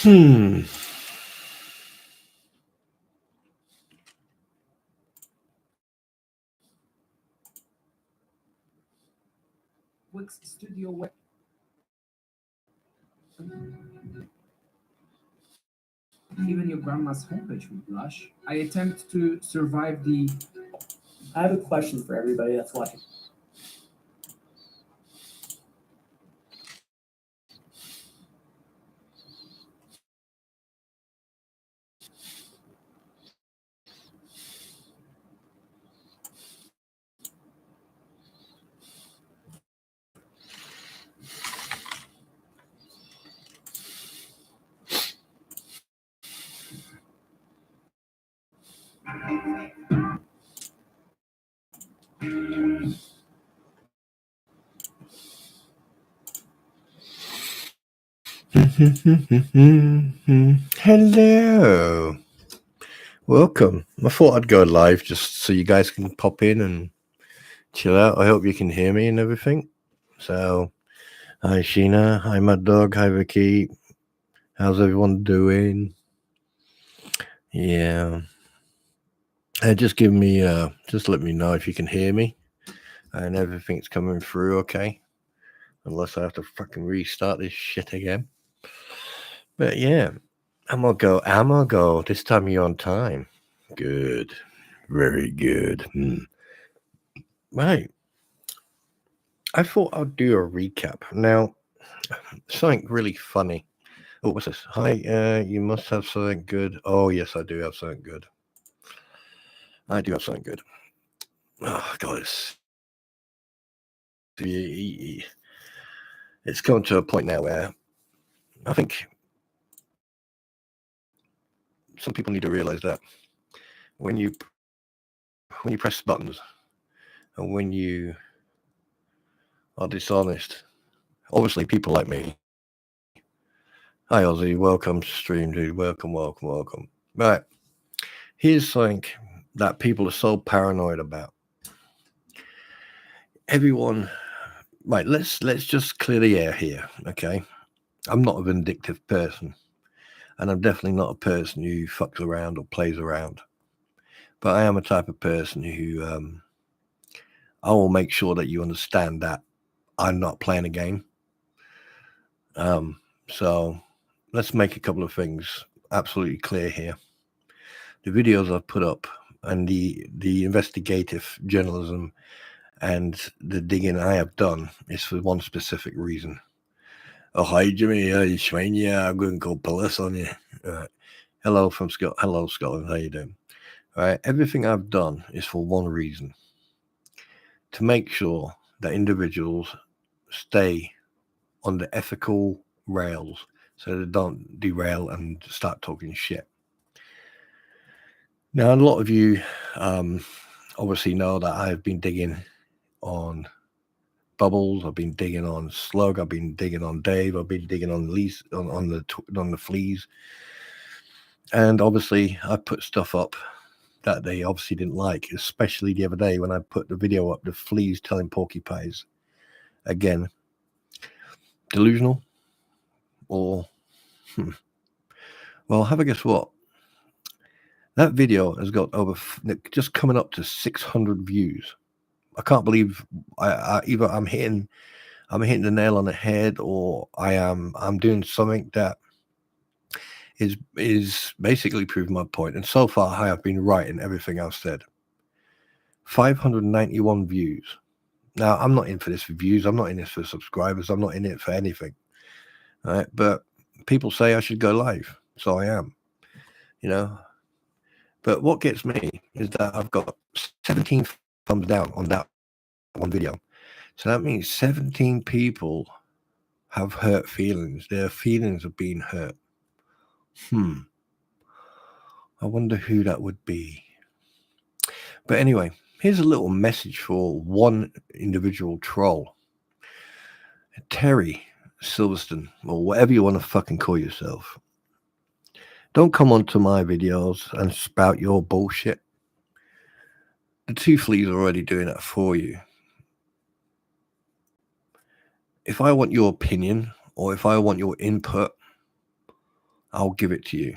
Hmm. Wix Studio Web. Even your grandma's homepage would blush. I attempt to survive the. I have a question for everybody that's watching. Hello. Welcome. I thought I'd go live just so you guys can pop in and chill out. I hope you can hear me and everything. So, hi Sheena. Hi Mad Dog. Hi Vicky. How's everyone doing? Yeah. Just give me, just let me know if you can hear me and everything's coming through okay. Unless I have to fucking restart this shit again. But yeah, I'm gonna go. This time you're on time. Good. Very good. Right. I thought I'd do a recap. Now, something really funny. Oh, what's this? Hi, you must have something good. Oh, yes, I do have something good. I do have something good. Oh, God, it's come to a point now where I think some people need to realize that when you press buttons and when you are dishonest, obviously people like me. Hi Ozzy, welcome to stream, dude. Welcome. Right, here's something that people are so paranoid about. Everyone, right? Let's just clear the air here, okay? I'm not a vindictive person, and I'm definitely not a person who fucks around or plays around. But I am a type of person who I will make sure that you understand that I'm not playing a game. So let's make a couple of things absolutely clear here. The videos I've put up and the investigative journalism and the digging I have done is for one specific reason. Oh, hi, Jimmy. You Schwein, yeah, I'm going to call police on you. Hello from Scotland. Hello, Scotland. How you doing? All right. Everything I've done is for one reason: to make sure that individuals stay on the ethical rails so they don't derail and start talking shit. Now, a lot of you obviously know that I've been digging on Bubbles, I've been digging on Slug, I've been digging on Dave, I've been digging on the fleas, and obviously I put stuff up that they obviously didn't like, especially the other day when I put the video up, the fleas telling porcupines. Again, delusional or well, have a guess what? That video has got just coming up to 600 views. I can't believe either I'm hitting the nail on the head, or I'm doing something that is basically proving my point. And so far, I have been right in everything I've said. 591 views. Now, I'm not in for this for views. I'm not in this for subscribers. I'm not in it for anything. Right? But people say I should go live, so I am. But what gets me is that I've got 17 thumbs down on that one video. So that means 17 people have hurt feelings. Their feelings have been hurt. I wonder who that would be. But anyway, here's a little message for one individual troll. Terry Silverstone, or whatever you want to fucking call yourself. Don't come onto my videos and spout your bullshit. The two fleas are already doing that for you. If I want your opinion or if I want your input, I'll give it to you.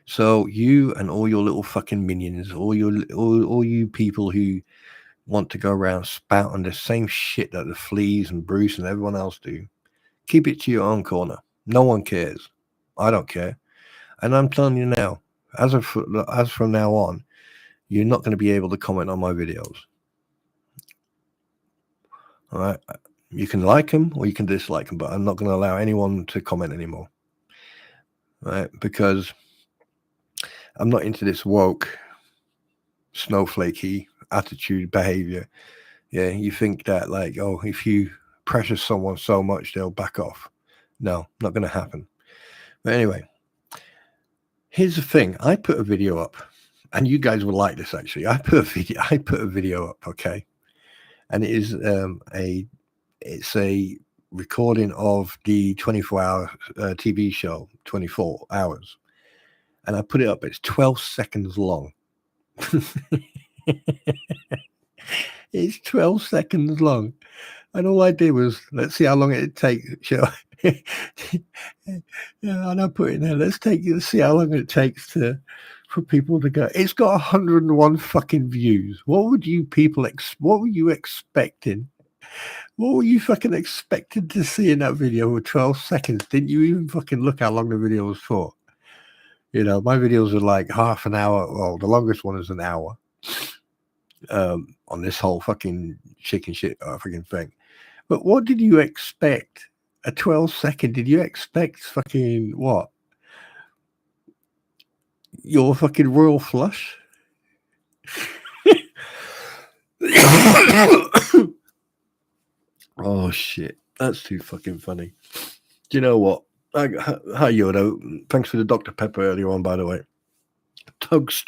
So you and all your little fucking minions, all you people who want to go around spouting the same shit that the Fleas and Bruce and everyone else do, keep it to your own corner. No one cares. I don't care. And I'm telling you now, as from now on, you're not going to be able to comment on my videos. All right? You can like them or you can dislike them, but I'm not going to allow anyone to comment anymore. Right? Because I'm not into this woke, snowflakey attitude, behavior. Yeah, you think that like, oh, if you pressure someone so much, they'll back off. No, not going to happen. But anyway, here's the thing. I put a video up, and you guys will like this actually. I put a video up, okay? And it is it's a recording of the 24-hour TV show, 24 Hours. And I put it up. It's 12 seconds long. It's 12 seconds long. And all I did was, let's see how long it takes. Yeah, and I put in there, let's see how long it takes for people to go. It's got 101 fucking views. What were you expecting? What were you fucking expecting to see in that video with 12 seconds? Didn't you even fucking look how long the video was for? You know, my videos are like half an hour. Well, the longest one is an hour. On this whole fucking chicken shit freaking thing. But what did you expect? A 12-second? Did you expect fucking what? Your fucking royal flush? Oh shit, that's too fucking funny. Do you know what? Hi Yoda. Thanks for the Dr. Pepper earlier on, by the way. Tugs,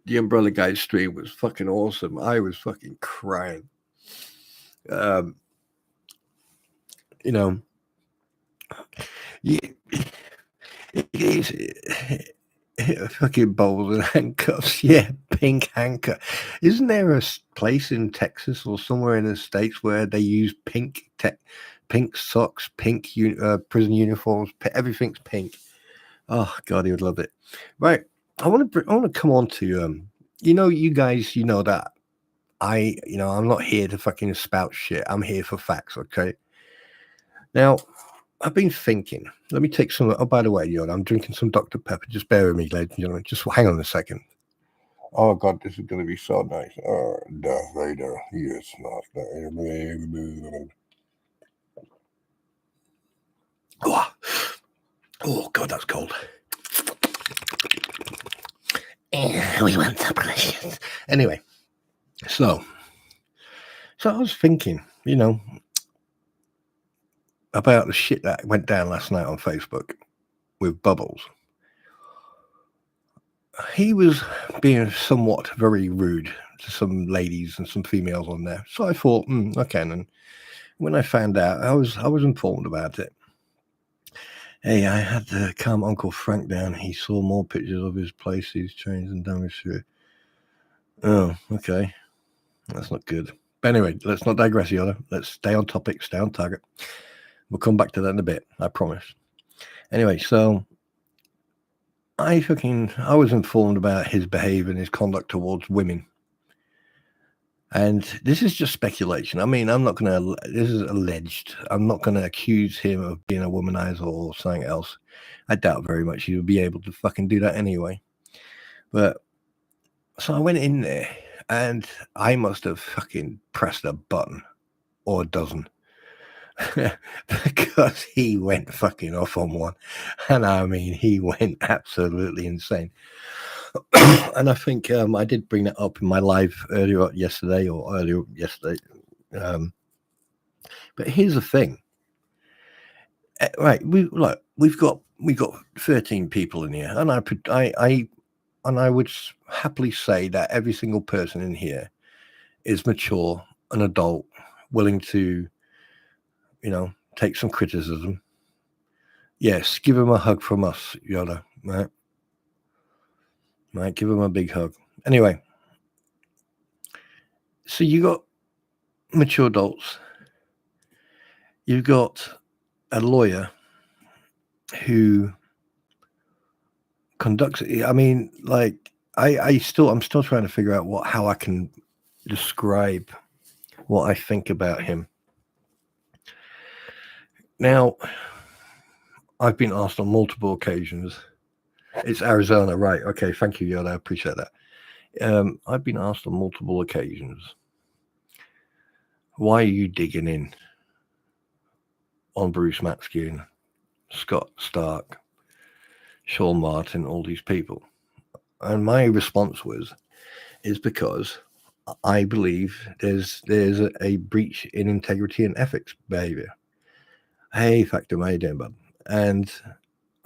the Umbrella Guys stream was fucking awesome. I was fucking crying. You know, fucking bowls and handcuffs. Yeah, pink handcuff. Isn't there a place in Texas or somewhere in the States where they use pink socks, pink prison uniforms? Everything's pink. Oh God, he would love it. Right. I want to come on to you guys. You know that I'm not here to fucking spout shit. I'm here for facts. Okay. Now, I've been thinking. Let me take some. Oh, by the way, Yoda, I'm drinking some Dr. Pepper. Just bear with me, ladies and gentlemen. Just hang on a second. Oh God, this is going to be so nice. Darth Vader, yes, not. Oh God, that's cold. We want some questions. Anyway, so I was thinking, about the shit that went down last night on Facebook with Bubbles. He was being somewhat very rude to some ladies and some females on there. So I thought, okay. And when I found out, I was informed about it. Hey, I had to calm Uncle Frank down. He saw more pictures of his place, his trains and damage to it. Oh, okay. That's not good. But anyway, let's not digress, Yoda. Let's stay on topic, stay on target. We'll come back to that in a bit, I promise. Anyway, so I was informed about his behavior and his conduct towards women. And this is just speculation. I mean, this is alleged. I'm not going to accuse him of being a womanizer or something else. I doubt very much he would be able to fucking do that anyway. But, so I went in there and I must have fucking pressed a button or a dozen. Because he went fucking off on one. And I mean, he went absolutely insane. And I think I did bring that up in my live earlier yesterday. But here's the thing. Right, we've got 13 people in here, and I would happily say that every single person in here is mature, an adult, willing to, take some criticism. Yes, give him a hug from us, Yoda, right? Right, give him a big hug. Anyway, so you got mature adults. You've got a lawyer who conducts it. I mean, like I'm still trying to figure out how I can describe what I think about him. Now, I've been asked on multiple occasions. It's Arizona, right? Okay, thank you, Yoda. I appreciate that. I've been asked on multiple occasions, why are you digging in on Bruce Matskin, Scott Stark, Sean Martin, all these people? And my response is because I believe there's a breach in integrity and ethics behavior. Hey, Factor, how you doing, bud? And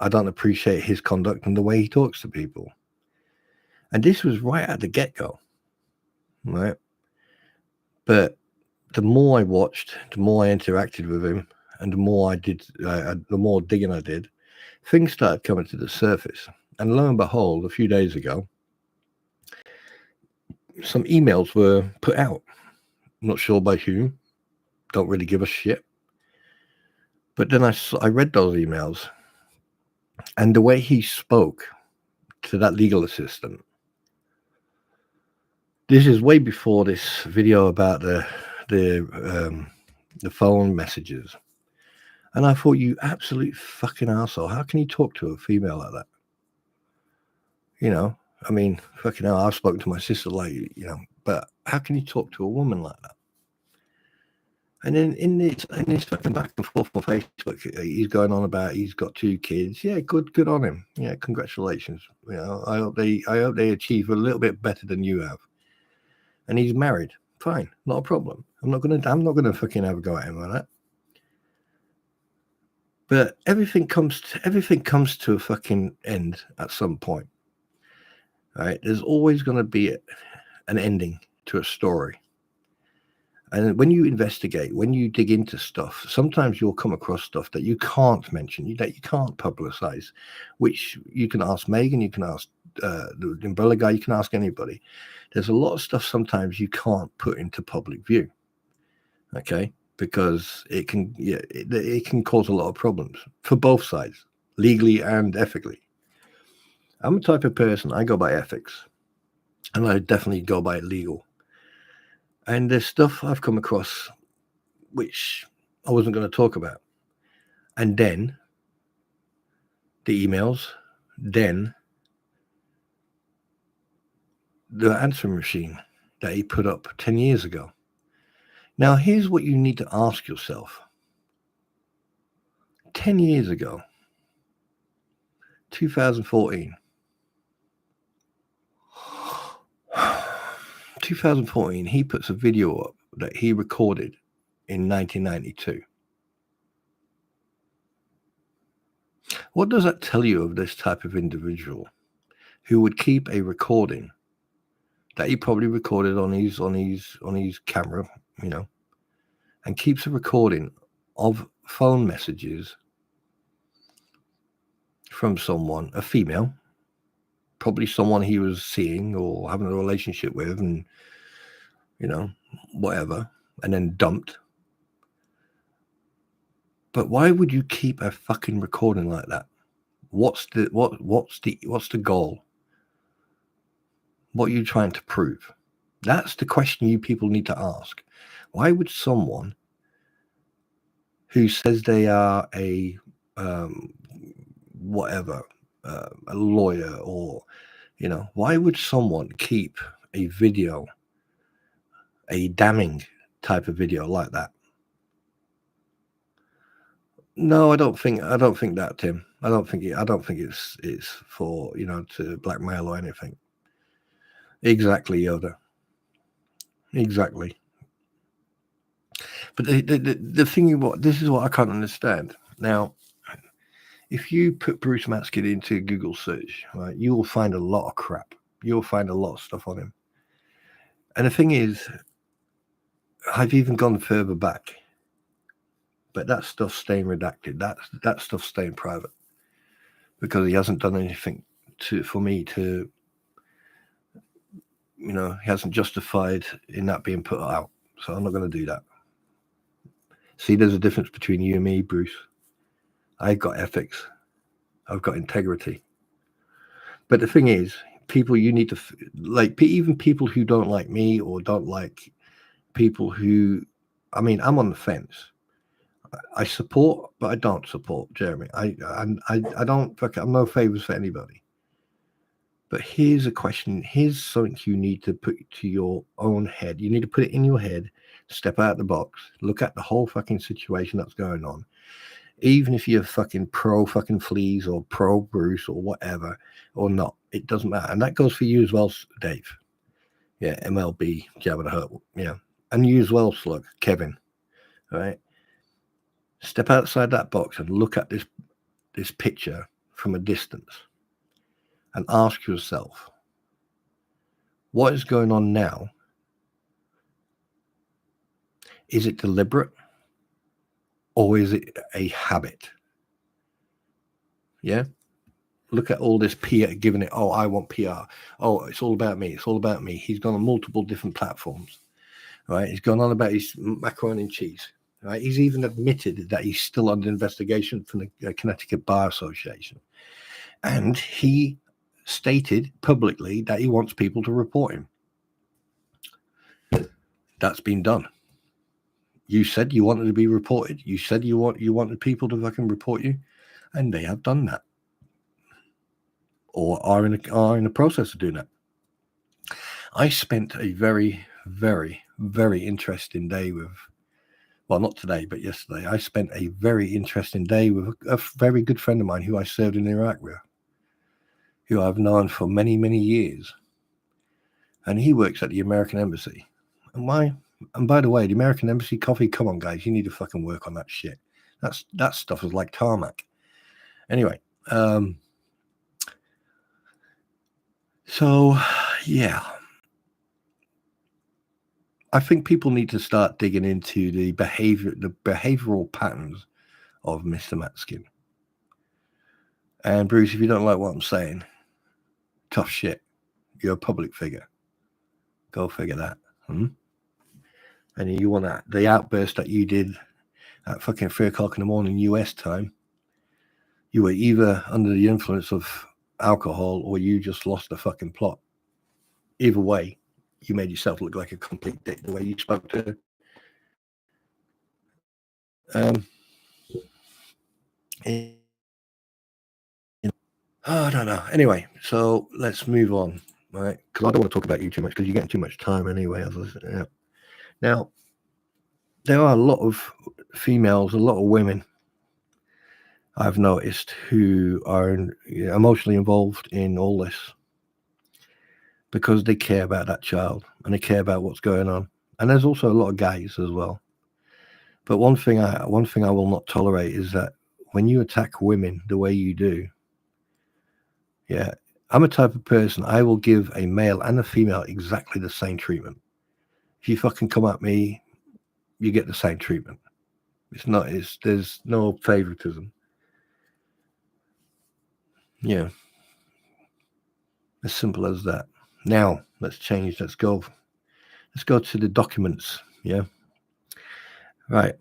I don't appreciate his conduct and the way he talks to people. And this was right at the get-go, right? But the more I watched, the more I interacted with him, and the more I did, the more digging I did, things started coming to the surface. And lo and behold, a few days ago, some emails were put out. I'm not sure by who. Don't really give a shit. But then I read those emails, and the way he spoke to that legal assistant. This is way before this video about the phone messages. And I thought, you absolute fucking arsehole. How can you talk to a female like that? You know, I mean, fucking hell, I've spoken to my sister like, you know, but how can you talk to a woman like that? And then in this fucking back and forth on Facebook, he's going on about he's got 2 kids. Yeah, good on him. Yeah, congratulations. You know, I hope they achieve a little bit better than you have. And he's married. Fine, not a problem. I'm not gonna fucking have a go at him like that. But everything comes to a fucking end at some point. Right? There's always going to be an ending to a story. And when you investigate, when you dig into stuff, sometimes you'll come across stuff that you can't mention, that you can't publicize, which you can ask Megan, you can ask the umbrella guy, you can ask anybody. There's a lot of stuff sometimes you can't put into public view. Okay? Because it can cause a lot of problems for both sides, legally and ethically. I'm a type of person, I go by ethics, and I definitely go by legal. And there's stuff I've come across which I wasn't going to talk about. And then the emails, then the answering machine that he put up 10 years ago. Now, here's what you need to ask yourself. 10 years ago, 2014, 2014, he puts a video up that he recorded in 1992. What does that tell you of this type of individual who would keep a recording that he probably recorded on his camera, you know, and keeps a recording of phone messages from someone, a female, probably someone he was seeing or having a relationship with, and, you know, whatever, and then dumped. But why would you keep a fucking recording like that? What's the goal? What are you trying to prove? That's the question you people need to ask. Why would someone who says they are a lawyer, or, you know, why would someone keep a video, a damning type of video like that? No, I don't think that, Tim. I don't think it's for, you know, to blackmail or anything. Exactly, Yoda. Exactly. But the thing, this is what I can't understand. Now, if you put Bruce Matskin into Google search, right, you will find a lot of crap. You'll find a lot of stuff on him. And the thing is, I've even gone further back, but that stuff's staying redacted. That stuff's staying private, because he hasn't done anything for me to, you know, he hasn't justified in that being put out. So I'm not going to do that. See, there's a difference between you and me, Bruce. I've got ethics. I've got integrity. But the thing is, people you need to like, even people who don't like me or don't like people who, I mean, I'm on the fence. I support, but I don't support Jeremy. I don't. I'm no favors for anybody. But here's a question. Here's something you need to put to your own head. You need to put it in your head. Step out of the box. Look at the whole fucking situation that's going on. Even if you're fucking pro fucking Fleas or pro Bruce or whatever or not, it doesn't matter. And that goes for you as well, Dave. Yeah, MLB, Jabba the Hutt. Yeah, and you as well, Slug, Kevin. All right. Step outside that box and look at this picture from a distance and ask yourself, what is going on now? Is it deliberate or is it a habit? Yeah. Look at all this PR, giving it, oh, I want PR. Oh, it's all about me. It's all about me. He's gone on multiple different platforms. Right. He's gone on about his macaroni and cheese. Right. He's even admitted that he's still under investigation from the Connecticut Bar Association. And he stated publicly that he wants people to report him. That's been done. You said you wanted to be reported. You said you wanted people to fucking report you, and they have done that, or are in the process of doing that. I spent a very, very, very interesting day with, well, not today, but yesterday. I spent a very interesting day with a very good friend of mine who I served in Iraq with, who I've known for many, many years, and he works at the American Embassy. And by the way, the American Embassy coffee, come on, guys, you need to fucking work on that shit. That stuff is like tarmac. Anyway, so yeah, I think people need to start digging into the behavioral patterns of Mr. Matskin. And Bruce, if you don't like what I'm saying, tough shit. You're a public figure. Go figure that. And you want the outburst that you did at fucking 3 o'clock in the morning US time, you were either under the influence of alcohol or you just lost the fucking plot. Either way, you made yourself look like a complete dick the way you spoke to her. I don't know. Anyway, so let's move on, right? Because I don't want to talk about you too much because you're getting too much time anyway. Yeah. Now, there are a lot of females, a lot of women I've noticed who are emotionally involved in all this because they care about that child and they care about what's going on. And there's also a lot of guys as well. But one thing I will not tolerate is that when you attack women the way you do, yeah, I'm a type of person, I will give a male and a female exactly the same treatment. If you fucking come at me, you get the same treatment. There's no favoritism. Yeah. As simple as that. Now, let's change. Let's go to the documents. Yeah. Right.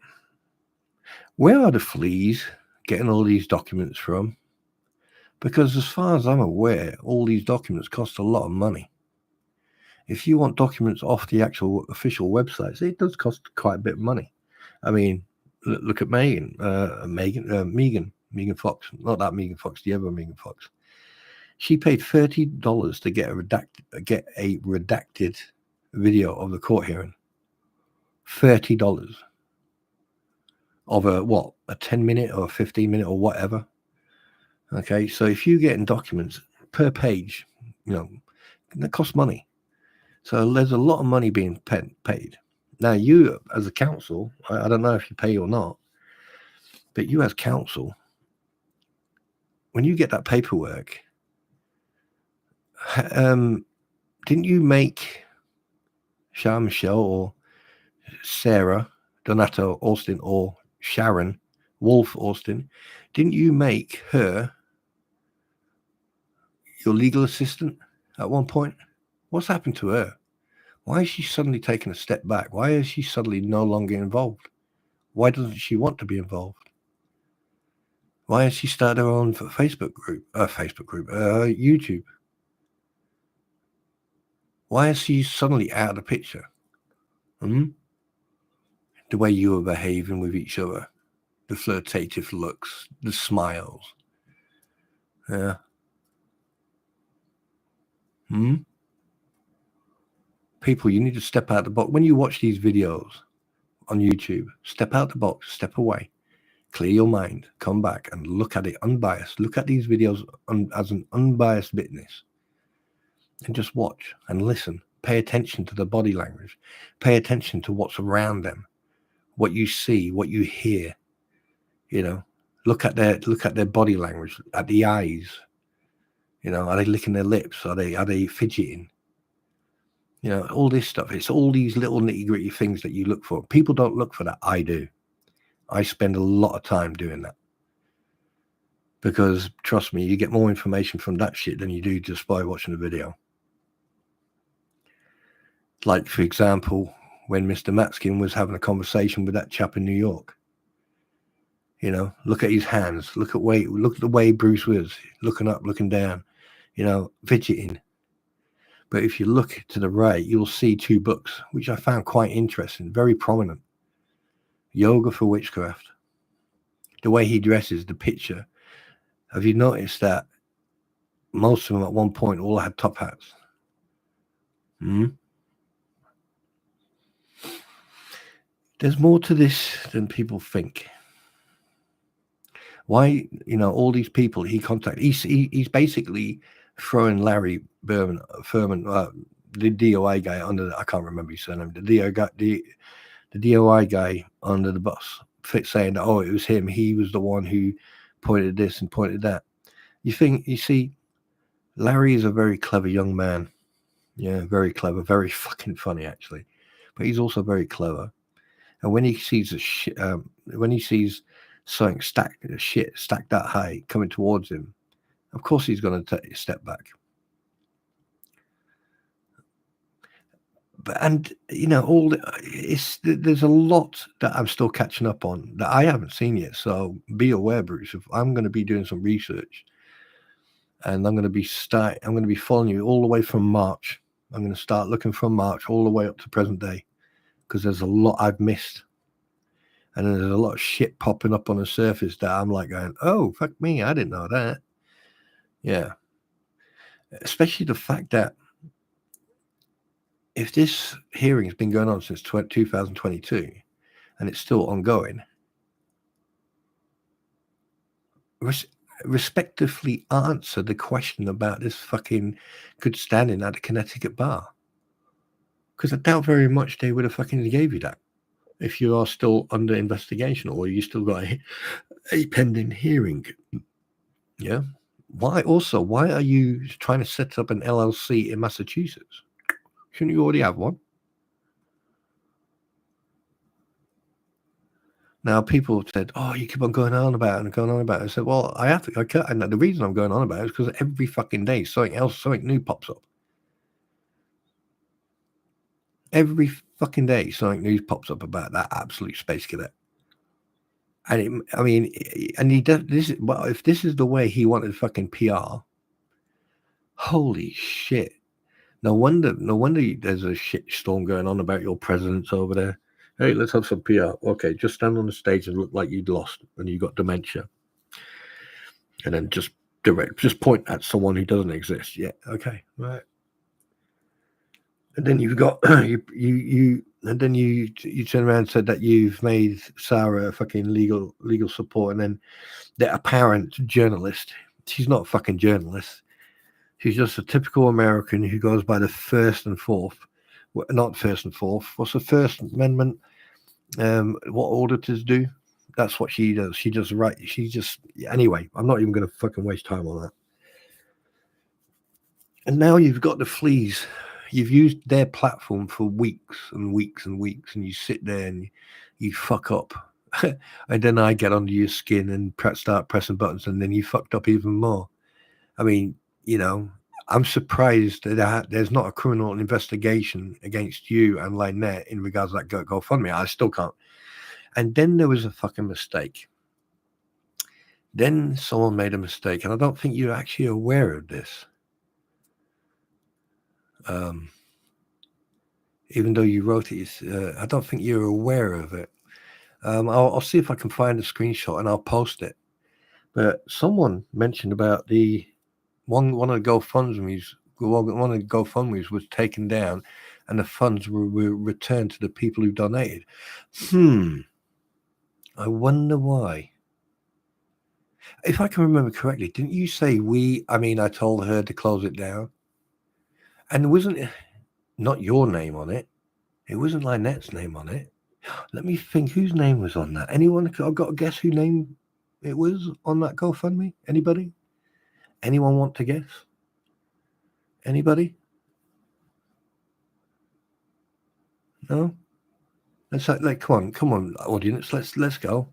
Where are the Fleas getting all these documents from? Because as far as I'm aware, all these documents cost a lot of money. If you want documents off the actual official websites, it does cost quite a bit of money. I mean, look at Megan Fox. Not that Megan Fox, the other Megan Fox. She paid $30 to get a redacted video of the court hearing. $30 of a 10-minute or a 15-minute or whatever. Okay, so if you're getting documents per page, that costs money. So there's a lot of money being paid. Now, you as a counsel, I don't know if you pay or not, but you as counsel, when you get that paperwork, didn't you make Sarah Michelle or Sarah Donato Austin or Sharon Wolf Austin, didn't you make her your legal assistant at one point? What's happened to her? Why is she suddenly taking a step back? Why is she suddenly no longer involved? Why doesn't she want to be involved? Why has she started her own Facebook group, YouTube? Why is she suddenly out of the picture? The way you were behaving with each other, the flirtative looks, the smiles. Yeah. People, you need to step out the box. When you watch these videos on YouTube, step out the box, step away, clear your mind, come back and look at it unbiased. Look at these videos as an unbiased witness and just watch and listen. Pay attention to the body language. Pay attention to what's around them, what you see, what you hear. Look at their body language, at the eyes. Are they licking their lips? Are they fidgeting? All this stuff. It's all these little nitty-gritty things that you look for. People don't look for that. I do. I spend a lot of time doing that. Because, trust me, you get more information from that shit than you do just by watching a video. Like, for example, when Mr. Matskin was having a conversation with that chap in New York. Look at his hands. Look at the way Bruce was. Looking up, looking down. Fidgeting. But if you look to the right, you'll see two books, which I found quite interesting, very prominent. Yoga for Witchcraft. The way he dresses, the picture. Have you noticed that most of them at one point all had top hats? There's more to this than people think. Why, all these people he contacted, he's basically throwing Larry Furman, the DOI guy under I can't remember his surname, the DOI guy under the bus, saying that, it was him. He was the one who pointed this and pointed that. You see, Larry is a very clever young man. Yeah, very clever, very fucking funny actually. But he's also very clever. And when he sees something stacked that high coming towards him, of course he's going to take a step back. There's a lot that I'm still catching up on that I haven't seen yet. So be aware, Bruce. If I'm going to be doing some research, and I'm going to be following you all the way from March. I'm going to start looking from March all the way up to present day, because there's a lot I've missed, and there's a lot of shit popping up on the surface that I'm like going, oh fuck me, I didn't know that. Yeah, especially the fact that if this hearing has been going on since 2022 and it's still ongoing, respectively answer the question about this fucking good standing at the Connecticut bar. Because I doubt very much they would have fucking gave you that if you are still under investigation or you still got a pending hearing. Yeah. Why are you trying to set up an LLC in Massachusetts? Shouldn't you already have one? Now, people have said, you keep on going on about it and going on about it. I said, well, I can't. And the reason I'm going on about it is because every fucking day something new pops up. Every fucking day something new pops up about that absolute space cadet. And he does this. Well, if this is the way he wanted fucking PR, holy shit! No wonder there's a shit storm going on about your presidents over there. Hey, let's have some PR. Okay, just stand on the stage and look like you'd lost and you got dementia, and then just point at someone who doesn't exist. Yeah, okay, right. And then you've got and then you turn around and said that you've made Sarah a fucking legal support, and then the apparent journalist. She's not a fucking journalist. She's just a typical American who goes by the first and fourth. Not first and fourth. What's the First Amendment? What auditors do? That's what she does. She does right. Anyway, I'm not even going to fucking waste time on that. And now you've got the fleas. You've used their platform for weeks and weeks and weeks, and you sit there and you fuck up. And then I get under your skin and start pressing buttons, and then you fucked up even more. I mean, I'm surprised that there's not a criminal investigation against you and Lynette in regards to that GoFundMe. I still can't. And then there was a fucking mistake. Then someone made a mistake, and I don't think you're actually aware of this. Even though you wrote it, I don't think you're aware of it. I'll see if I can find a screenshot and I'll post it. But someone mentioned about the one of the GoFundMe's. One of the GoFundMe's was taken down, and the funds were returned to the people who donated. I wonder why. If I can remember correctly, didn't you say I told her to close it down? And wasn't not your name on it? It wasn't Lynette's name on it. Let me think. Whose name was on that? Anyone? I've got to guess whose name it was on that GoFundMe. Anybody? Anyone want to guess? Anybody? No. Let's come on, audience. Let's go.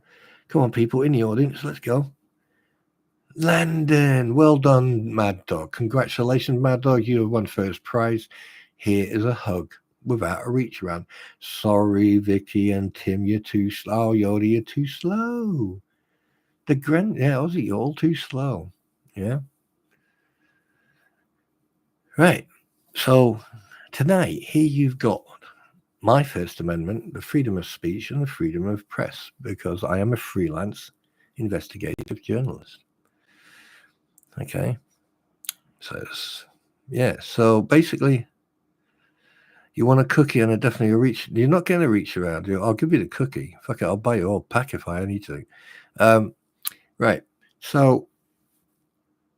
Come on, people in the audience. Let's go. Landon, well done, Mad Dog. Congratulations, Mad Dog. You have won first prize. Here is a hug without a reach around. Sorry, Vicky and Tim, you're too slow. Yoda, you're too slow. Aussie, you're all too slow. Yeah. Right. So tonight, here you've got my First Amendment, the freedom of speech and the freedom of press, because I am a freelance investigative journalist. Okay. So basically, you want a cookie and definitely a reach. You're not going to reach around. I'll give you the cookie. Fuck it, I'll buy you a whole pack if I need to. Right. So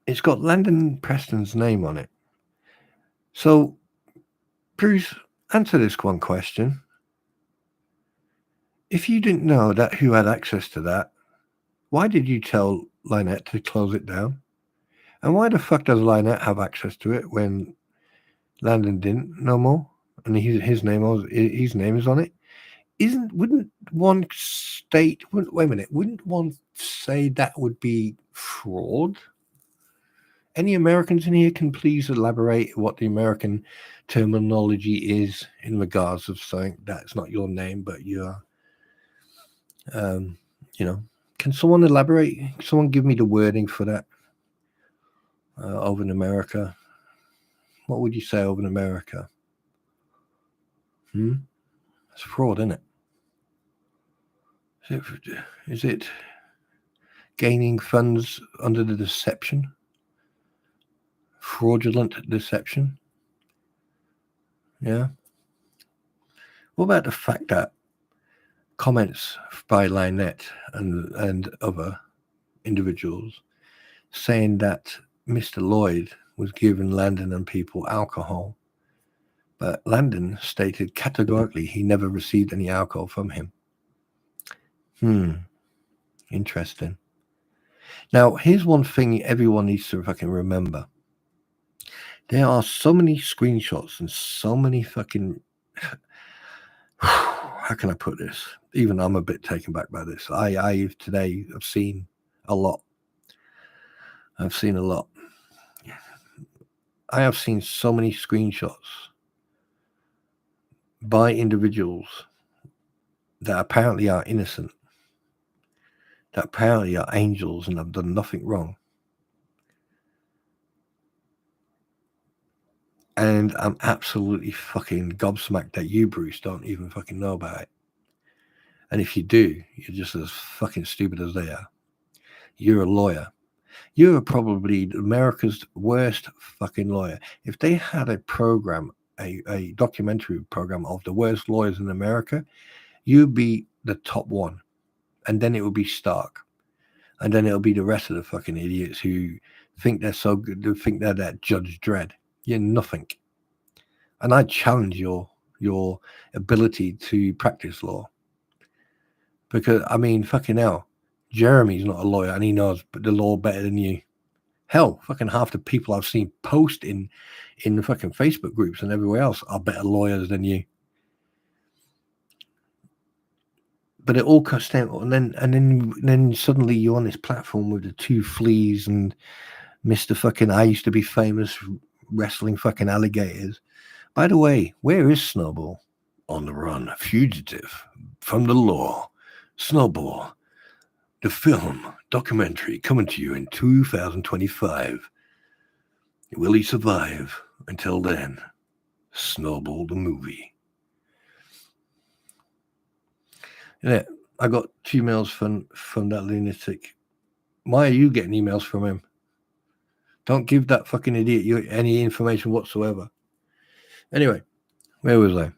it's got Landon Preston's name on it. So, Bruce, answer this one question. If you didn't know that who had access to that, why did you tell Lynette to close it down? And why the fuck does Lynette have access to it when Landon didn't no more? And his name is on it. Wouldn't one say that would be fraud? Any Americans in here can please elaborate what the American terminology is in regards of saying that's not your name, but you're, can someone elaborate? Can someone give me the wording for that over in America? What would you say over in America? It's fraud, isn't it? Is it gaining funds under the deception? Fraudulent deception? Yeah. What about the fact that comments by Lynette and other individuals saying that Mr. Lloyd was giving Landon and people alcohol, but Landon stated categorically he never received any alcohol from him? Interesting. Now, here's one thing everyone needs to fucking remember. There are so many screenshots and so many fucking... How can I put this? Even I'm a bit taken back by this. I've seen a lot. I've seen a lot. I have seen so many screenshots by individuals that apparently are innocent, that apparently are angels and have done nothing wrong. And I'm absolutely fucking gobsmacked that you, Bruce, don't even fucking know about it. And if you do, you're just as fucking stupid as they are. You're a lawyer. You're probably America's worst fucking lawyer. If they had a program, a documentary program of the worst lawyers in America, you'd be the top one. And then it would be Stark. And then it'll be the rest of the fucking idiots who think they're so good, who think they're that Judge Dredd. You're nothing. And I challenge your ability to practice law. Because, I mean, fucking hell, Jeremy's not a lawyer and he knows the law better than you. Hell, fucking half the people I've seen post in the fucking Facebook groups and everywhere else are better lawyers than you. But it all cuts down, and then suddenly you're on this platform with the two fleas and Mr. fucking I used to be famous wrestling fucking alligators. By the way, where is Snowball? On the run, fugitive from the law. Snowball, The film documentary coming to you in 2025. Will he survive until then? Snowball the movie. Yeah, I got 2 emails from that lunatic. Why are you getting emails from him? Don't give that fucking idiot any information whatsoever. Anyway, where was I?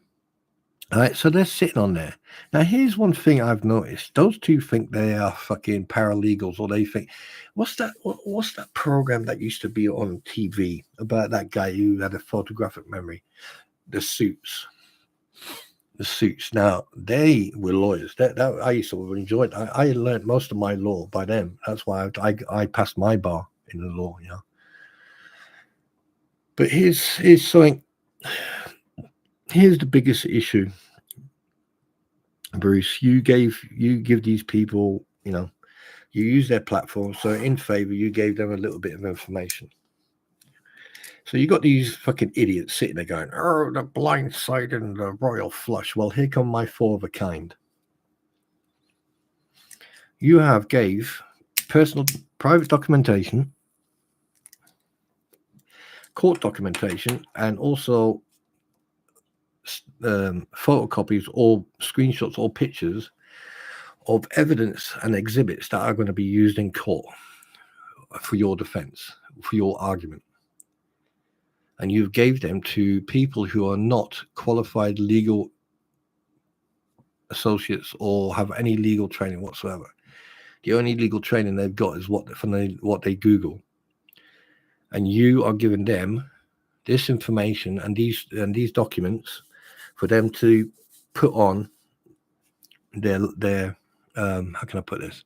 All right, so they're sitting on there. Now, here's one thing I've noticed. Those two think they are fucking paralegals, or they think, what's that program that used to be on TV about that guy who had a photographic memory? The Suits. The Suits. Now, they were lawyers. That I used to enjoy it. I learned most of my law by them. That's why I passed my bar in the law, you know. But here's something. Here's the biggest issue, Bruce. You give these people, you know, you use their platform. So in favor, you gave them a little bit of information. So you got these fucking idiots sitting there going, "Oh, the blind side and the royal flush." Well, here come my 4 of a kind. You have gave personal, private documentation, court documentation, and also photocopies or screenshots or pictures of evidence and exhibits that are going to be used in court for your defense, for your argument. And you gave them to people who are not qualified legal associates or have any legal training whatsoever. The only legal training they've got is what they Google. And you are giving them this information and these documents for them to put on their how can I put this?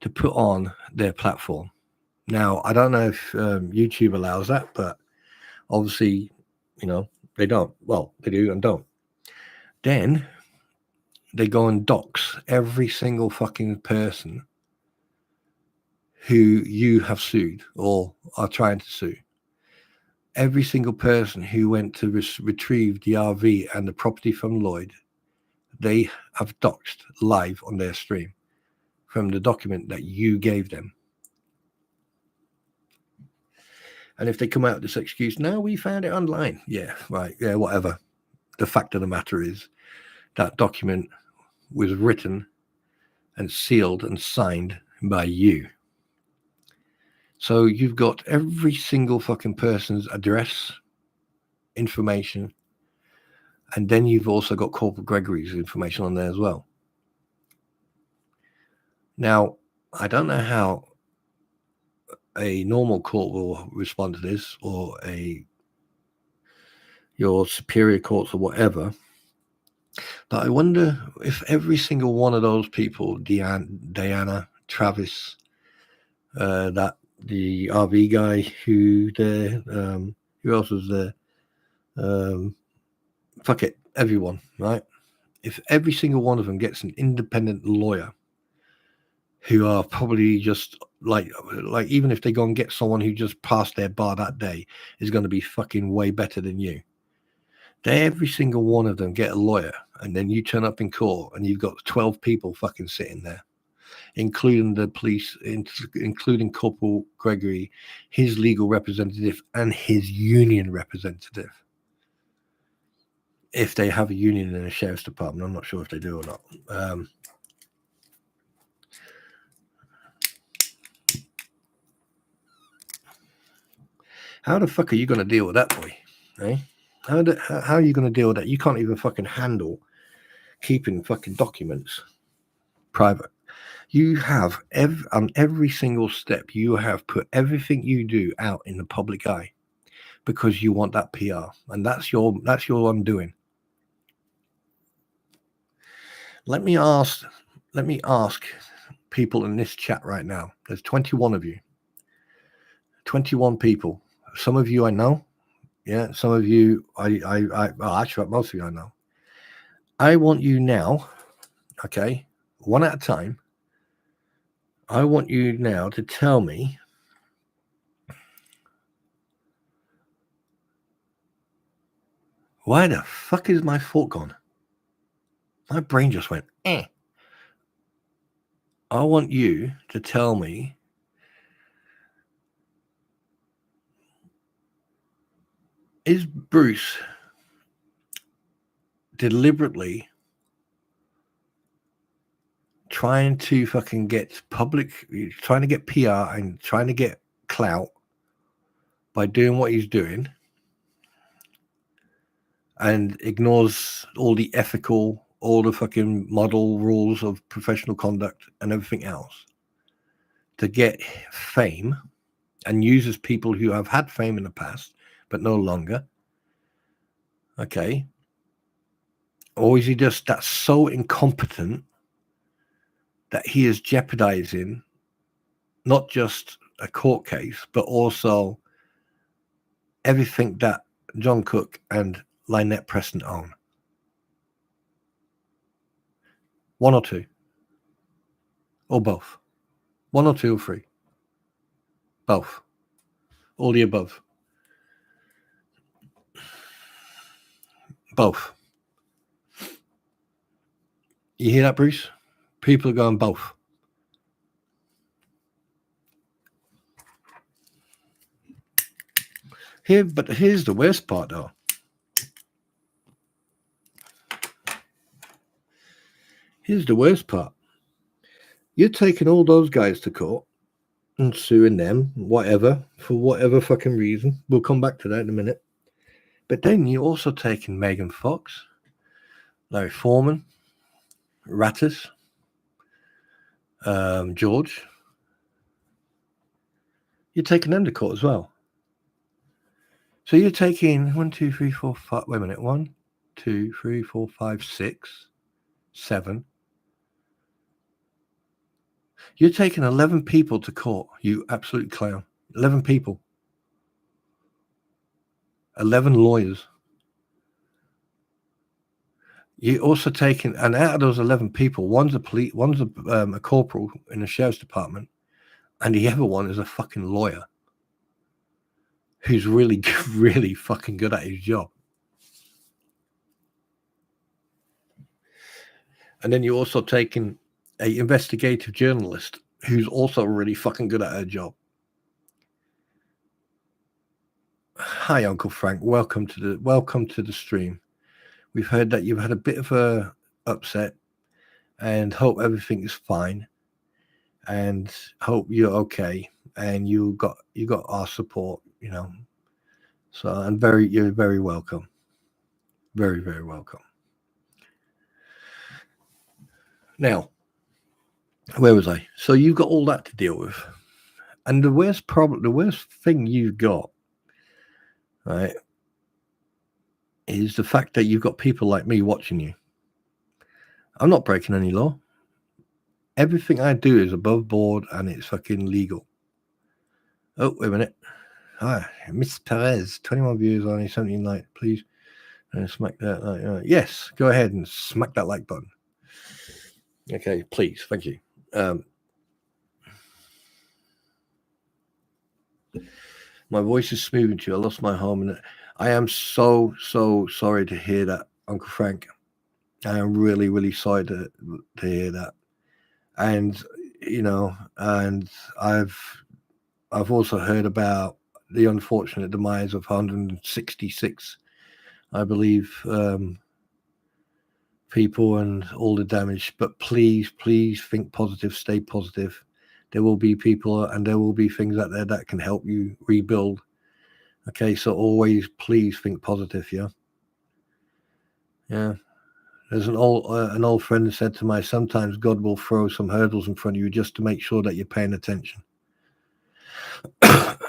To put on their platform. Now, I don't know if YouTube allows that, but obviously, you know, they don't. Well, they do and don't. Then they go and dox every single fucking person who you have sued or are trying to sue. Every single person who went to retrieve the RV and the property from Lloyd, they have doxed live on their stream from the document that you gave them. And if they come out with this excuse, no, we found it online. Yeah, right. Yeah, whatever. The fact of the matter is that document was written and sealed and signed by you. So you've got every single fucking person's address, information, and then you've also got Corporal Gregory's information on there as well. Now, I don't know how a normal court will respond to this, or your superior courts or whatever, but I wonder if every single one of those people, Diana, Travis, that the RV guy who else was there? Fuck it, everyone, right? If every single one of them gets an independent lawyer who are probably just like even if they go and get someone who just passed their bar that day is going to be fucking way better than you. Every single one of them get a lawyer, and then you turn up in court and you've got 12 people fucking sitting there, including the police, including Corporal Gregory, his legal representative, and his union representative. If they have a union in a sheriff's department, I'm not sure if they do or not. How the fuck are you going to deal with that, boy? Eh? How are you going to deal with that? You can't even fucking handle keeping fucking documents private. You have on every single step, you have put everything you do out in the public eye because you want that PR, and that's your undoing. Let me ask people in this chat right now. There's 21 of you. 21 people. Some of you I know. Yeah, some of you well, actually most of you I know. I want you now, okay, one at a time. I want you now to tell me why the fuck is my fork gone? My brain just went, eh. I want you to tell me is Bruce deliberately trying to fucking get trying to get PR and trying to get clout by doing what he's doing and ignores all the ethical, all the fucking model rules of professional conduct and everything else to get fame and uses people who have had fame in the past but no longer? Okay. Or is he just that's so incompetent that he is jeopardizing not just a court case, but also everything that John Cook and Lynette Preston own? One or two? Or both? One or two or three? Both? All the above? Both? You hear that, Bruce? People are going both. But here's the worst part, though. Here's the worst part. You're taking all those guys to court and suing them, whatever, for whatever fucking reason. We'll come back to that in a minute. But then you're also taking Megan Fox, Larry Foreman, Rattus, George. You're taking them to court as well. So you're taking 1, 2, 3, 4, 5. Wait a minute. 1, 2, 3, 4, 5, 6, 7. You're taking 11 people to court, you absolute clown. 11 people. 11 lawyers. You're also taking, and out of those 11 people, one's a corporal in the sheriff's department, and the other one is a fucking lawyer who's really, really fucking good at his job. And then you're also taking an investigative journalist who's also really fucking good at her job. Hi, Uncle Frank. Welcome to the stream. We've heard that you've had a bit of a upset, and hope everything is fine, and hope you're okay, and you got our support, you know. So you're very welcome. Very, very welcome. Now, where was I? So you've got all that to deal with. And the worst thing you've got, right, is the fact that you've got people like me watching you. I'm not breaking any law. Everything I do is above board and it's fucking legal. Oh, wait a minute. Hi, Miss Perez, 21 views only, 17 like, please. And smack that like, yes, go ahead and smack that like button. Okay, please, thank you. My voice is smooth to you. I lost my home, and I am so sorry to hear that, Uncle Frank. I am really, really sorry to hear that. And you know, and I've also heard about the unfortunate demise of 166, I believe, people and all the damage. But please think positive, stay positive. There will be people and there will be things out there that can help you rebuild. Okay, so always please think positive. Yeah. There's an old friend said to me, sometimes God will throw some hurdles in front of you just to make sure that you're paying attention.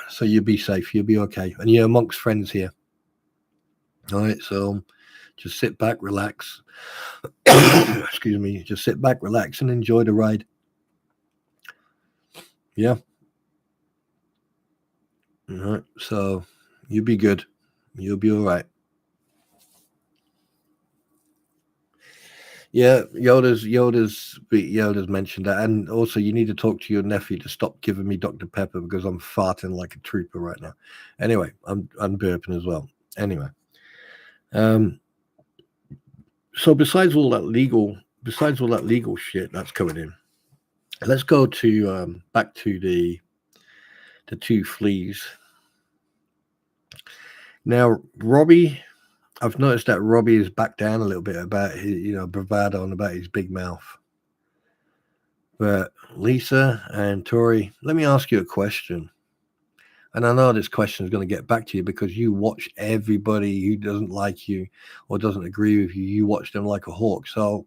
So you'll be safe, you'll be okay, and you're amongst friends here. All right, so just sit back, relax. Excuse me. Just sit back, relax, and enjoy the ride. Yeah. All right. So you'll be good. You'll be all right. Yeah, Yoda's mentioned that, and also you need to talk to your nephew to stop giving me Dr. Pepper because I'm farting like a trooper right now. Anyway, I'm burping as well. Anyway, so besides all that legal shit that's coming in, Let's go to back to the two fleas. Now, Robbie, I've noticed that Robbie is back down a little bit about his, bravado and about his big mouth. But Lisa and Tori, let me ask you a question. And I know this question is going to get back to you because you watch everybody who doesn't like you or doesn't agree with you. You watch them like a hawk. So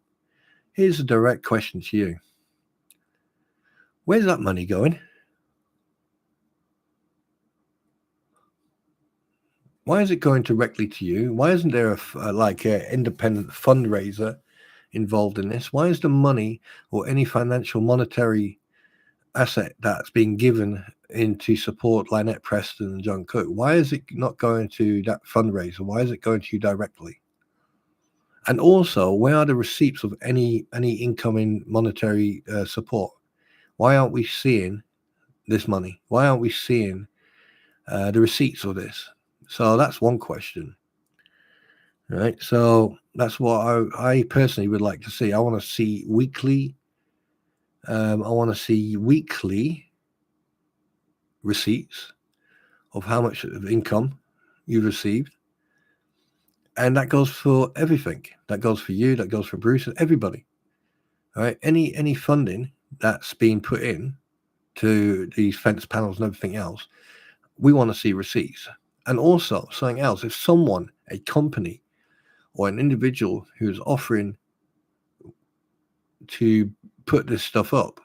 here's a direct question to you. Where's that money going? Why is it going directly to you? Why isn't there a independent fundraiser involved in this? Why is the money or any financial monetary asset that's being given in to support Lynette Preston and John Cook, why is it not going to that fundraiser? Why is it going to you directly? And also, where are the receipts of any incoming monetary support? Why aren't we seeing this money? Why aren't we seeing the receipts of this? So that's one question. Right. So that's what I personally would like to see. I want to see weekly. I want to see weekly receipts of how much of income you've received. And that goes for everything. That goes for you. That goes for Bruce and everybody. All right. Any funding that's being put in to these fence panels and everything else, we want to see receipts. And also something else, if someone, a company or an individual who's offering to put this stuff up,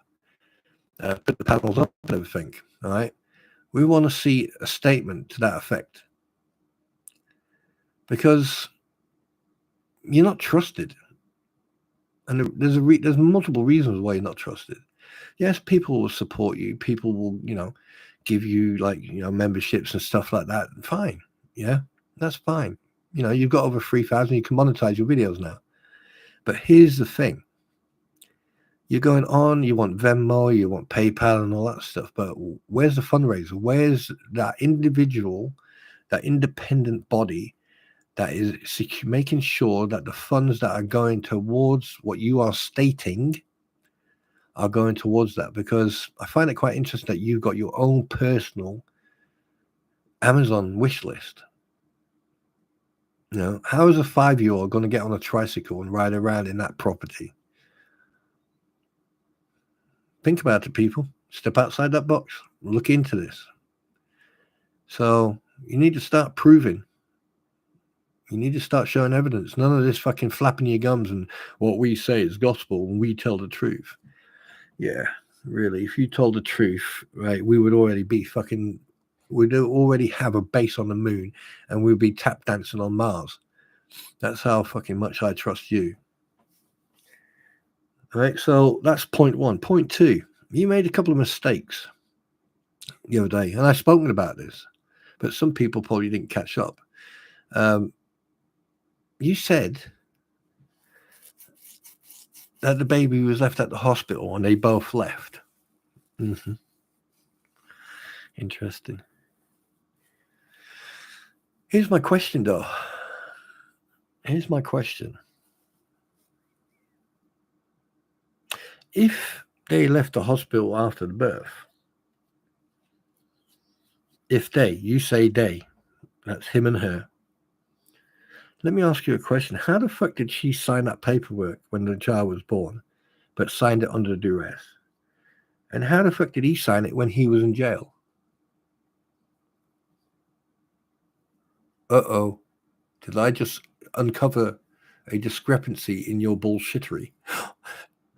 put the panels up and everything, all right, we want to see a statement to that effect. Because you're not trusted. And there's multiple reasons why you're not trusted. Yes, people will support you. People will, give you memberships and stuff like that. Fine. Yeah, that's fine. You've got over 3,000. You can monetize your videos now. But here's the thing. You're going on, you want Venmo, you want PayPal and all that stuff. But where's the fundraiser? Where's that individual, that independent body that is making sure that the funds that are going towards what you are stating are going towards that? Because I find it quite interesting that you've got your own personal Amazon wish list. How is a 5-year-old going to get on a tricycle and ride around in that property? Think about it, people. Step outside that box. Look into this. So you need to start proving. You need to start showing evidence. None of this fucking flapping your gums and what we say is gospel and we tell the truth. Yeah, really. If you told the truth, right, we would already be we'd already have a base on the moon and we'd be tap dancing on Mars. That's how fucking much I trust you. All right, so that's point one. Point two, you made a couple of mistakes the other day, and I've spoken about this, but some people probably didn't catch up. You said that the baby was left at the hospital and they both left. Mm-hmm. Interesting. Here's my question, though. Here's my question. If they left the hospital after the birth, you say they, that's him and her. Let me ask you a question. How the fuck did she sign that paperwork when the child was born, but signed it under duress? And how the fuck did he sign it when he was in jail? Uh-oh. Did I just uncover a discrepancy in your bullshittery?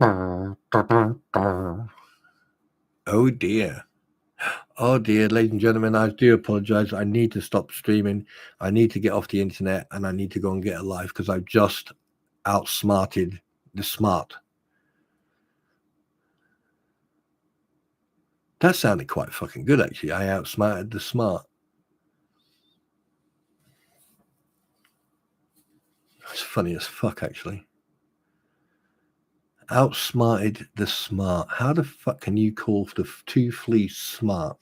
Oh dear. Oh dear, ladies and gentlemen, I do apologize. I need to stop streaming. I need to get off the internet and I need to go and get a life because I've just outsmarted the smart. That sounded quite fucking good, actually. I outsmarted the smart. It's funny as fuck, actually. Outsmarted the smart. How the fuck can you call the two fleas smart?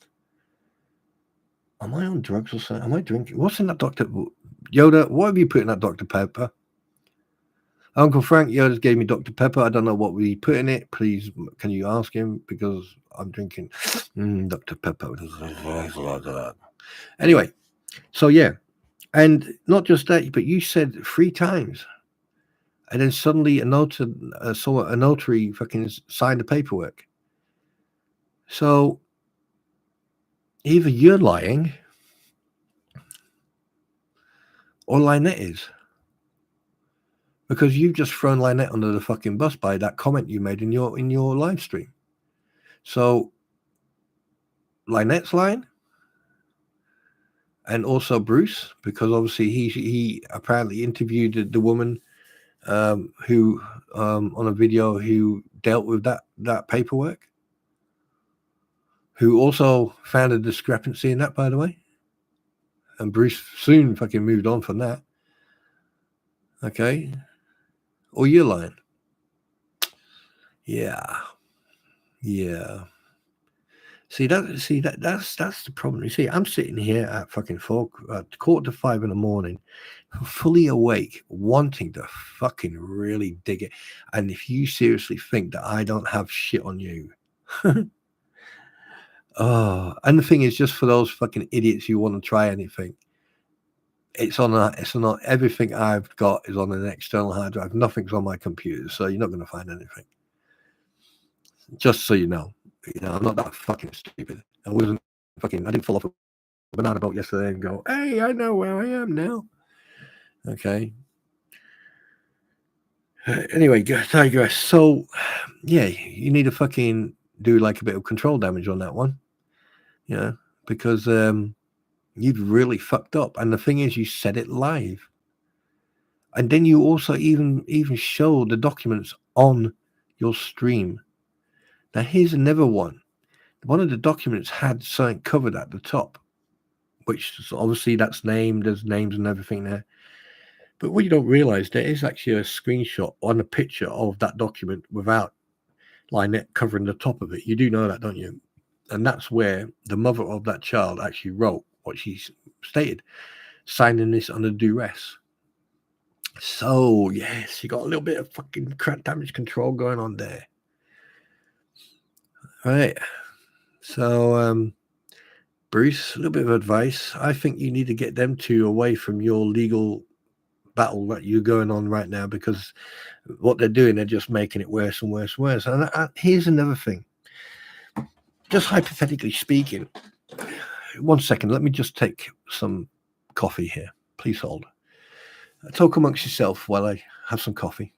Am I on drugs or something? Am I drinking? What's in that Dr. Yoda? What have you put in that Dr. Pepper? Uncle Frank just gave me Dr. Pepper. I don't know what we put in it. Please, can you ask him? Because I'm drinking Dr. Pepper. Anyway, so yeah. And not just that, but you said 3 times. And then suddenly a notary fucking signed the paperwork. So either you're lying or Lynette is. Because you've just thrown Lynette under the fucking bus by that comment you made in your live stream. So Lynette's lying. And also Bruce, because obviously he apparently interviewed the woman who on a video who dealt with that paperwork, who also found a discrepancy in that, by the way. And Bruce soon fucking moved on from that. Okay. Or you're lying. Yeah. See that's the problem. You see, I'm sitting here at fucking 4:45 in the morning, fully awake, wanting to fucking really dig it. And if you seriously think that I don't have shit on you, oh, and the thing is, just for those fucking idiots who want to try anything, it's on everything I've got is on an external hard drive. Nothing's on my computer, so you're not going to find anything. Just so you know, I'm not that fucking stupid. I didn't fall off a banana boat yesterday and go, hey, I know where I am now. Okay. Anyway, digress. So, yeah, you need to fucking do like a bit of control damage on that one. Yeah, because you'd really fucked up. And the thing is, you said it live. And then you also even show the documents on your stream. Now, here's another one. One of the documents had something covered at the top, which obviously there's names and everything there. But what you don't realize, there is actually a screenshot on a picture of that document without Lynette covering the top of it. You do know that, don't you? And that's where the mother of that child actually wrote what she stated, signing this under duress. So, yes, you got a little bit of fucking damage control going on there. All right. So, Bruce, a little bit of advice. I think you need to get them two away from your legal battle that you're going on right now, because what they're doing, they're just making it worse and worse and worse. And here's another thing. Just hypothetically speaking, 1 second, let me just take some coffee here. Please hold. Talk amongst yourself while I have some coffee.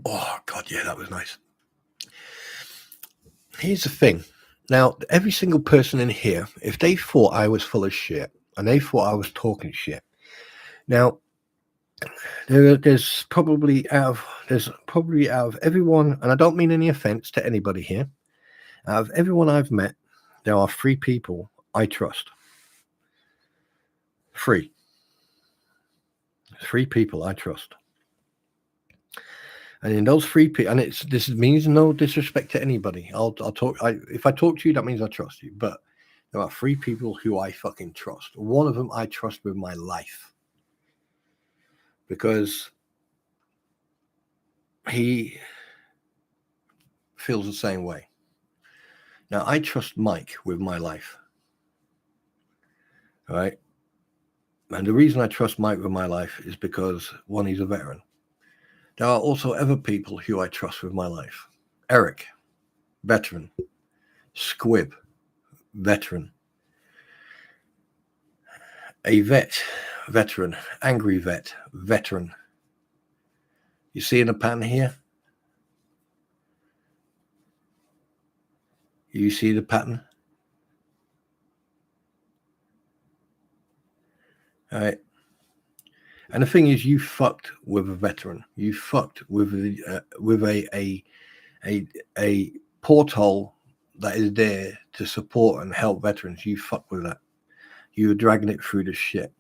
Oh, God, yeah, that was nice. Here's the thing. Now, every single person in here, if they thought I was full of shit and they thought I was talking shit, now, there's probably out of everyone, and I don't mean any offense to anybody here, out of everyone I've met, there are 3 people I trust. 3 people I trust. And in those 3 people, and this means no disrespect to anybody. If I talk to you, that means I trust you. But there are 3 people who I fucking trust. One of them I trust with my life, because he feels the same way. Now, I trust Mike with my life. All right. And the reason I trust Mike with my life is because, one, he's a veteran. There are also other people who I trust with my life. Eric, veteran. Squib, veteran. A veteran. Angry veteran. You see in the pattern here? You see the pattern? All right. And the thing is, you fucked with a veteran. You fucked with a porthole that is there to support and help veterans. You fucked with that. You were dragging it through the shit.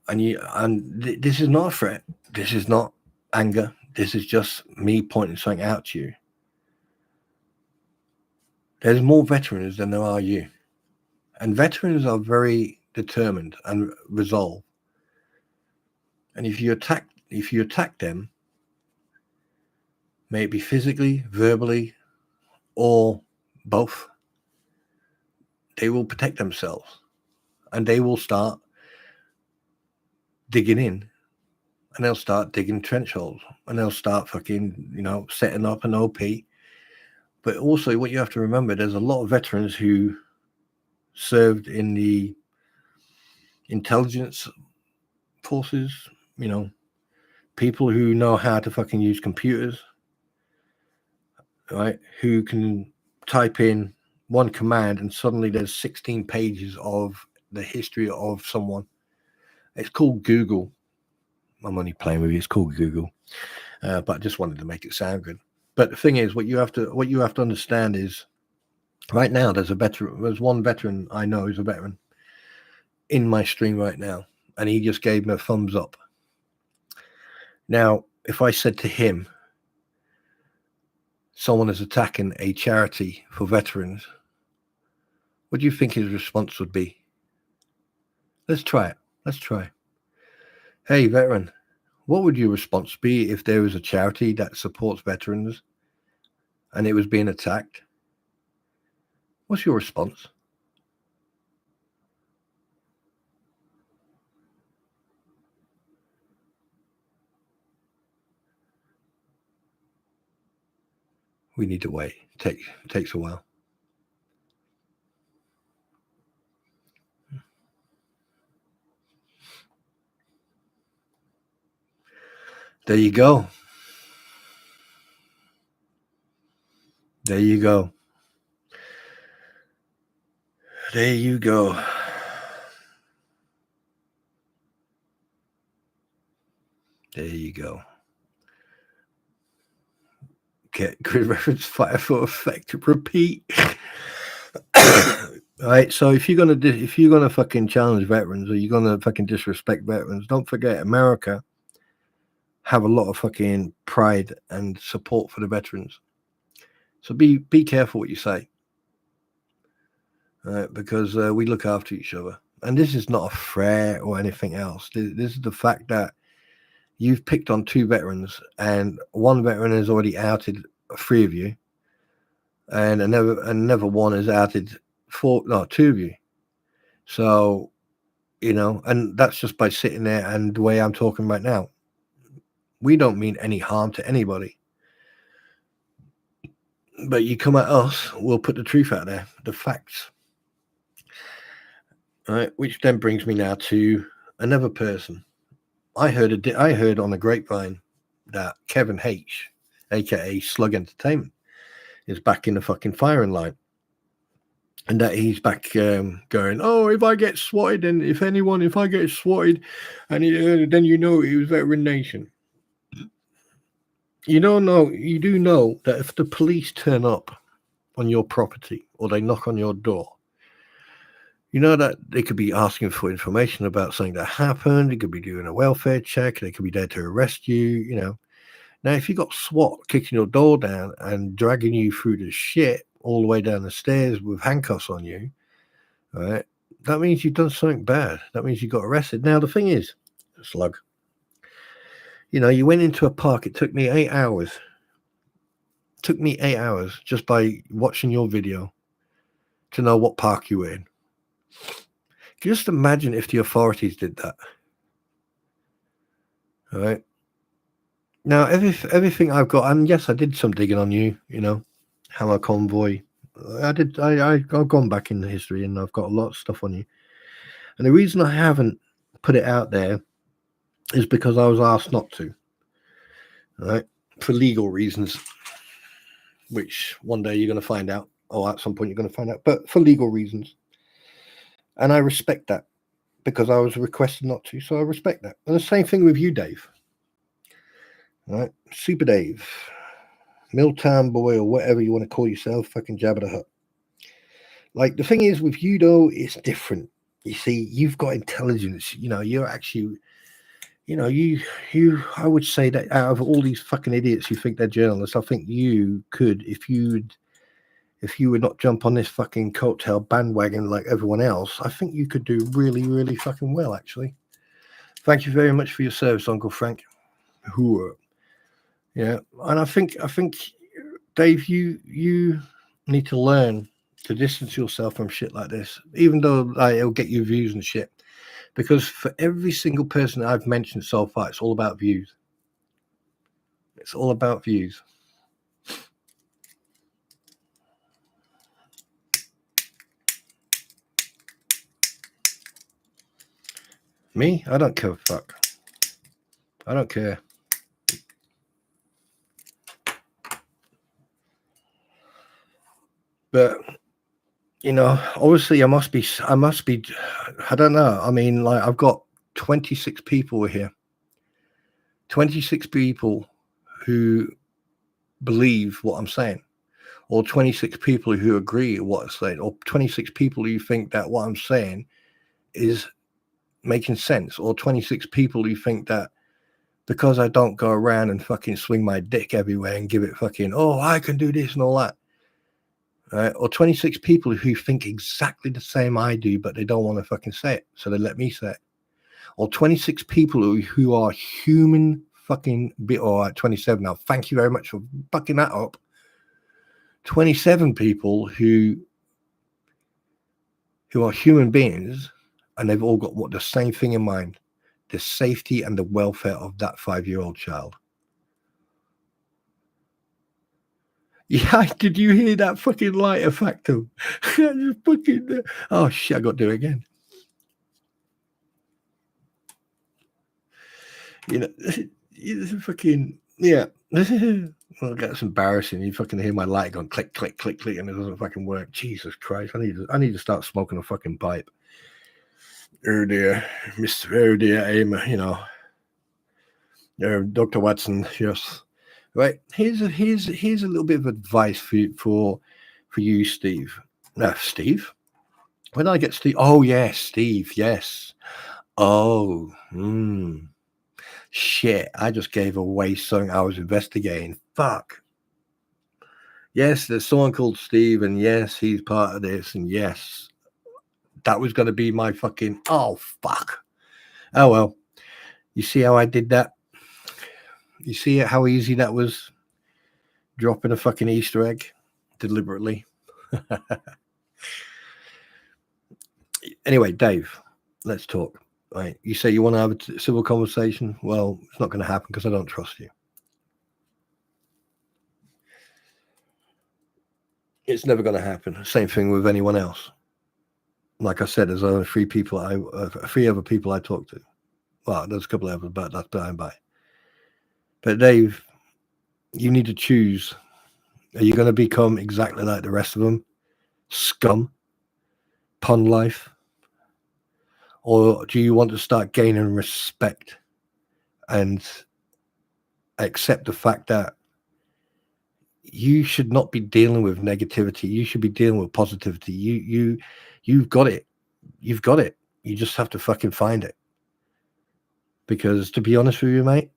And this is not a threat. This is not anger. This is just me pointing something out to you. There's more veterans than there are you. And veterans are very determined and resolved. And if you attack them, maybe physically, verbally, or both, they will protect themselves. And they will start digging in. And they'll start digging trench holes. And they'll start fucking, setting up an OP. But also what you have to remember, there's a lot of veterans who served in the intelligence forces, people who know how to fucking use computers, right? Who can type in one command and suddenly there's 16 pages of the history of someone. It's called Google. I'm only playing with you. It's called Google, but I just wanted to make it sound good. But the thing is, what you have to understand is, right now there's one veteran I know who's a veteran in my stream right now, and he just gave me a thumbs up. Now, if I said to him, someone is attacking a charity for veterans, what do you think his response would be? Let's try it. Let's try. Hey, veteran, what would your response be if there was a charity that supports veterans and it was being attacked? What's your response? We need to wait. It takes a while. There you go. There you go. There you go. There you go. Get good reference, fire for effect, repeat. All right, so if you're gonna fucking challenge veterans, or you're gonna fucking disrespect veterans, don't forget America have a lot of fucking pride and support for the veterans. So be careful what you say, because we look after each other. And this is not a threat or anything else. This is the fact that you've picked on 2 veterans, and one veteran has already outed 3 of you, and another one has outed 2 of you. So, and that's just by sitting there and the way I'm talking right now. We don't mean any harm to anybody. But you come at us, we'll put the truth out there, the facts. All right, which then brings me now to another person. I heard on the grapevine that Kevin H, aka Slug Entertainment, is back in the fucking firing line. And that he's back going, oh, if I get swatted, and if I get swatted, and then it was Veteran Nation. You do know that if the police turn up on your property or they knock on your door, you know that they could be asking for information about something that happened. They could be doing a welfare check. They could be there to arrest you, Now, if you got SWAT kicking your door down and dragging you through the shit all the way down the stairs with handcuffs on you, all right, that means you've done something bad. That means you got arrested. Now, the thing is, Slug, you went into a park. It took me 8 hours. It took me 8 hours just by watching your video to know what park you were in. Can you just imagine if the authorities did that? All right. Now, everything I've got, and yes, I did some digging on you, Hammer Convoy. I've gone back in the history and I've got a lot of stuff on you. And the reason I haven't put it out there is because I was asked not to. All right. For legal reasons, which one day you're going to find out, or at some point you're going to find out, but for legal reasons. And I respect that because I was requested not to, so I respect that. And the same thing with you, Dave. All right, Super Dave, Milltown Boy, or whatever you want to call yourself, fucking Jabba the Hutt. Like, the thing is with you, though, it's different. You see, you've got intelligence. You're actually, I would say that out of all these fucking idiots who think they're journalists, I think you could, if you'd if you would not jump on this fucking coattail bandwagon like everyone else, I think you could do really, really fucking well, actually. Thank you very much for your service, Uncle Frank. Yeah, and I think Dave, you need to learn to distance yourself from shit like this, even though like, it'll get you views and shit. Because for every single person I've mentioned so far, it's all about views. It's all about views. Me? I don't give a fuck. I don't care. But you know, obviously I must be, I don't know. I mean, like I've got 26 people here. 26 people who believe what I'm saying, or 26 people who agree with what I'm saying, or 26 people who think that what I'm saying is making sense, or 26 people who think that because I don't go around and fucking swing my dick everywhere and give it fucking, oh, I can do this and all that. Right? Or 26 people who think exactly the same I do, but they don't want to fucking say it, so they let me say it. Or 26 people who are human fucking bit, or 27 now. Thank you very much for fucking that up. 27 people who are human beings, and they've all got what the same thing in mind: the safety and the welfare of that 5-year-old child. Yeah, did you hear that fucking lighter factor? Fucking, oh shit, I got to do it again. You know, it's fucking, yeah. Well, that's embarrassing. You fucking hear my light going click, click, click, click, and it doesn't fucking work. Jesus Christ, I need to start smoking a fucking pipe. Oh dear, Mr. Oh dear, aim, you know. Dr. Watson, yes. Right. Here's a little bit of advice for you, Steve. Steve? When did I get Steve? Oh yes, Steve, yes. Oh, shit. I just gave away something I was investigating. Fuck. Yes, there's someone called Steve, and yes, he's part of this, and yes, that was going to be my fucking, oh, fuck. Oh, well, you see how I did that? You see how easy that was? Dropping a fucking Easter egg deliberately. Anyway, Dave, let's talk. Right? You say you want to have a civil conversation? Well, it's not going to happen because I don't trust you. It's never going to happen. Same thing with anyone else. Like I said, there's only three other people I talk to. Well, there's a couple of others, but that's by and by. But Dave, you need to choose. Are you going to become exactly like the rest of them? Scum? Pun life? Or do you want to start gaining respect and accept the fact that you should not be dealing with negativity? You should be dealing with positivity. You've got it. You've got it. You just have to fucking find it. Because to be honest with you, mate,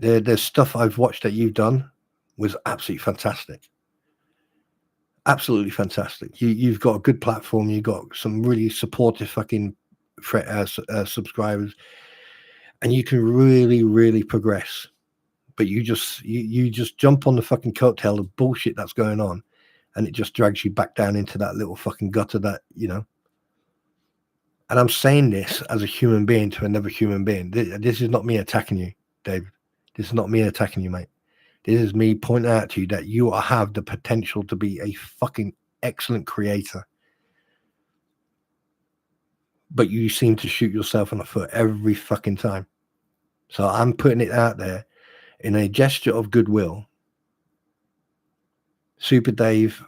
there's stuff I've watched that you've done was absolutely fantastic. Absolutely fantastic. You've got a good platform. You've got some really supportive fucking subscribers, and you can really, really progress. But you just jump on the fucking coattail of bullshit that's going on, and it just drags you back down into that little fucking gutter that, you know. And I'm saying this as a human being to another human being. This is not me attacking you, David. This is not me attacking you, mate. This is me pointing out to you that you have the potential to be a fucking excellent creator. But you seem to shoot yourself in the foot every fucking time. So I'm putting it out there in a gesture of goodwill. Super Dave,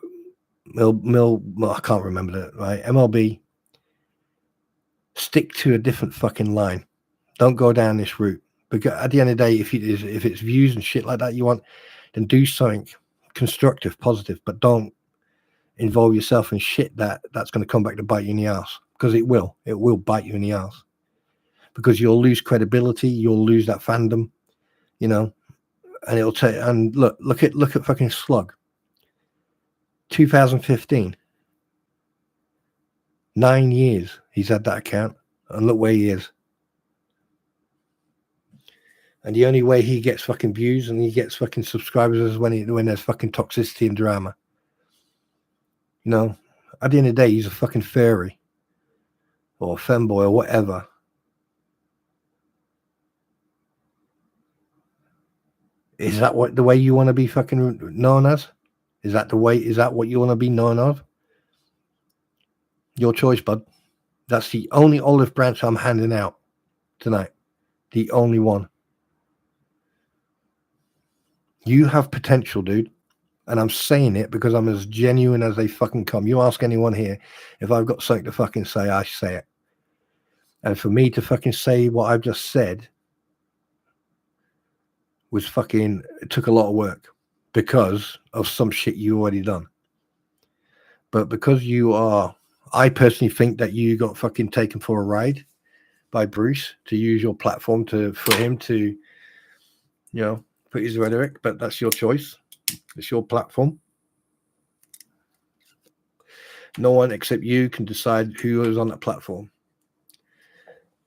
I can't remember that, right? MLB, stick to a different fucking line. Don't go down this route. Because at the end of the day, if it's views and shit like that you want, then do something constructive, positive, but don't involve yourself in shit that's going to come back to bite you in the ass. Because it will bite you in the ass. Because you'll lose credibility, you'll lose that fandom, you know, and it'll take. And look at fucking Slug. 2015. 9 years he's had that account, and look where he is. And the only way he gets fucking views and he gets fucking subscribers is when there's fucking toxicity and drama. You know, at the end of the day, he's a fucking furry or a femboy or whatever. Is that the way you want to be fucking known as? Is that what you want to be known of? Your choice, bud. That's the only olive branch I'm handing out tonight. The only one. You have potential, dude. And I'm saying it because I'm as genuine as they fucking come. You ask anyone here, if I've got something to fucking say, I say it. And for me to fucking say what I've just said was fucking, it took a lot of work because of some shit you already done. But because you are, I personally think that you got fucking taken for a ride by Bruce to use your platform for him to, you know, put his rhetoric, but that's your choice. It's your platform. No one except you can decide who is on that platform.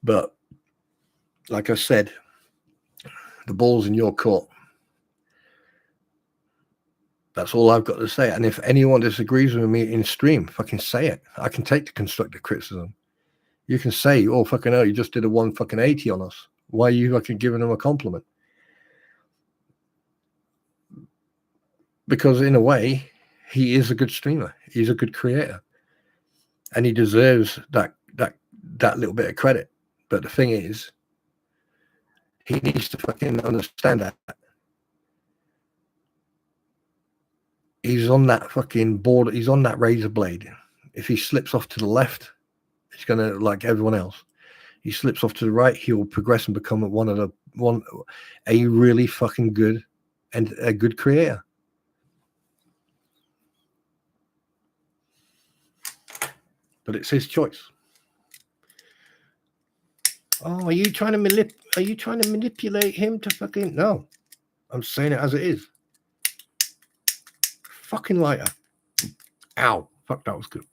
But like I said, the ball's in your court. That's all I've got to say. And if anyone disagrees with me in stream, fucking say it. I can take the constructive criticism. You can say, oh, fucking hell, you just did a 180 on us. Why are you fucking giving him a compliment? Because in a way, he is a good streamer. He's a good creator. And he deserves that little bit of credit. But the thing is, he needs to fucking understand that. He's on that fucking board. He's on that razor blade. If he slips off to the left, he's going to, like everyone else. He slips off to the right, he will progress and become a really fucking good and a good creator. But it's his choice. Oh, are you trying to manipulate him to fucking? No, I'm saying it as it is. Fucking lighter. Ow. Fuck, that was good.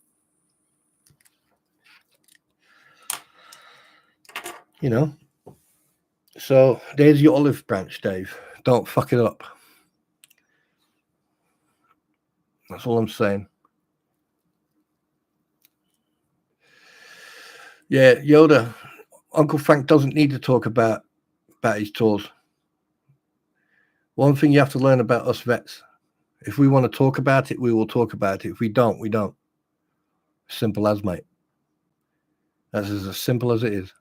You know. So there's your olive branch, Dave. Don't fuck it up. That's all I'm saying. Yeah, Yoda. Uncle Frank doesn't need to talk about his tours. One thing you have to learn about us vets. If we want to talk about it, we will talk about it. If we don't, we don't. Simple as, mate. That's as simple as it is.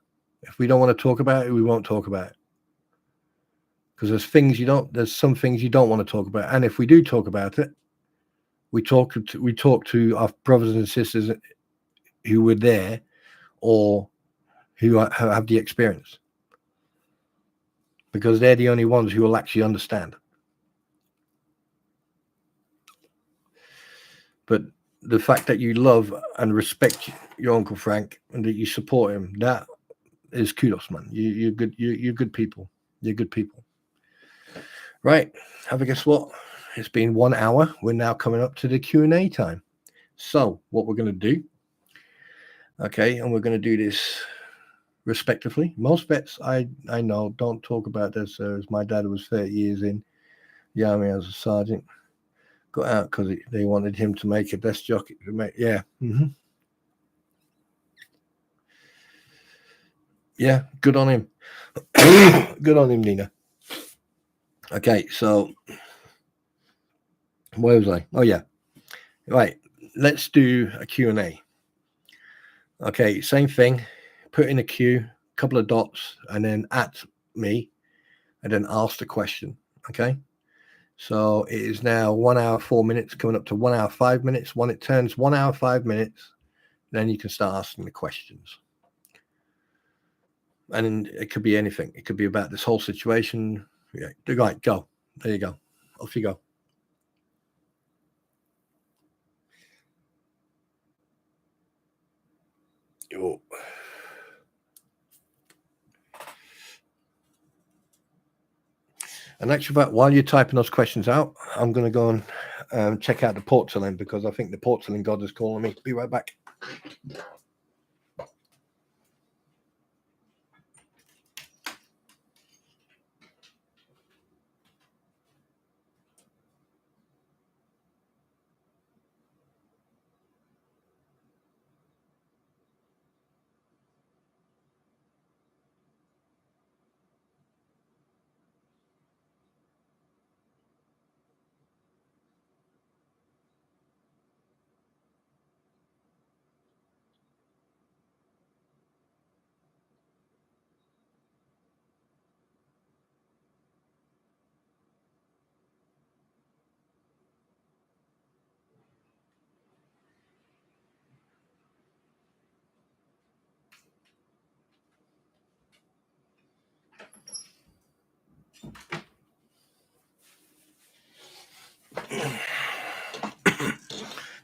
If we don't want to talk about it, we won't talk about it. Because there's some things you don't want to talk about. And if we do talk about it, we talk to our brothers and sisters who were there or who have the experience. Because they're the only ones who will actually understand. But the fact that you love and respect your Uncle Frank and that you support him, that is kudos, man. You're good. You're good people. You're good people. Right. Have a guess what? It's been 1 hour. We're now coming up to the Q&A time. So what we're going to do, okay, and we're going to do this respectively. Most vets I know don't talk about their service. My dad was 30 years in the army as a sergeant. Got out because they wanted him to make a desk jockey. Yeah. Mm-hmm. Yeah, good on him. Good on him, Nina. Okay, so where was I? Oh, yeah. Right, let's do a Q&A. Okay, same thing. Put in a Q, couple of dots, and then at me, and then ask the question. Okay? So it is now 1 hour, 4 minutes, coming up to 1 hour, 5 minutes. When it turns 1 hour, 5 minutes, then you can start asking the questions. And it could be anything. It could be about this whole situation. Yeah, right, go. There you go. Off you go. Oh. And actually, while you're typing those questions out, I'm going to go and check out the porcelain, because I think the porcelain god is calling me. Be right back.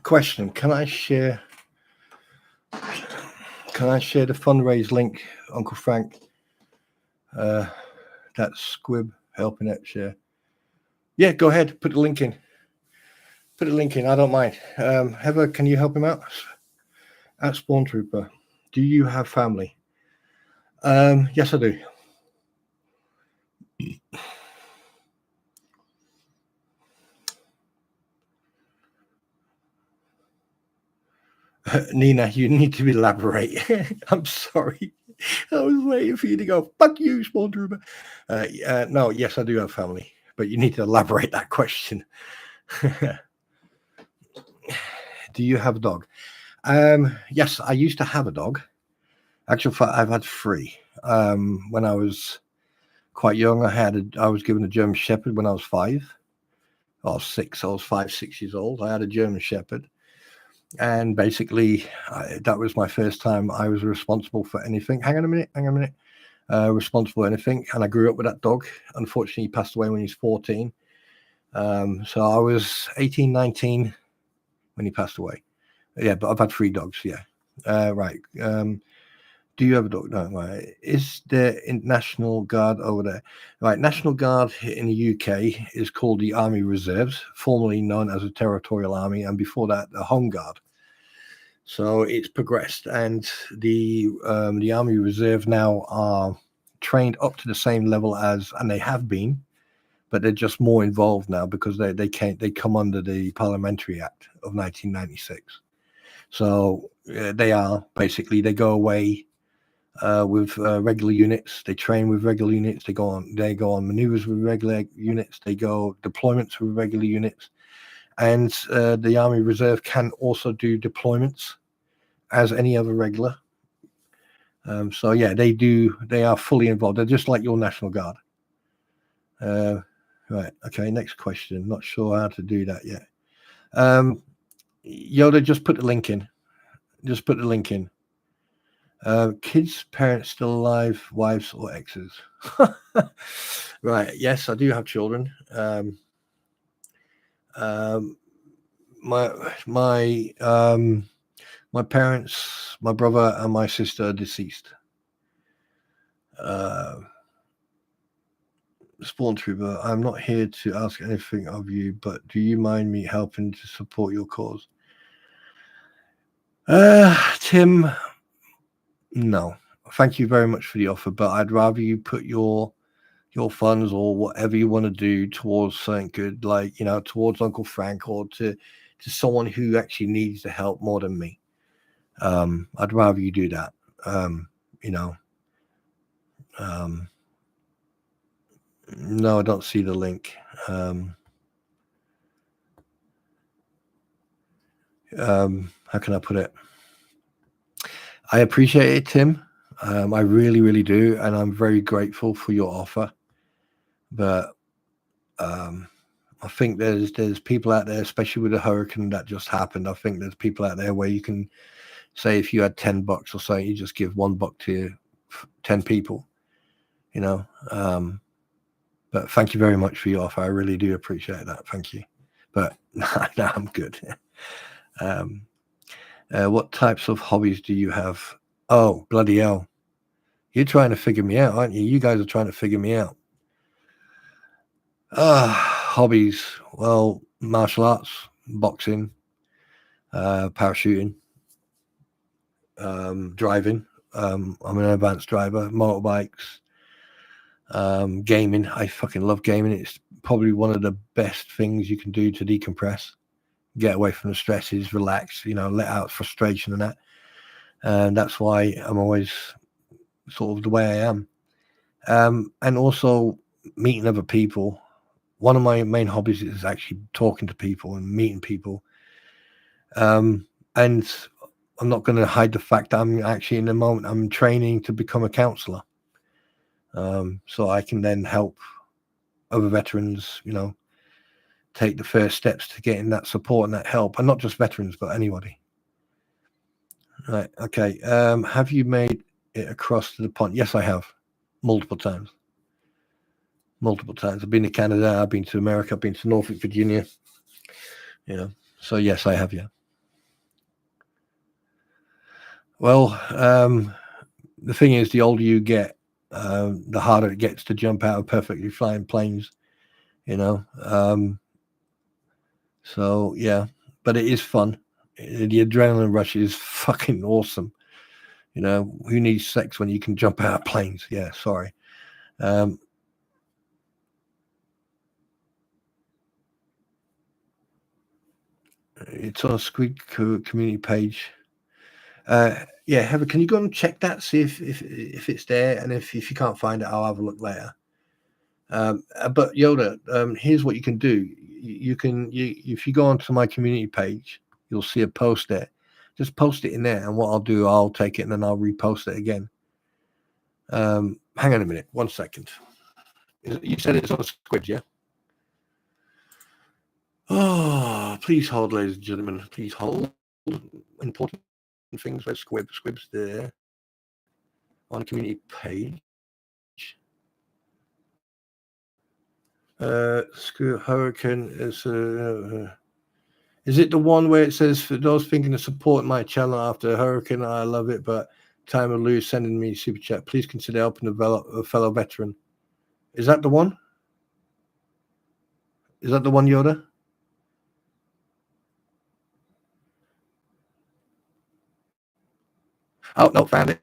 Question: Can I share the fundraise link, Uncle Frank? That squib helping out share. Yeah, go ahead. Put the link in. Put the link in. I don't mind. Heather, can you help him out? At Spawn Trooper, do you have family? Yes, I do. Nina, you need to elaborate. I'm sorry. I was waiting for you to go, fuck you, Spawn Trooper. No, yes, I do have family, but you need to elaborate that question. Do you have a dog? Yes, I used to have a dog. Actually, I've had 3. When I was quite young, I was given a German Shepherd when I was 5 or 6. I was 5, 6 years old. I had a German Shepherd. And basically, that was my first time I was responsible for anything. Hang on a minute. Responsible for anything. And I grew up with that dog. Unfortunately, he passed away when he was 14. So I was 18, 19 when he passed away. Yeah, but I've had 3 dogs, yeah. Right. Do you have a dog? No, right. Is there National Guard over there? Right. National Guard in the UK is called the Army Reserves, formerly known as the Territorial Army, and before that, the Home Guard. So it's progressed, and the Army Reserve now are trained up to the same level as, and they have been, but they're just more involved now because they come under the Parliamentary Act of 1996. So they go away with regular units. They train with regular units. They go on maneuvers with regular units. They go deployments with regular units. And the Army Reserve can also do deployments as any other regular. So yeah, they do. They are fully involved. They're just like your National Guard. Right. Okay. Next question. Not sure how to do that yet. Yoda, just put the link in. Kids, parents still alive, wives or exes? Right. Yes, I do have children. My parents, my brother and my sister are deceased. Spawn Trooper, I'm not here to ask anything of you, but do you mind me helping to support your cause? Tim, no. Thank you very much for the offer, but I'd rather you put your funds or whatever you want to do towards something good, like, towards Uncle Frank, or to someone who actually needs the help more than me. I'd rather you do that. No, I don't see the link. How can I put it? I appreciate it, Tim. I really, really do, and I'm very grateful for your offer. But I think there's people out there, especially with the hurricane that just happened. I think there's people out there where you can say, if you had $10 or so, you just give $1 to 10 people. But thank you very much for your offer. I really do appreciate that. Thank you. But no, I'm good. What types of hobbies do you have? Oh, bloody hell. You're trying to figure me out, aren't you? You guys are trying to figure me out. Hobbies. Well, martial arts, boxing, parachuting, driving. I'm an advanced driver, motorbikes, gaming. I fucking love gaming. It's probably one of the best things you can do to decompress, get away from the stresses, relax, let out frustration and that. And that's why I'm always sort of the way I am. And also meeting other people. One of my main hobbies is actually talking to people and meeting people. And I'm not going to hide the fact that I'm actually in the moment, I'm training to become a counselor. So I can then help other veterans, take the first steps to getting that support and that help. And not just veterans, but anybody. Right. Okay. Have you made it across to the pond? Yes, I have. Multiple times. I've been to Canada. I've been to America. I've been to Norfolk, Virginia. So yes, I have. Yeah. Well, the thing is, the older you get, the harder it gets to jump out of perfectly flying planes. So yeah, but it is fun. The adrenaline rush is fucking awesome. Who needs sex when you can jump out of planes? Yeah, sorry. It's on a Squid community page. Yeah, Heather, can you go and check that? See if it's there, and if you can't find it, I'll have a look later. But Yoda, here's what you can do. If you go onto my community page, you'll see a post there. Just post it in there, and what I'll do, I'll take it and then I'll repost it again. Hang on a minute, 1 second. You said it's on a Squid, yeah? Oh, please hold, ladies and gentlemen. Please hold. Important things with Squib's there on the community page. Hurricane is it the one where it says, for those thinking to support my channel after a hurricane, I love it, but time of lose sending me super chat. Please consider helping a fellow veteran. Is that the one? Is that the one, Yoda? Oh, no, found it.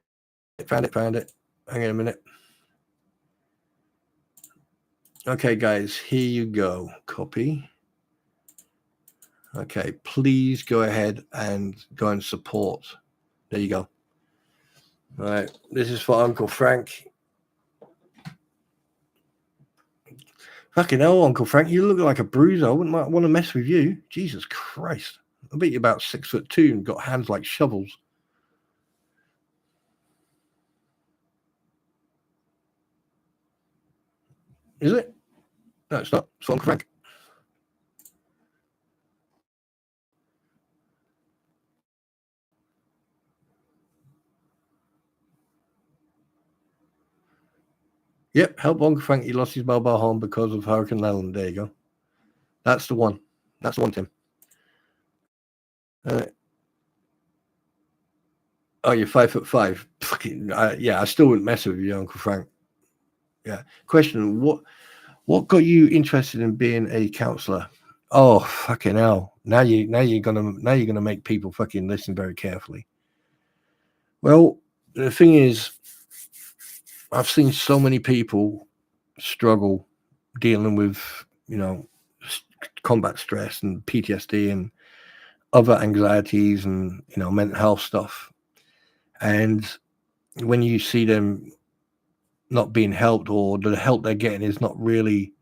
Found it. Hang on a minute. Okay, guys, here you go. Copy. Okay, please go ahead and go and support. There you go. All right, this is for Uncle Frank. Fucking hell, Uncle Frank, you look like a bruiser. I wouldn't want to mess with you. Jesus Christ. I bet you're about 6'2" and got hands like shovels. Is it? No, it's not. It's Uncle Frank. Yep, help Uncle Frank. He lost his mobile home because of Hurricane Leland. There you go. That's the one. That's the one, Tim. Oh, you're 5'5". Fucking yeah, I still wouldn't mess with you, Uncle Frank. Yeah. Question: What got you interested in being a counselor? Oh, fucking hell! Now you're gonna make people fucking listen very carefully. Well, the thing is, I've seen so many people struggle dealing with, combat stress and PTSD and other anxieties and, mental health stuff. And when you see them not being helped, or the help they're getting is not really,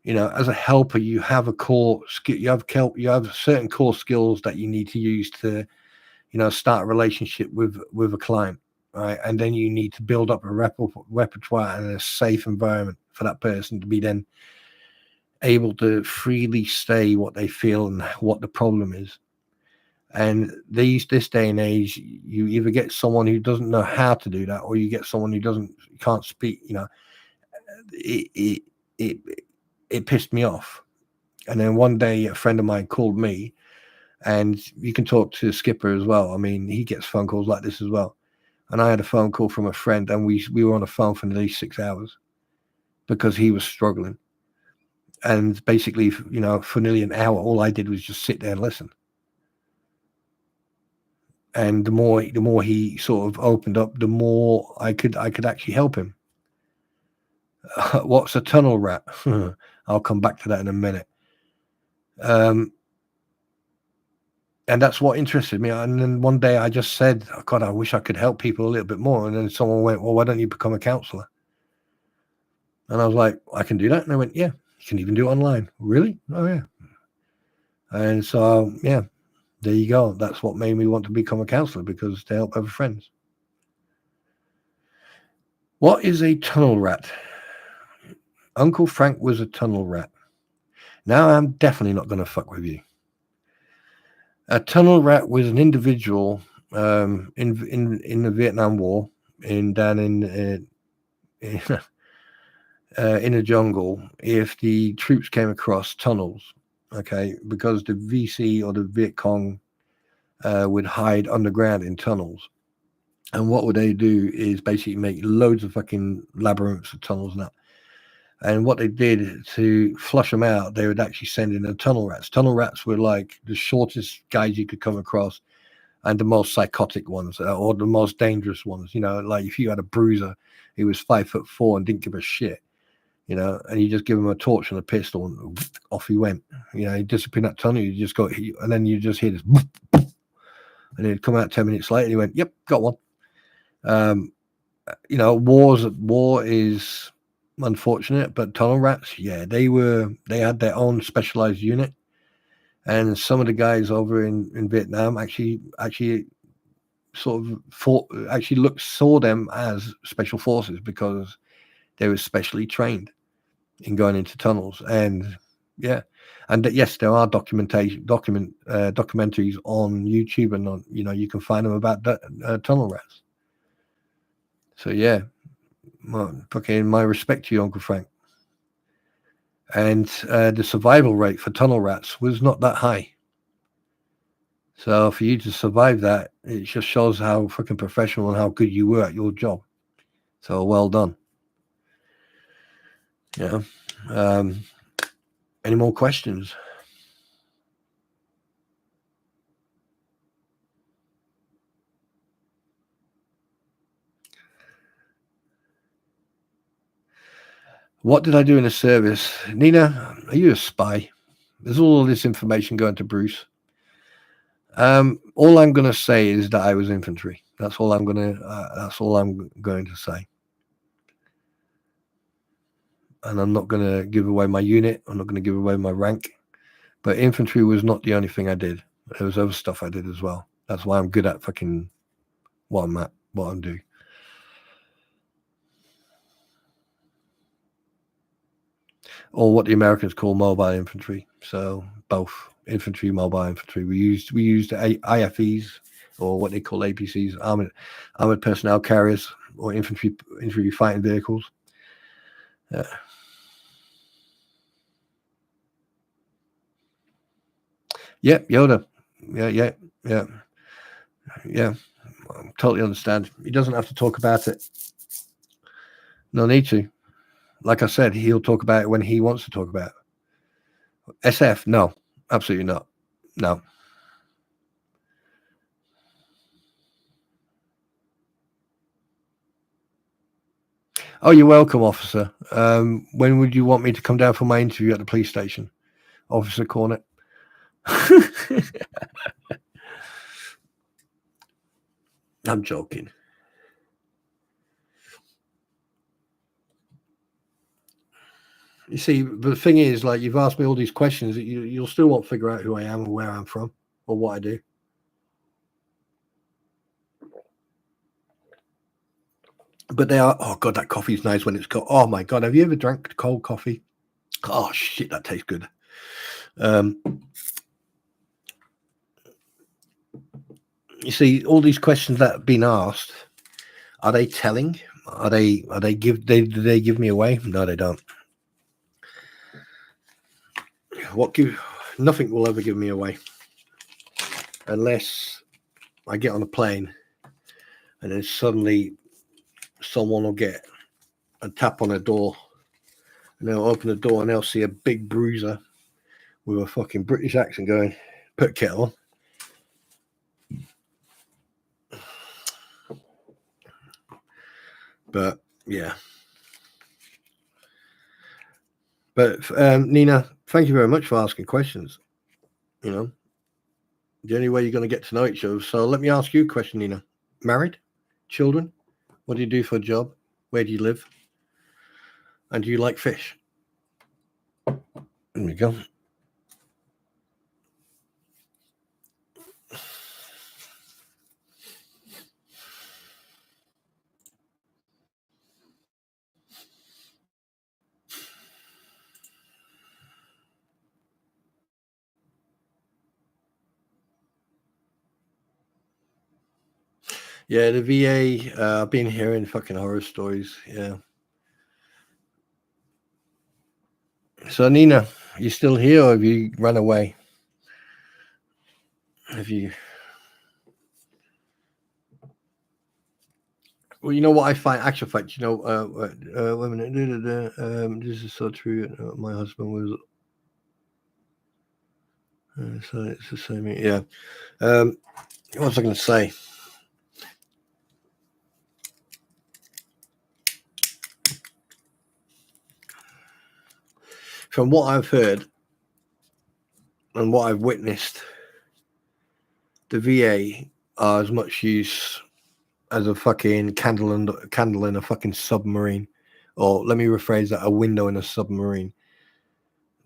as a helper, you have a core skill, you have certain core skills that you need to use to, start a relationship with a client. Right. And then you need to build up a repertoire and a safe environment for that person to be then able to freely say what they feel and what the problem is. And this day and age, you either get someone who doesn't know how to do that, or you get someone who can't speak. It pissed me off. And then one day, a friend of mine called me, and you can talk to Skipper as well. I mean, he gets phone calls like this as well. And I had a phone call from a friend, and we were on the phone for at least 6 hours because he was struggling. And basically, for nearly an hour, all I did was just sit there and listen. And the more he sort of opened up, the more I could actually help him. What's a tunnel rat? I'll come back to that in a minute. And that's what interested me. And then one day I just said, oh, God, I wish I could help people a little bit more. And then someone went, well, why don't you become a counselor? And I was like, I can do that. And I went, yeah, you can even do it online. Really? Oh, yeah. And so, yeah, there you go. That's what made me want to become a counselor, because to help other friends. What is a tunnel rat? Uncle Frank was a tunnel rat. Now I'm definitely not going to fuck with you. A tunnel rat was an individual in the Vietnam War down in a jungle. If the troops came across tunnels, okay, because the VC or the Viet Cong would hide underground in tunnels, and what would they do is basically make loads of fucking labyrinths of tunnels and that. And what they did to flush them out, they would actually send in the tunnel rats. Tunnel rats were like the shortest guys you could come across, and the most psychotic ones, or the most dangerous ones. Like if you had a bruiser, he was 5'4" and didn't give a shit. And you just give him a torch and a pistol, and off he went. He'd disappear in that tunnel. You just go, and then you just hear this, and he'd come out 10 minutes later. And he went, "Yep, got one." War is unfortunate, but tunnel rats, yeah, they had their own specialized unit, and some of the guys over in Vietnam actually sort of saw them as special forces, because they were specially trained in going into tunnels. And yeah, and yes, there are documentaries on YouTube, and you can find them about tunnel rats. So yeah, my respect to you, Uncle Frank. And the survival rate for tunnel rats was not that high. So for you to survive that, it just shows how fucking professional and how good you were at your job. So well done. Yeah. Any more questions? What did I do in the service? Nina, are you a spy? There's all this information going to Bruce. All I'm going to say is that I was infantry. That's all I'm going to say. And I'm not going to give away my unit. I'm not going to give away my rank. But infantry was not the only thing I did. There was other stuff I did as well. That's why I'm good at fucking what I'm doing. Or what the Americans call mobile infantry. So both infantry, mobile infantry. We used IFEs, or what they call APCs, armored personnel carriers, or infantry fighting vehicles. Yeah, Yoda. Yeah. I totally understand. He doesn't have to talk about it. No need to. Like I said, he'll talk about it when he wants to talk about it. SF, no, absolutely not. No. Oh, you're welcome, officer. When would you want me to come down for my interview at the police station? Officer Cornet. I'm joking. You see, the thing is, like, you've asked me all these questions that you'll still won't figure out who I am or where I'm from or what I do. But they are, oh God, that coffee's nice when it's cold. Oh my God, have you ever drank cold coffee? Oh shit, that tastes good. You see, all these questions that have been asked, are they telling? Do they give me away? No, they don't. Nothing will ever give me away, unless I get on a plane and then suddenly someone will get a tap on a door And they'll open the door and they'll see a big bruiser with a fucking British accent going, put kettle on. But yeah. But Nina, thank you very much for asking questions. You know, the only way you're going to get to know each other. So let me ask you a question, Nina. Married? Children? What do you do for a job? Where do you live? And do you like fish? There we go. Yeah, the VA, I've been hearing fucking horror stories. Yeah. So, Nina, you still here or have you run away? Have you? Well, you know what I find, actual fact, you know, wait a minute, this is so true. My husband was, so it's the same, yeah. What was I going to say? From what I've heard and what I've witnessed, the VA are as much use as a fucking candle in a fucking submarine, or let me rephrase that: a window in a submarine.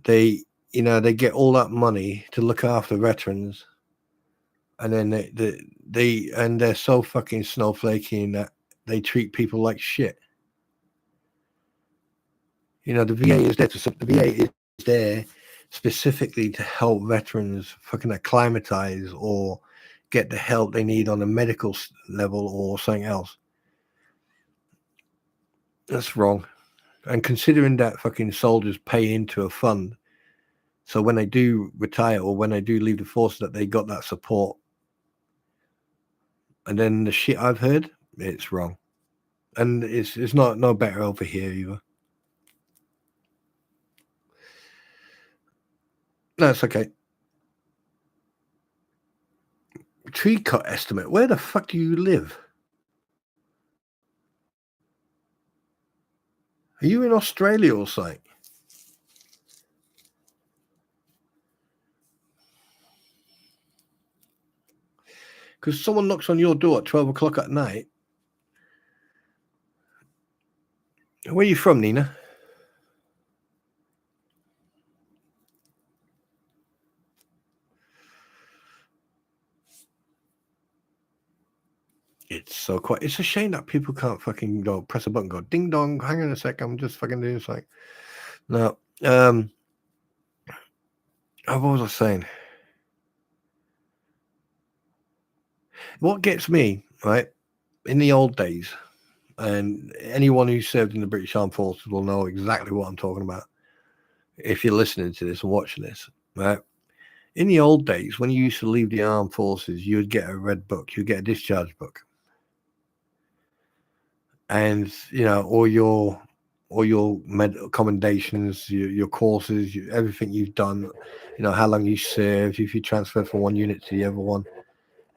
They, you know, they get all that money to look after veterans, and then they're so fucking snowflakey in that they treat people like shit. You know, the VA is there specifically to help veterans fucking acclimatize or get the help they need on a medical level or something else. That's wrong. And considering that fucking soldiers pay into a fund, so when they do retire or when they do leave the force, that they got that support. And then the shit I've heard, it's wrong. And it's not no better over here either. No, it's okay. Tree cut estimate. Where the fuck do you live? Are you in Australia or something? Because someone knocks on your door at 12 o'clock at night. Where are you from, Nina? It's so quiet. It's a shame that people can't fucking go press a button, go ding dong. Hang on a sec, I'm just fucking doing something. No, what was I saying? What gets me, right, in the old days, and anyone who served in the British Armed Forces will know exactly what I'm talking about if you're listening to this and watching this, right? In the old days, when you used to leave the armed forces, you would get a red book, you'd get a discharge book. And, you know, all your commendations, your courses, everything you've done, you know, how long you served, if you transferred from one unit to the other one.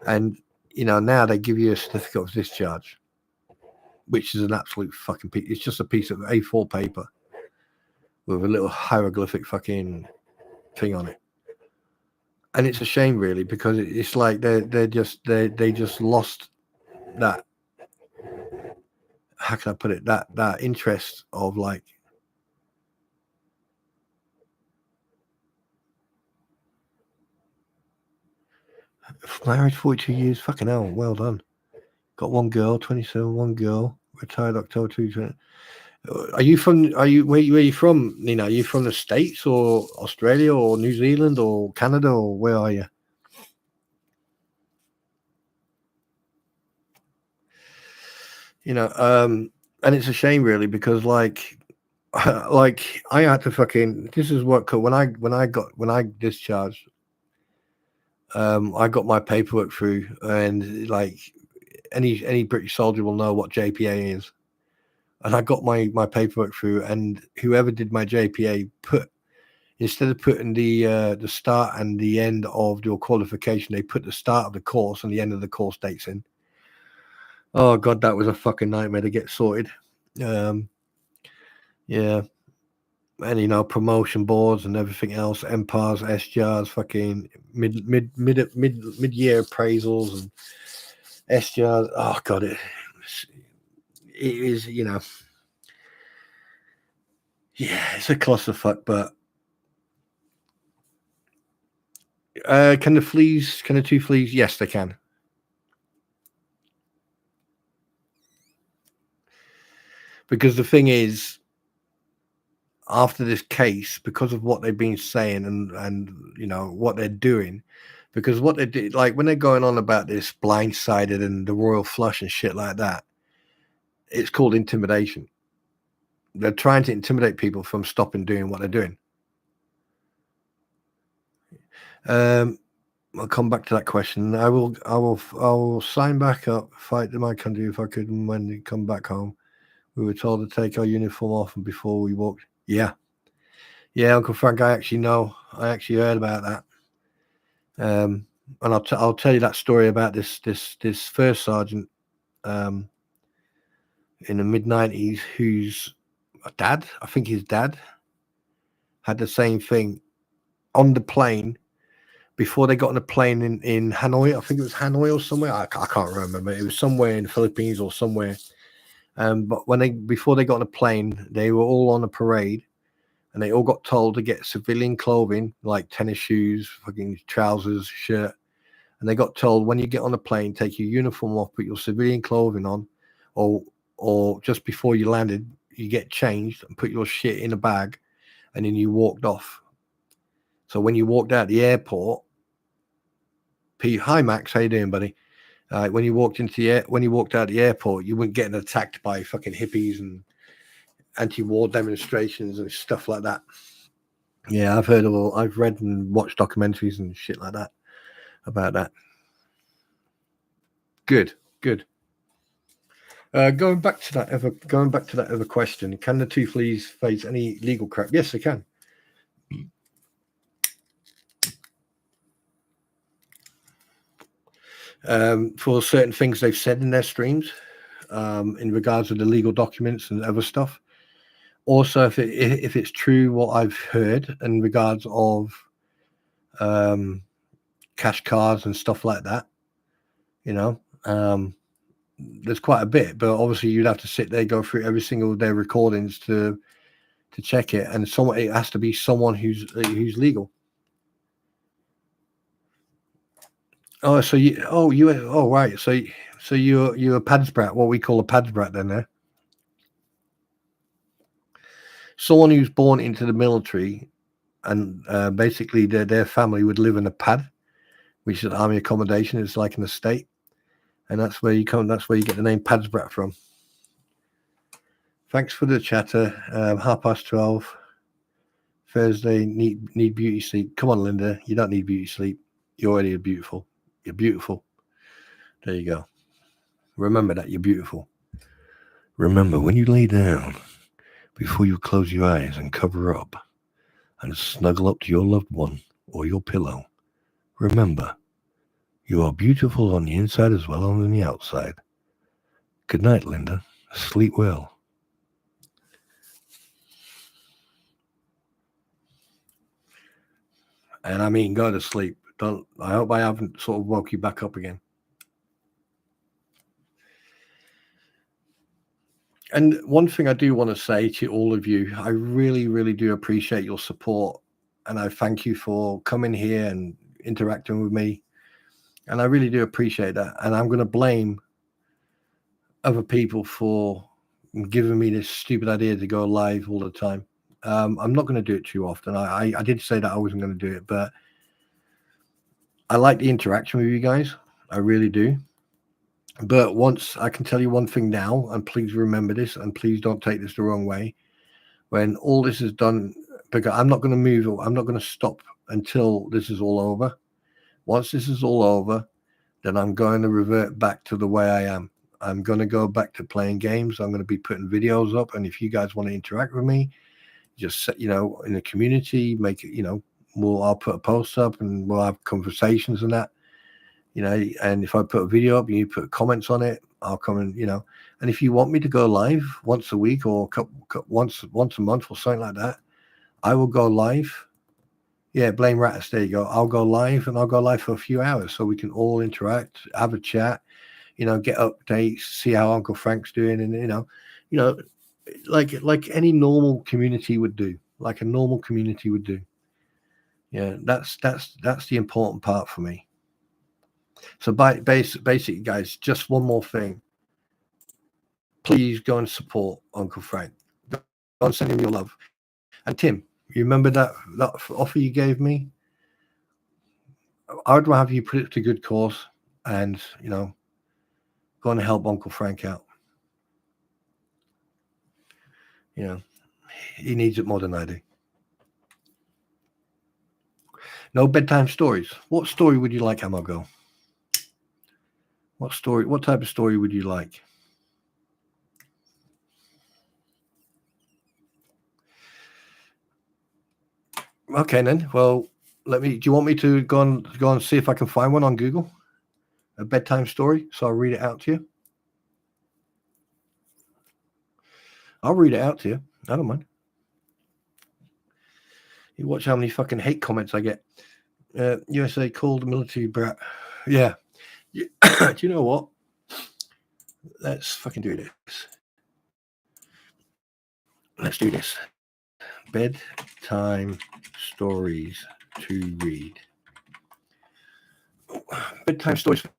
And, you know, now they give you a certificate of discharge, which is an absolute fucking piece. It's just a piece of A4 paper with a little hieroglyphic fucking thing on it. And it's a shame, really, because it's like they just lost that. How can I put it? That interest of like, married 42 years, fucking hell, well done. Got one girl, 27, one girl, retired October 2020. Where are you from, Nina? Are you from the States or Australia or New Zealand or Canada, or where are you? You know, and it's a shame, really, because like I had to fucking, this is what, when I discharged, I got my paperwork through, and like any British soldier will know what JPA is. and I got my paperwork through, and whoever did my JPA instead of putting the start and the end of your qualification, they put the start of the course and the end of the course dates in. Oh God, that was a fucking nightmare to get sorted. Yeah. And promotion boards and everything else, MPARs, SGRs, fucking mid-year appraisals and SGRs. Oh God, it is, yeah, it's a clusterfuck. But can the two fleas? Yes, they can. Because the thing is, after this case, because of what they've been saying and what they're doing, because what they did, like when they're going on about this blindsided and the royal flush and shit like that, it's called intimidation. They're trying to intimidate people from stopping doing what they're doing. I'll come back to that question. I will sign back up, fight in my country if I could, and when we come back home. We were told to take our uniform off and before we walked. Yeah, Uncle Frank, I actually heard about that. And I'll tell you that story about this first sergeant in the mid-90s whose dad, I think his dad, had the same thing on the plane before they got on a plane in Hanoi. I think it was Hanoi or somewhere. I can't remember. It was somewhere in the Philippines or somewhere. But before they got on a plane, they were all on a parade, and they all got told to get civilian clothing like tennis shoes, fucking trousers, shirt. And they got told, when you get on a plane, take your uniform off, put your civilian clothing on, or just before you landed, you get changed and put your shit in a bag, and then you walked off. So when you walked out the airport, hi Max, how you doing, buddy? When you walked out the airport, you weren't getting attacked by fucking hippies and anti-war demonstrations and stuff like that. Yeah, I've read and watched documentaries and shit like that about that. Good. Going back to that other question, can the two fleas face any legal crap? Yes, they can. For certain things they've said in their streams, in regards to the legal documents and other stuff. Also, if it's true what I've heard in regards of cash cards and stuff like that, there's quite a bit, but obviously you'd have to sit there, go through every single their recordings to check it, and it has to be someone who's legal. Right. So you're a pads brat, what we call a pads brat then, there. Someone who's born into the military, and basically their family would live in a pad, which is army accommodation. It's like an estate, and that's where you come. That's where you get the name pads brat from. Thanks for the chatter. 12:30 Thursday. Need beauty sleep. Come on, Linda. You don't need beauty sleep. You're already beautiful. You're beautiful. There you go. Remember that you're beautiful. Remember, when you lay down, before you close your eyes and cover up and snuggle up to your loved one or your pillow, remember, you are beautiful on the inside as well as on the outside. Good night, Linda. Sleep well. And I mean, go to sleep. I hope I haven't sort of woke you back up again. And one thing I do want to say to all of you, I really, really do appreciate your support. And I thank you for coming here and interacting with me. And I really do appreciate that. And I'm going to blame other people for giving me this stupid idea to go live all the time. I'm not going to do it too often. I did say that I wasn't going to do it, but I like the interaction with you guys. I really do. But once I can tell you one thing now, and please remember this, and please don't take this the wrong way. When all this is done, because I'm not going to move, I'm not going to stop until this is all over. Once this is all over, then I'm going to revert back to the way I am. I'm going to go back to playing games. I'm going to be putting videos up. And if you guys want to interact with me, just, in the community, make it, I'll put a post up and we'll have conversations and that, and if I put a video up and you put comments on it, I'll come and, and if you want me to go live once a week or once a month or something like that, I will go live. Yeah, Blame Rattus, there you go. I'll go live and I'll go live for a few hours so we can all interact, have a chat, get updates, see how Uncle Frank's doing, and like any normal community would do, like a normal community would do. Yeah, that's the important part for me. So basically, guys, just one more thing. Please go and support Uncle Frank. Go and send him your love. And Tim, you remember that offer you gave me? I'd rather you put it to good cause and, go and help Uncle Frank out. He needs it more than I do. No bedtime stories. What story would you like, Amago? What type of story would you like? Okay, then. Well, do you want me to go and see if I can find one on Google? A bedtime story, so I'll read it out to you. I'll read it out to you. I don't mind. You watch how many fucking hate comments I get. USA called military brat. Yeah. Do you know what? Let's fucking do this. Let's do this. Bedtime stories to read. Bedtime stories for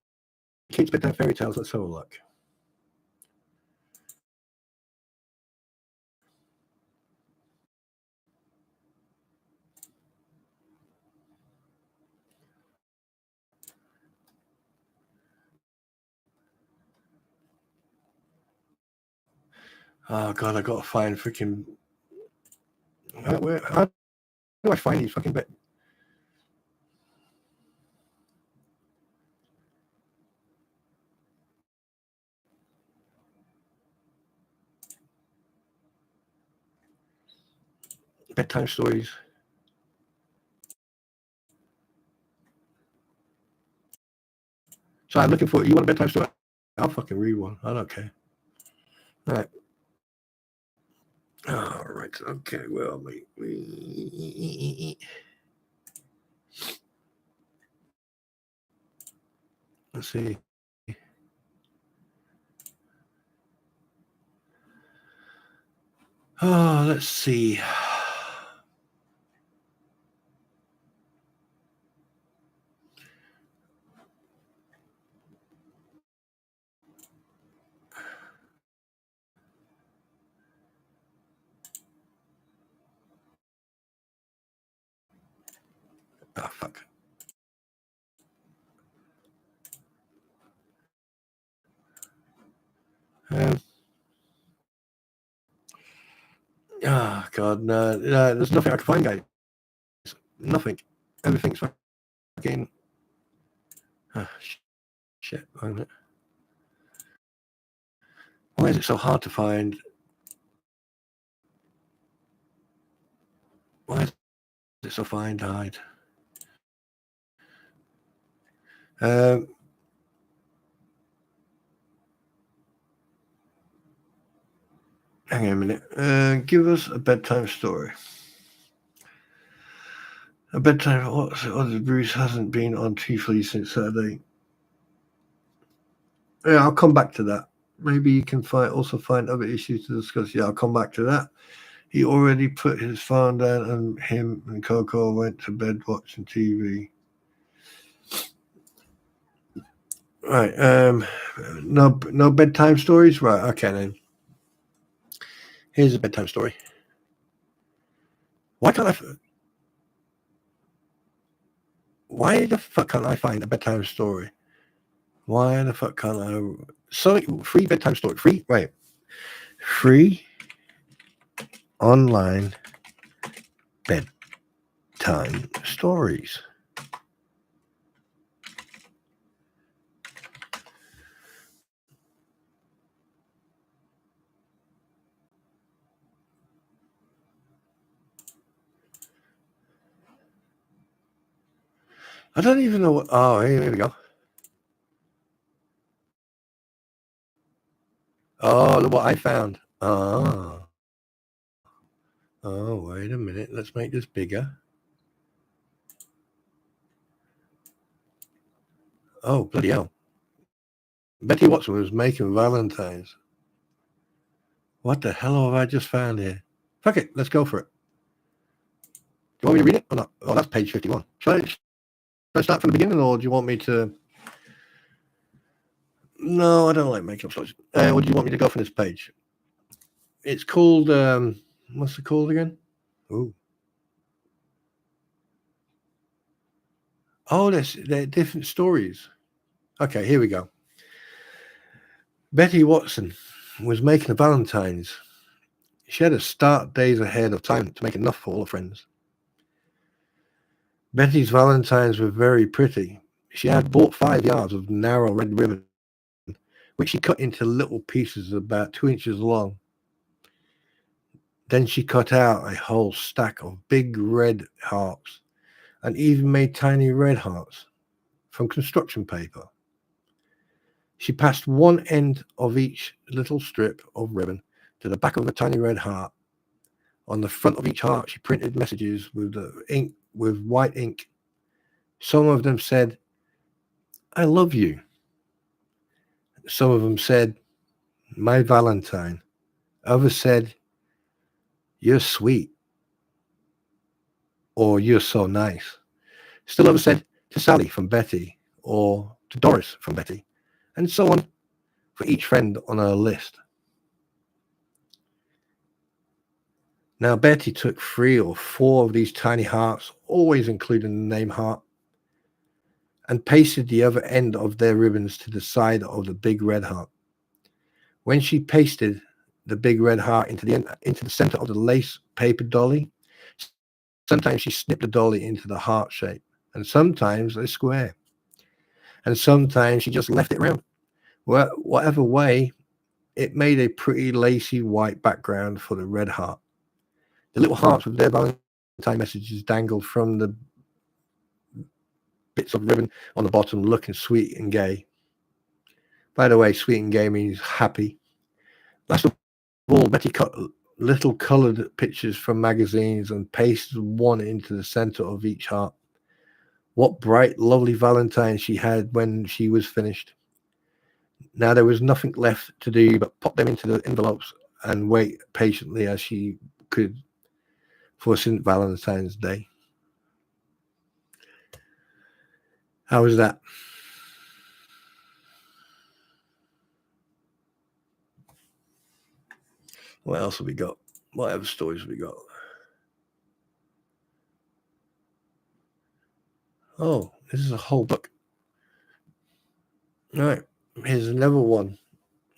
kids, bedtime fairy tales. Let's have a look. Oh God, I gotta find freaking. How do I find these fucking bedtime stories? So I'm looking for. You want a bedtime story? I'll fucking read one. I don't care. All right. All right. Okay. Well, let's see. Oh, let's see. Oh, fuck. Oh, God, no, there's nothing I can find, guys. Nothing. Everything's fucking. Oh, shit. Why is it so hard to find? Why is it so fine to hide? Hang on a minute. Give us a bedtime story. A bedtime. Bruce hasn't been on Chiefly since Saturday. Yeah, I'll come back to that. Maybe you can also find other issues to discuss. Yeah, I'll come back to that. He already put his phone down and him and Coco went to bed watching TV. Right. No bedtime stories? Right, okay then. Here's a bedtime story. Why the fuck can't I find a bedtime story? Why the fuck can't I? So free bedtime story. Free, right? Free online bedtime stories. I don't even know what. Oh, here we go. Oh, look what I found. Oh, wait a minute. Let's make this bigger. Oh, bloody hell. Betty Watson was making Valentine's. What the hell have I just found here? Fuck it. Let's go for it. Do you want me to read it or not? Oh, that's page 51. Should I start from the beginning, or do you want me to? No, I don't like making up stories. Or do you want me to go from this page? It's called, what's it called again? Ooh. Oh, they're different stories. Okay, here we go. Betty Watson was making a Valentine's. She had to start days ahead of time to make enough for all her friends. Betty's Valentines were very pretty. She had bought 5 yards of narrow red ribbon, which she cut into little pieces about 2 inches long. Then she cut out a whole stack of big red hearts and even made tiny red hearts from construction paper. She passed one end of each little strip of ribbon to the back of a tiny red heart. On the front of each heart, she printed messages with white ink. Some of them said, "I love you." Some of them said, "My Valentine." Others said, "You're sweet," or "You're so nice." Still others said, "To Sally from Betty," or "To Doris from Betty," and so on for each friend on her list. Now Betty took 3 or 4 of these tiny hearts, always including the name heart, and pasted the other end of their ribbons to the side of the big red heart. When she pasted the big red heart into the center of the lace paper dolly, sometimes she snipped the dolly into the heart shape, and sometimes a square, and sometimes she just left it round. Well, whatever way, it made a pretty lacy white background for the red heart. The little hearts with their Valentine messages dangled from the bits of ribbon on the bottom, looking sweet and gay. By the way, sweet and gay means happy. Last of all, Betty cut little coloured pictures from magazines and pasted one into the centre of each heart. What bright, lovely Valentines she had when she was finished. Now there was nothing left to do but pop them into the envelopes and wait patiently as she could for St. Valentine's Day. How was that? What else have we got? What other stories have we got? Oh, this is a whole book. All right, here's another one.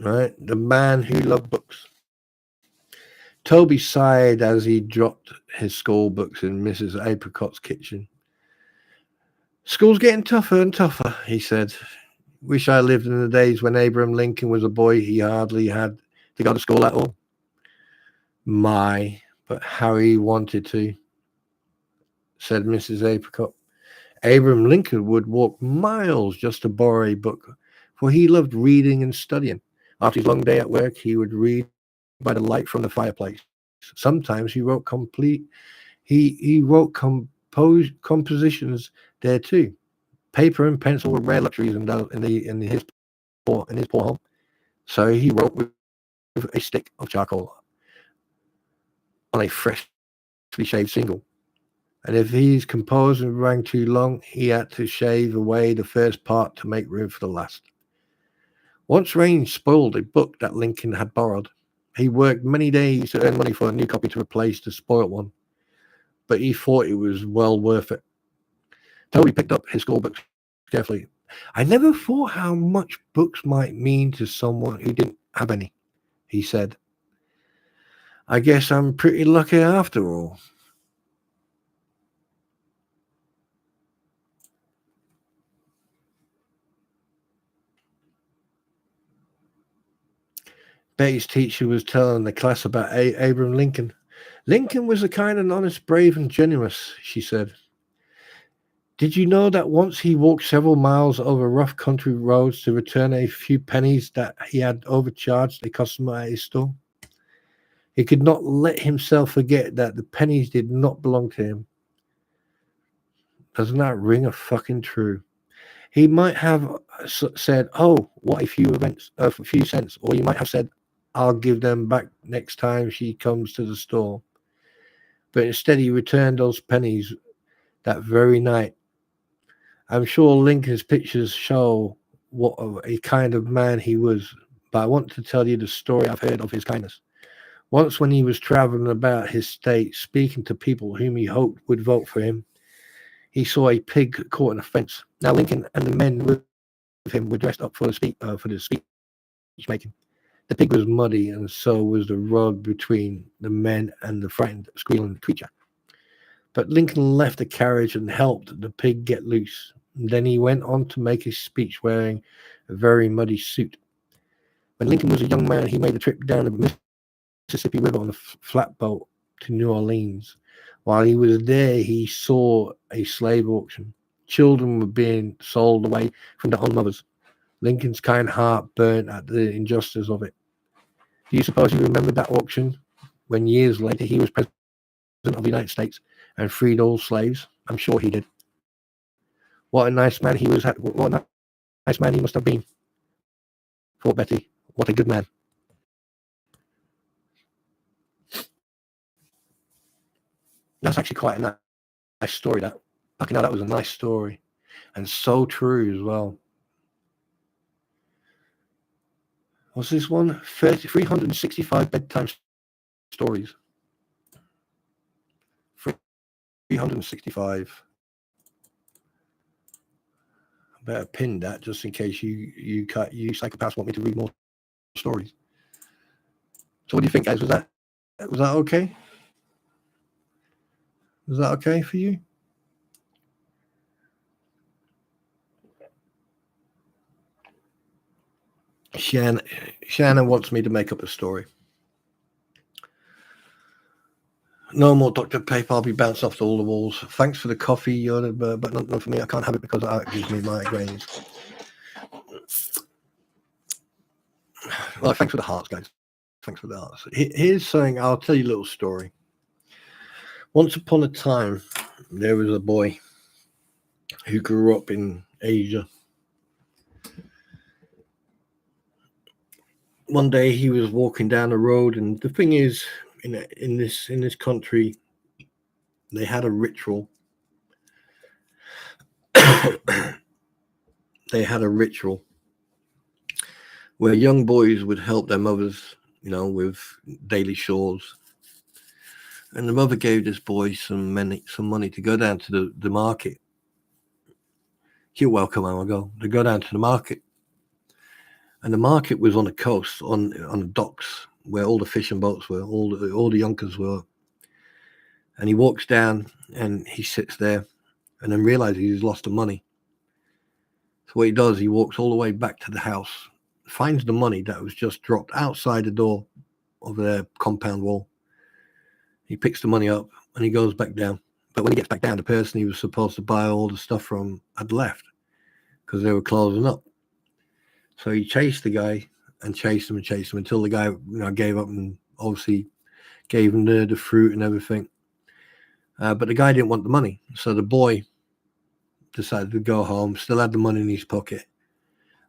All right, The Man Who Loved Books. Toby sighed as he dropped his school books in Mrs. Apricot's kitchen. "School's getting tougher and tougher," he said. "Wish I lived in the days when Abraham Lincoln was a boy. He hardly had to go to school at all." "My, but how he wanted to," said Mrs. Apricot. "Abraham Lincoln would walk miles just to borrow a book, for he loved reading and studying. After his long day at work, he would read by the light from the fireplace. Sometimes he wrote compositions there too. Paper and pencil were rare luxuries in his poor home. So he wrote with a stick of charcoal on a freshly shaved shingle. And if his composition ran too long, he had to shave away the first part to make room for the last. Once rain spoiled a book that Lincoln had borrowed. He worked many days to earn money for a new copy to replace the spoilt one, but he thought it was well worth it. Toby picked up his school books carefully. "I never thought how much books might mean to someone who didn't have any," he said. "I guess I'm pretty lucky after all." Betty's teacher was telling the class about Abraham Lincoln. "Lincoln was a kind and honest, brave and generous," she said. Did you know that once he walked several miles over rough country roads to return a few pennies that he had overcharged a customer at his store? He could not let himself forget that the pennies did not belong to him. Doesn't that ring a fucking true? He might have said, "Oh, what a few cents," or he might have said, "I'll give them back next time she comes to the store." But instead, he returned those pennies that very night. I'm sure Lincoln's pictures show what a kind of man he was, but I want to tell you the story I've heard of his kindness. Once, when he was traveling about his state, speaking to people whom he hoped would vote for him, he saw a pig caught in a fence. Now, Lincoln and the men with him were dressed up for the speech making. The pig was muddy, and so was the road between the men and the frightened, squealing creature. But Lincoln left the carriage and helped the pig get loose. Then he went on to make his speech wearing a very muddy suit. When Lincoln was a young man, he made a trip down the Mississippi River on a flatboat to New Orleans. While he was there, he saw a slave auction. Children were being sold away from their own mothers. Lincoln's kind heart burned at the injustice of it. Do you suppose you remember that auction when years later he was president of the United States and freed all slaves? I'm sure he did. What a nice man he was. What a nice man he must have been. Thought Betty. What a good man. That's actually quite a nice story. That fucking hell, that was a nice story, and so true as well. What's this one? 365 bedtime stories. 365. I better pin that just in case you psychopaths want me to read more stories. So what do you think, guys? Was that okay? Was that okay for you? Shannon wants me to make up a story. No more Dr. Paper. I'll be bounced off all the walls. Thanks for the coffee, but not for me. I can't have it because it gives me migraines. Well, thanks for the hearts, guys. Thanks for the hearts. Here's something. I'll tell you a little story. Once upon a time, there was a boy who grew up in Asia. One day he was walking down the road, and the thing is, in this country, they had a ritual. They had a ritual where young boys would help their mothers, with daily chores. And the mother gave this boy some money to go down to the market. You're welcome, I'll go. To go down to the market. And the market was on the coast, on the docks, where all the fishing boats were, all the yonkers were. And he walks down and he sits there and then realizes he's lost the money. So what he does, he walks all the way back to the house, finds the money that was just dropped outside the door of their compound wall. He picks the money up and he goes back down. But when he gets back down, the person he was supposed to buy all the stuff from had left because they were closing up. So he chased the guy and chased him until the guy gave up and obviously gave him the fruit and everything. But the guy didn't want the money. So the boy decided to go home, still had the money in his pocket.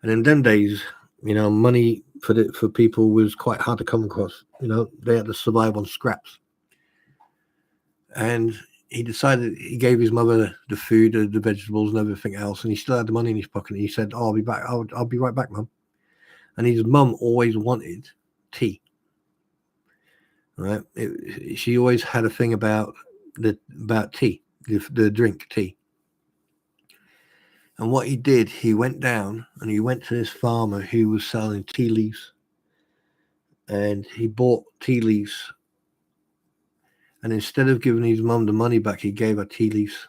And in them days, money for people was quite hard to come across. They had to survive on scraps. And he decided, he gave his mother the food, the vegetables and everything else, and he still had the money in his pocket. And he said, "Oh, I'll be back. I'll be right back, Mum." And his mum always wanted tea. Right? She always had a thing about tea, the drink tea. And what he did, he went down and he went to this farmer who was selling tea leaves. And he bought tea leaves. And instead of giving his mum the money back, he gave her tea leaves.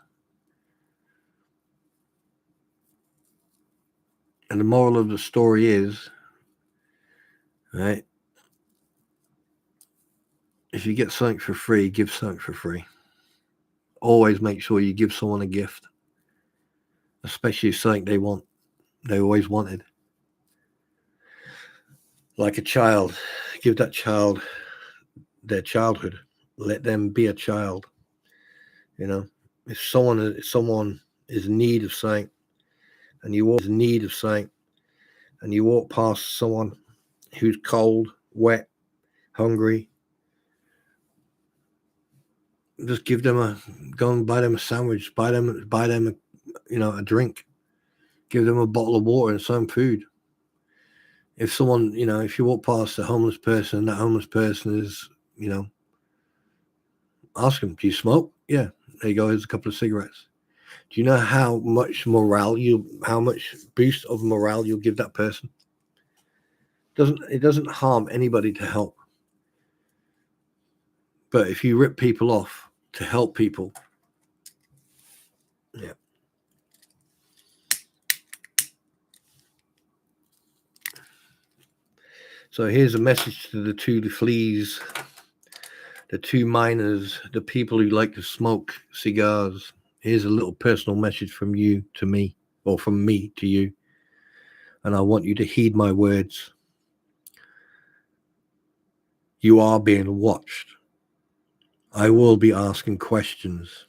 And the moral of the story is, right, if you get something for free, give something for free. Always make sure you give someone a gift. especially if something they always wanted. Like a child, give that child their childhood. Let them be a child. You know, if someone is in need of something, and you walk past someone who's cold, wet, hungry, just go and buy them a sandwich, buy them a drink, give them a bottle of water and some food. If someone, if you walk past a homeless person and that homeless person is, ask them, do you smoke? Yeah, there you go, here's a couple of cigarettes. Do you know how much boost of morale you'll give that person? It doesn't harm anybody to help. But if you rip people off to help people, yeah. So here's a message to the two fleas, the two miners, the people who like to smoke cigars. Here's a little personal message from you to me, or from me to you. And I want you to heed my words. You are being watched. I will be asking questions.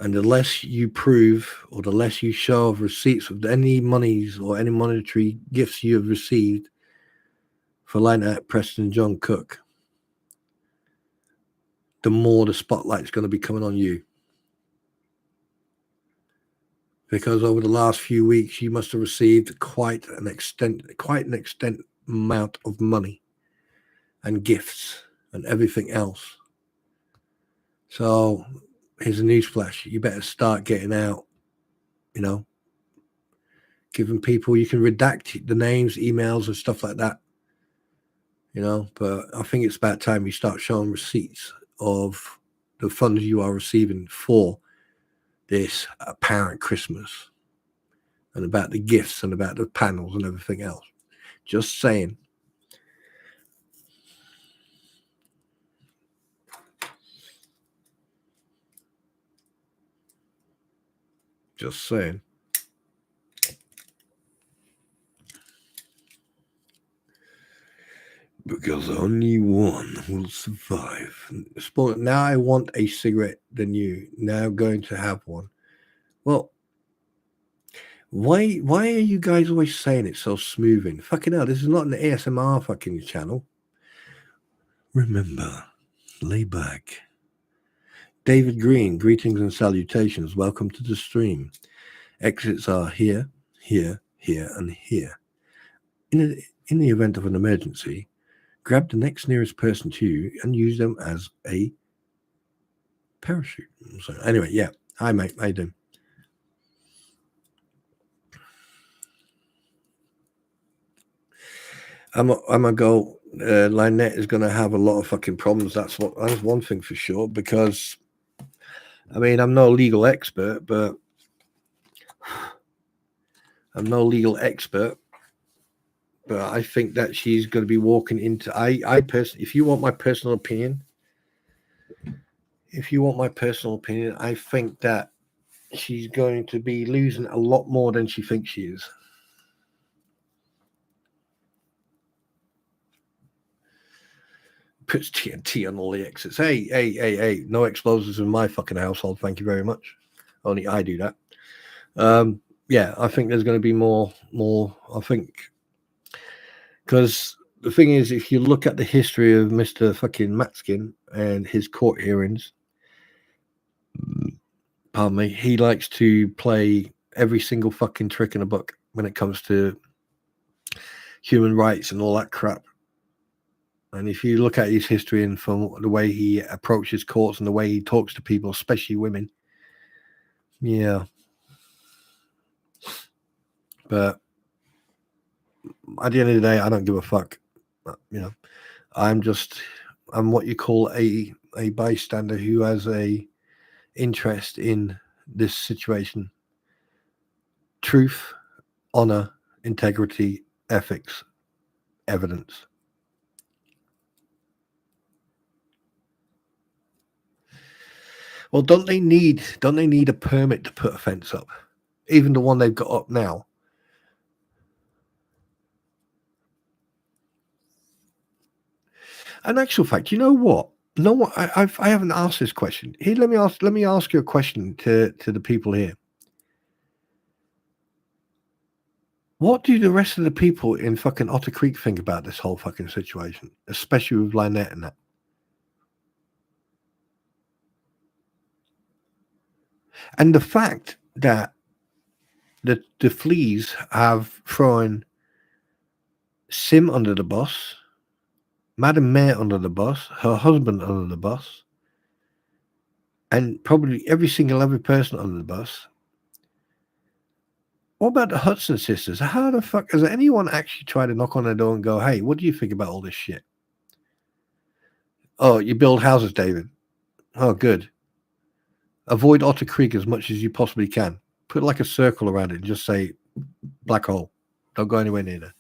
And the less you prove, or the less you show of receipts of any monies or any monetary gifts you have received for lighting out Preston John Cook, the more the spotlight's going to be coming on you. Because over the last few weeks, you must have received quite an extent amount of money and gifts and everything else. So here's a newsflash. You better start getting out, giving people, you can redact the names, emails and stuff like that, but I think it's about time you start showing receipts of the funds you are receiving for this apparent Christmas, and about the gifts and about the panels and everything else. Just saying. Just saying. Because only one will survive. Now I want a cigarette than you. Now going to have one. Well, why are you guys always saying it so smoothing? Fucking hell, this is not an ASMR fucking channel. Remember, lay back. David Green, greetings and salutations. Welcome to the stream. Exits are here, here, here, and here. In the event of an emergency, grab the next nearest person to you and use them as a parachute. So anyway, yeah. Hi, mate. How you doing? I'm gonna go. Lynette is gonna have a lot of fucking problems. That's one thing for sure. Because, I mean, I'm no legal expert, but I think that she's going to be walking into. I personally, if you want my personal opinion, I think that she's going to be losing a lot more than she thinks she is. Puts TNT on all the exits. Hey, no explosives in my fucking household. Thank you very much. Only I do that. Yeah, I think there's going to be more. I think, because the thing is, if you look at the history of Mr. fucking Matskin and his court hearings, pardon me, he likes to play every single fucking trick in a book when it comes to human rights and all that crap. And if you look at his history and from the way he approaches courts and the way he talks to people, especially women, yeah. But at the end of the day, I don't give a fuck. I'm what you call a bystander who has a interest in this situation. Truth, honor, integrity, ethics, evidence. Well, don't they need a permit to put a fence up? Even the one they've got up now. In actual fact, you know what? No, I haven't asked this question. Here, let me ask you a question to the people here. What do the rest of the people in fucking Otter Creek think about this whole fucking situation, especially with Lynette and that? And the fact that the fleas have thrown Sim under the bus, Madam Mayor under the bus, her husband under the bus, and probably every single other person under the bus. What about the Hudson sisters? How the fuck has anyone actually tried to knock on their door and go, hey, what do you think about all this shit? Oh, you build houses, David. Oh, good. Avoid Otter Creek as much as you possibly can. Put like a circle around it and just say black hole. Don't go anywhere near there.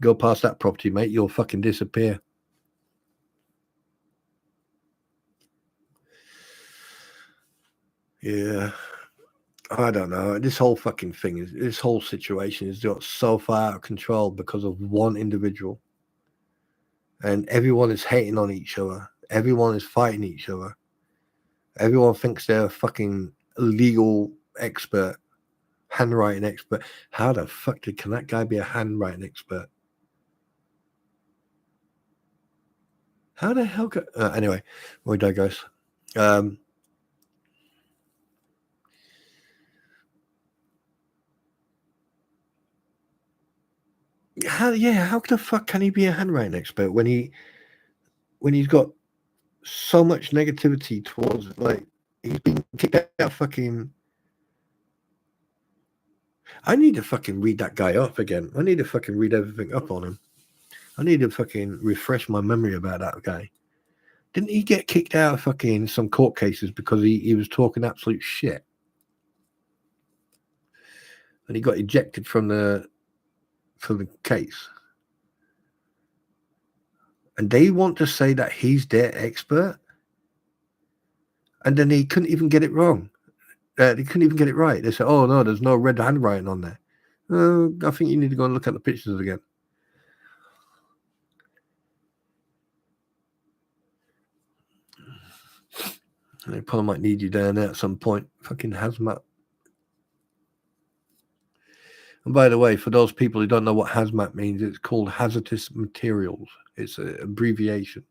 Go past that property, mate. You'll fucking disappear. Yeah. I don't know. This whole fucking thing this whole situation is got so far out of control because of one individual. And everyone is hating on each other. Everyone is fighting each other. Everyone thinks they're a fucking legal expert, handwriting expert. How the fuck can that guy be a handwriting expert? How the hell could... anyway, we digress. How the fuck can he be a handwriting expert when he's got so much negativity towards, like, he's been kicked out fucking... I need to fucking read that guy up again. I need to fucking read everything up on him. I need to fucking refresh my memory about that guy. Didn't he get kicked out of fucking some court cases because he was talking absolute shit? And he got ejected from the case. And they want to say that he's their expert? And then he couldn't even get it wrong. They couldn't even get it right. They said, oh, no, there's no red handwriting on there. I think you need to go and look at the pictures again. They probably might need you down there at some point. Fucking hazmat. And by the way, for those people who don't know what hazmat means, it's called hazardous materials. It's an abbreviation.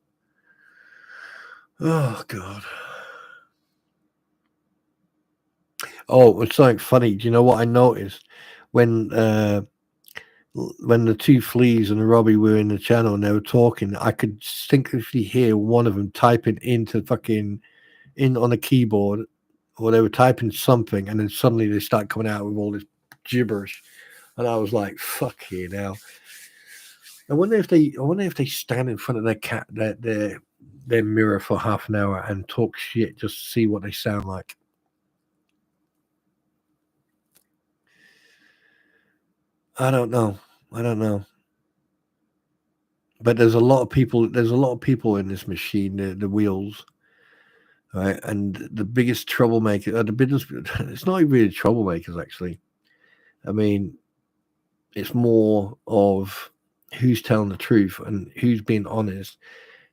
Oh, God. Oh, it's something funny. Do you know what I noticed? When the two fleas and Robbie were in the channel and they were talking, I could distinctly hear one of them typing into fucking in on a keyboard, or they were typing something, and then suddenly they start coming out with all this gibberish, and I was like, "Fuck you now." I wonder if they stand in front of their mirror for half an hour and talk shit just to see what they sound like. I don't know. But there's a lot of people in this machine, the wheels, right? And the biggest troublemaker, it's not even really troublemakers, actually. I mean, it's more of who's telling the truth and who's being honest,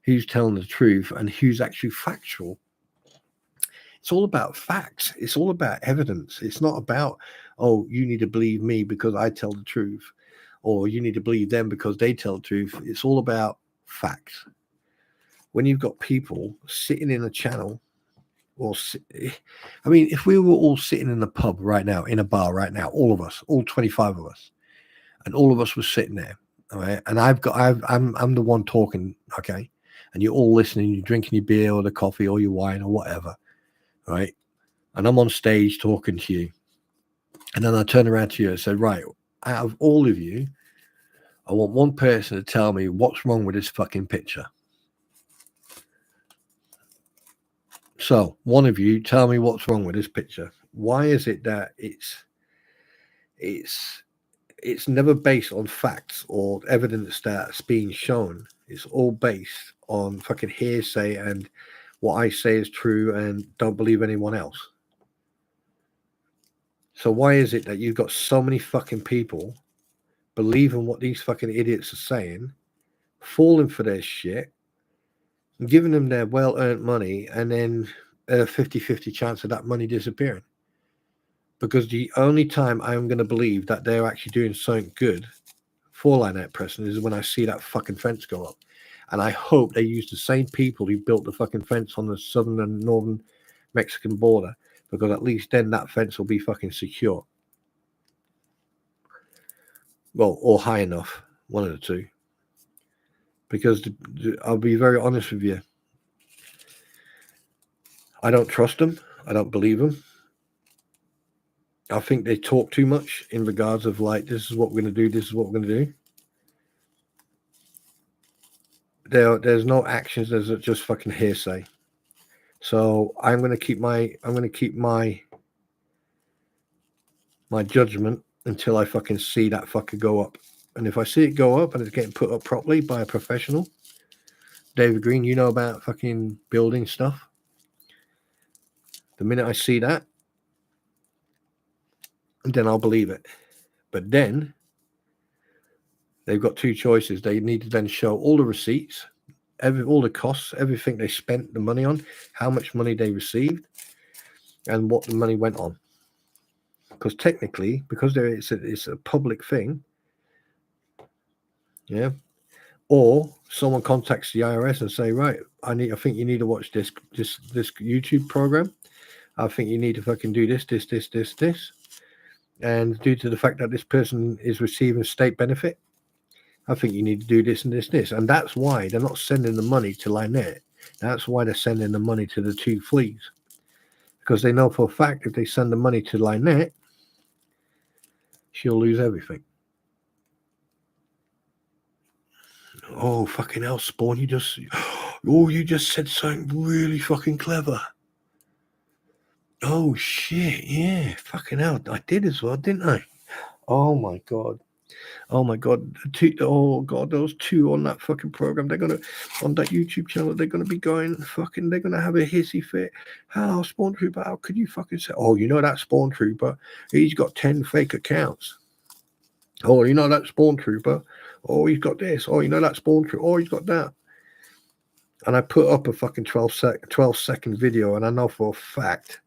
who's telling the truth and who's actually factual. It's all about facts. It's all about evidence. It's not about, oh, you need to believe me because I tell the truth, or you need to believe them because they tell the truth. It's all about facts. When you've got people sitting in a channel, if we were all sitting in a pub right now, in a bar right now, all of us, all 25 of us, and all of us were sitting there, all right, and I'm the one talking, okay, and you're all listening, you're drinking your beer or the coffee or your wine or whatever, right, and I'm on stage talking to you, and then I turn around to you and say, right, out of all of you, I want one person to tell me what's wrong with this fucking picture. So, one of you, tell me what's wrong with this picture. Why is it that it's never based on facts or evidence that's being shown? It's all based on fucking hearsay and what I say is true and don't believe anyone else. So why is it that you've got so many fucking people believing what these fucking idiots are saying, falling for their shit, and giving them their well-earned money, and then a 50-50 chance of that money disappearing? Because the only time I'm going to believe that they're actually doing something good for Lynette Preston is when I see that fucking fence go up. And I hope they use the same people who built the fucking fence on the southern and northern Mexican border, because at least then that fence will be fucking secure. Well, or high enough, one of the two. Because I'll be very honest with you, I don't trust them. I don't believe them. I think they talk too much in regards of like, this is what we're going to do, this is what we're going to do. There's no actions, there's just fucking hearsay. So I'm going to keep my judgment until I fucking see that fucker go up. And if I see it go up and it's getting put up properly by a professional, David Green, you know about fucking building stuff. The minute I see that, then I'll believe it. But then they've got two choices. They need to then show all the receipts, all the costs, everything they spent the money on, how much money they received, and what the money went on. Because technically, because it's a public thing, yeah. Or someone contacts the IRS and say, right, I think you need to watch this YouTube program. I think you need to fucking do this. And due to the fact that this person is receiving state benefit, I think you need to do this and this. And that's why they're not sending the money to Lynette. That's why they're sending the money to the two fleas. Because they know for a fact if they send the money to Lynette, she'll lose everything. Oh, fucking hell, Spawn, you just said something really fucking clever. Oh, shit, yeah, fucking hell, I did as well, didn't I? Oh, my God. Oh, God, those two on that fucking program, on that YouTube channel, they're going to be going fucking, they're going to have a hissy fit. How, Spawn Trooper, how could you fucking say, oh, you know that Spawn Trooper, he's got 10 fake accounts. Oh, you know that Spawn Trooper, oh, he's got this. Oh, you know that Spawn Trooper, oh, he's got that. And I put up a fucking 12-second video, and I know for a fact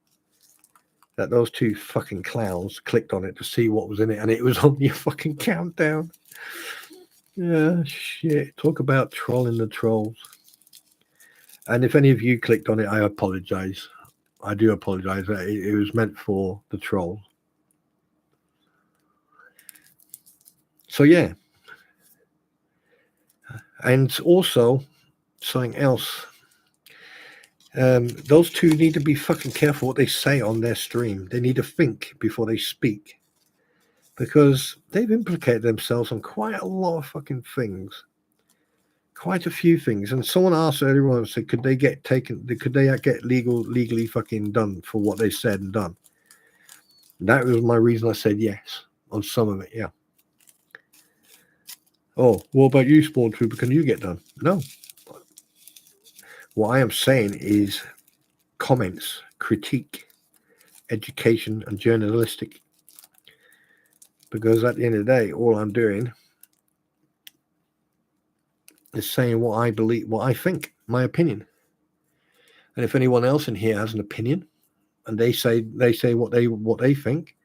that those two fucking clowns clicked on it to see what was in it, and it was only a fucking countdown. Yeah, shit. Talk about trolling the trolls. And if any of you clicked on it, I apologize. I do apologize. It was meant for the trolls. So, yeah. And also, something else. Those two need to be fucking careful what they say on their stream. They need to think before they speak, because they've implicated themselves on quite a lot of fucking things, quite a few things. And someone asked earlier on, said, could they get legally fucking done for what they said and done? That was my reason I said yes on some of it. Yeah. Oh, what about you, Spawn Trooper? Can you get done? No. What I am saying is comments, critique, education, and journalistic. Because at the end of the day, all I'm doing is saying what I believe, what I think, my opinion. And if anyone else in here has an opinion, and they say what they think,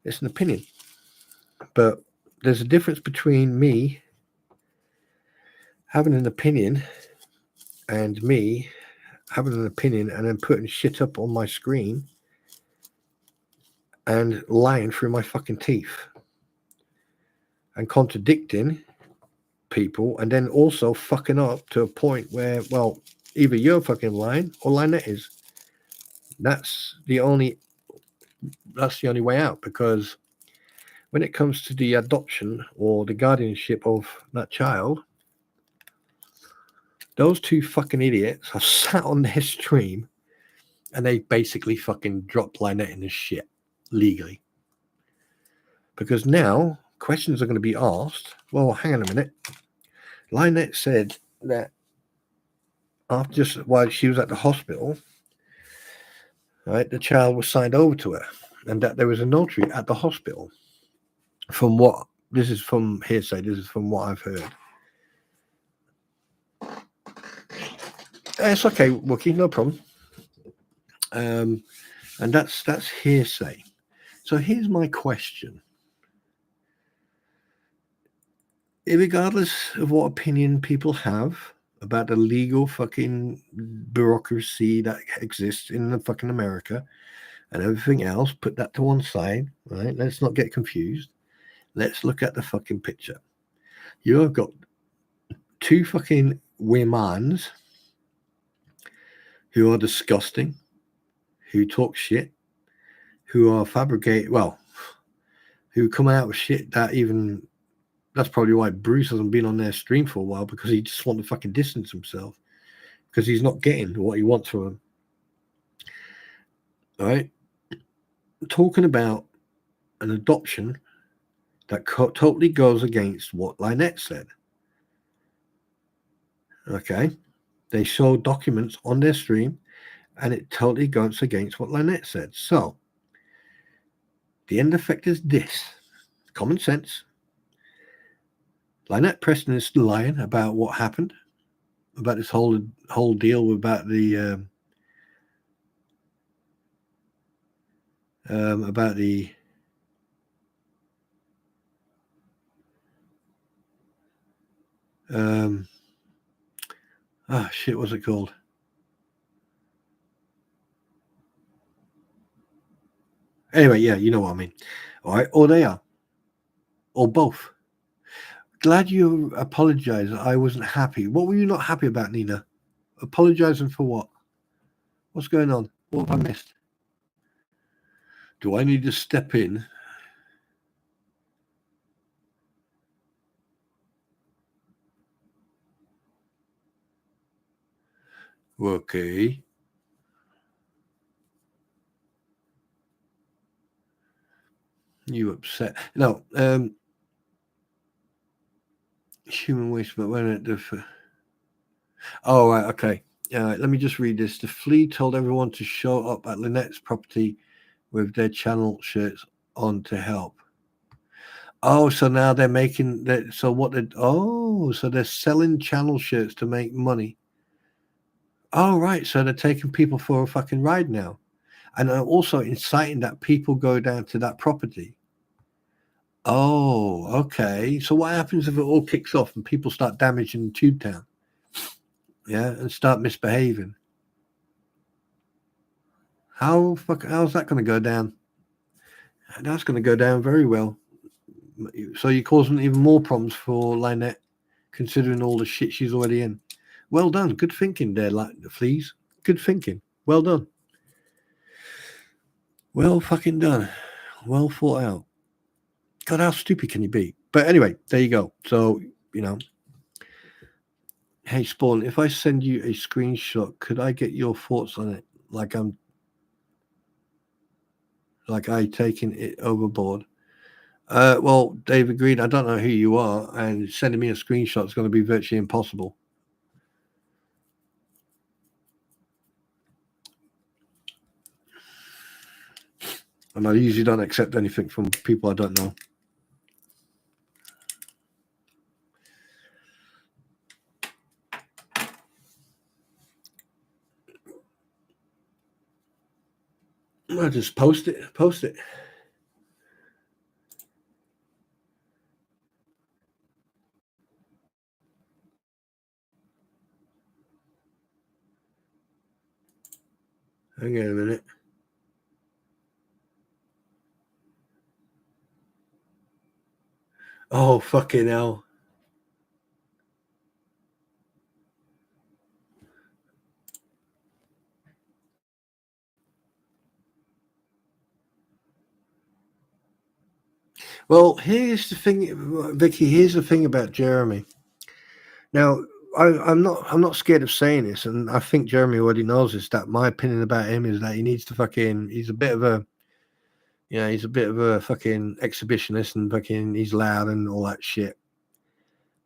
it's an opinion. But there's a difference between me having an opinion and me having an opinion and then putting shit up on my screen and lying through my fucking teeth and contradicting people, and then also fucking up to a point where, well, either you're fucking lying or Lynette is. That's the only way out, because when it comes to the adoption or the guardianship of that child, those two fucking idiots have sat on their stream and they basically fucking dropped Lynette in the shit legally. Because now questions are going to be asked. Well, hang on a minute. Lynette said that after just while she was at the hospital, right, the child was signed over to her, and that there was a notary at the hospital. From what this is from hearsay, this is from what I've heard. It's okay, Wookie, no problem. And that's hearsay. So here's my question. Regardless of what opinion people have about the legal fucking bureaucracy that exists in the fucking America and everything else, put that to one side, right? Let's not get confused. Let's look at the fucking picture. You have got two fucking women's who are disgusting, who talk shit, who are who come out with shit that even, that's probably why Bruce hasn't been on their stream for a while, because he just wants to fucking distance himself because he's not getting what he wants from him. All right? Talking about an adoption that totally goes against what Lynette said. Okay? They show documents on their stream and it totally goes against what Lynette said. So, the end effect is this. Common sense. Lynette Preston is lying about what happened, about this whole deal about the shit, what's it called? Anyway, yeah, you know what I mean. All right, or they are, or both. Glad you apologized. I wasn't happy. What were you not happy about, Nina? Apologizing for what? What's going on? What have I missed? Do I need to step in? Okay. You upset? No. Human waste, but when it. Oh, right. Okay. Let me just read this. The flea told everyone to show up at Lynette's property with their channel shirts on to help. Oh, so now they're making that. So what? So they're selling channel shirts to make money. Oh, right. So they're taking people for a fucking ride now, and also inciting that people go down to that property. Oh, okay. So what happens if it all kicks off and people start damaging Tube Town? Yeah, and start misbehaving. How's that going to go down? That's going to go down very well. So you're causing even more problems for Lynette, considering all the shit she's already in. Well done. Good thinking there, the fleas. Good thinking. Well done. Well fucking done. Well thought out. God, how stupid can you be? But anyway, there you go. So, hey, Spawn, if I send you a screenshot, could I get your thoughts on it? Like I taking it overboard. Well, Dave agreed. I don't know who you are, and sending me a screenshot is going to be virtually impossible. And I usually don't accept anything from people I don't know. I just post it. Hang on a minute. Oh, fucking hell. Well, here's the thing, Vicky. Here's the thing about Jeremy. Now, I'm not scared of saying this, and I think Jeremy already knows this. That my opinion about him is that he needs to he's a bit of a fucking exhibitionist, and fucking he's loud and all that shit.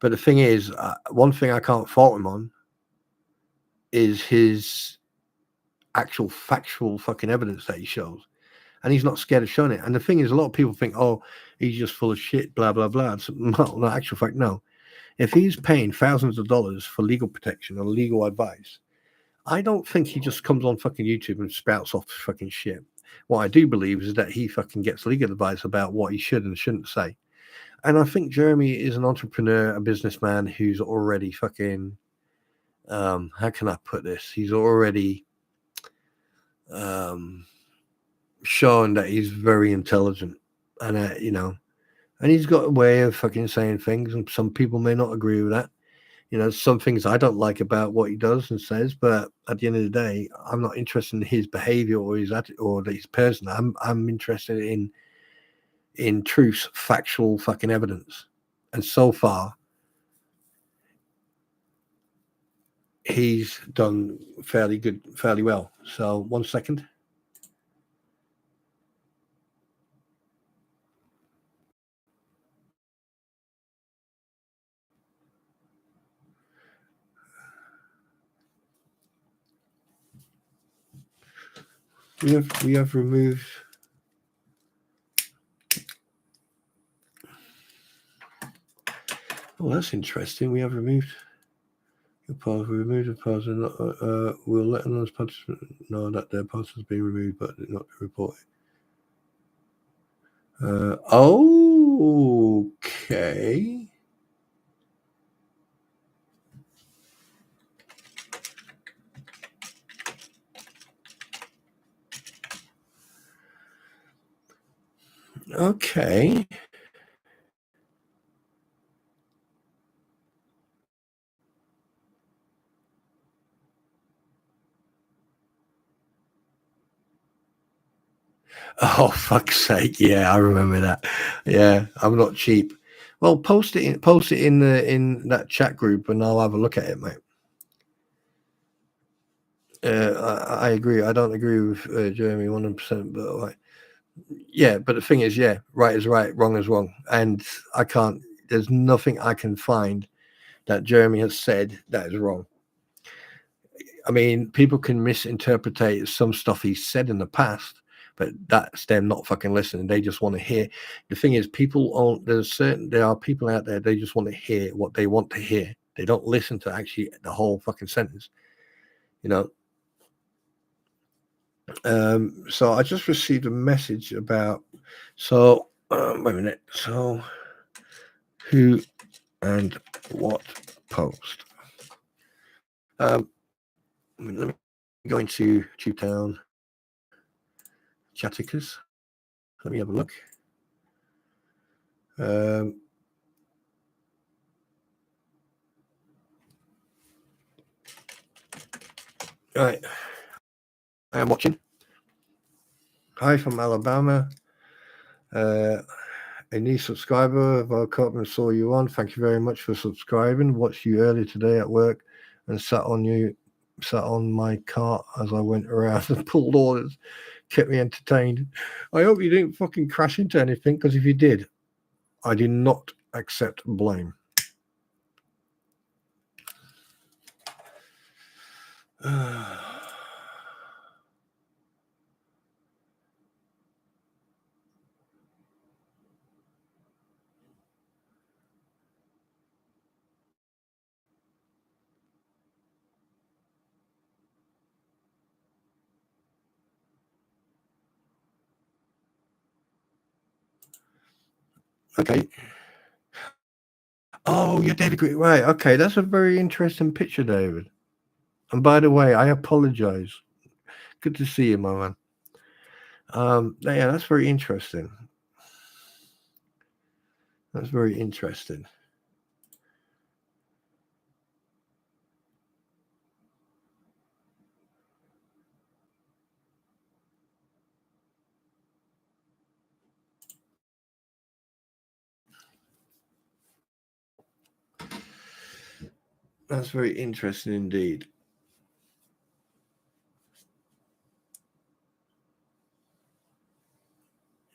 But the thing is, one thing I can't fault him on is his actual factual fucking evidence that he shows. And he's not scared of showing it. And the thing is, a lot of people think, oh, he's just full of shit, blah, blah, blah. No, actual fact, no. If he's paying thousands of dollars for legal protection or legal advice, I don't think he just comes on fucking YouTube and spouts off fucking shit. What I do believe is that he fucking gets legal advice about what he should and shouldn't say. And I think Jeremy is an entrepreneur, a businessman who's already fucking, how can I put this? He's already shown that he's very intelligent, and and he's got a way of fucking saying things, and some people may not agree with that. Some things I don't like about what he does and says, but at the end of the day, I'm not interested in his behavior or his attitude or his person. I'm interested in truth, factual fucking evidence. And so far, he's done fairly well. So 1 second. We have removed. Oh, that's interesting. We have removed the pause. We removed the pause, and we'll let another participant know that their pause has been removed, but not reported. Okay. Okay. Oh, fuck's sake! Yeah, I remember that. Yeah, I'm not cheap. Well, post it in that chat group, and I'll have a look at it, mate. I agree. I don't agree with Jeremy 100%, but like, yeah. But the thing is, yeah, right is right, wrong is wrong, and I can't. There's nothing I can find that Jeremy has said that is wrong. I mean, people can misinterpret some stuff he's said in the past, but that's them not fucking listening. They just want to hear. The thing is, there are people out there, they just want to hear what they want to hear. They don't listen to actually the whole fucking sentence, So I just received a message about, wait a minute. So who and what post? Let me go into Tubetown Chaticus. Let me have a look. Right. I am watching. Hi from Alabama. A new subscriber of our club and saw you on. Thank you very much for subscribing. Watched you earlier today at work and sat on my cart as I went around and pulled orders. Kept me entertained. I hope you didn't fucking crash into anything, because if you did, I do not accept blame. Okay. Oh, you're David Green. Right. Okay. That's a very interesting picture, David. And by the way, I apologize. Good to see you, my man. Yeah, that's very interesting. That's very interesting. That's very interesting indeed.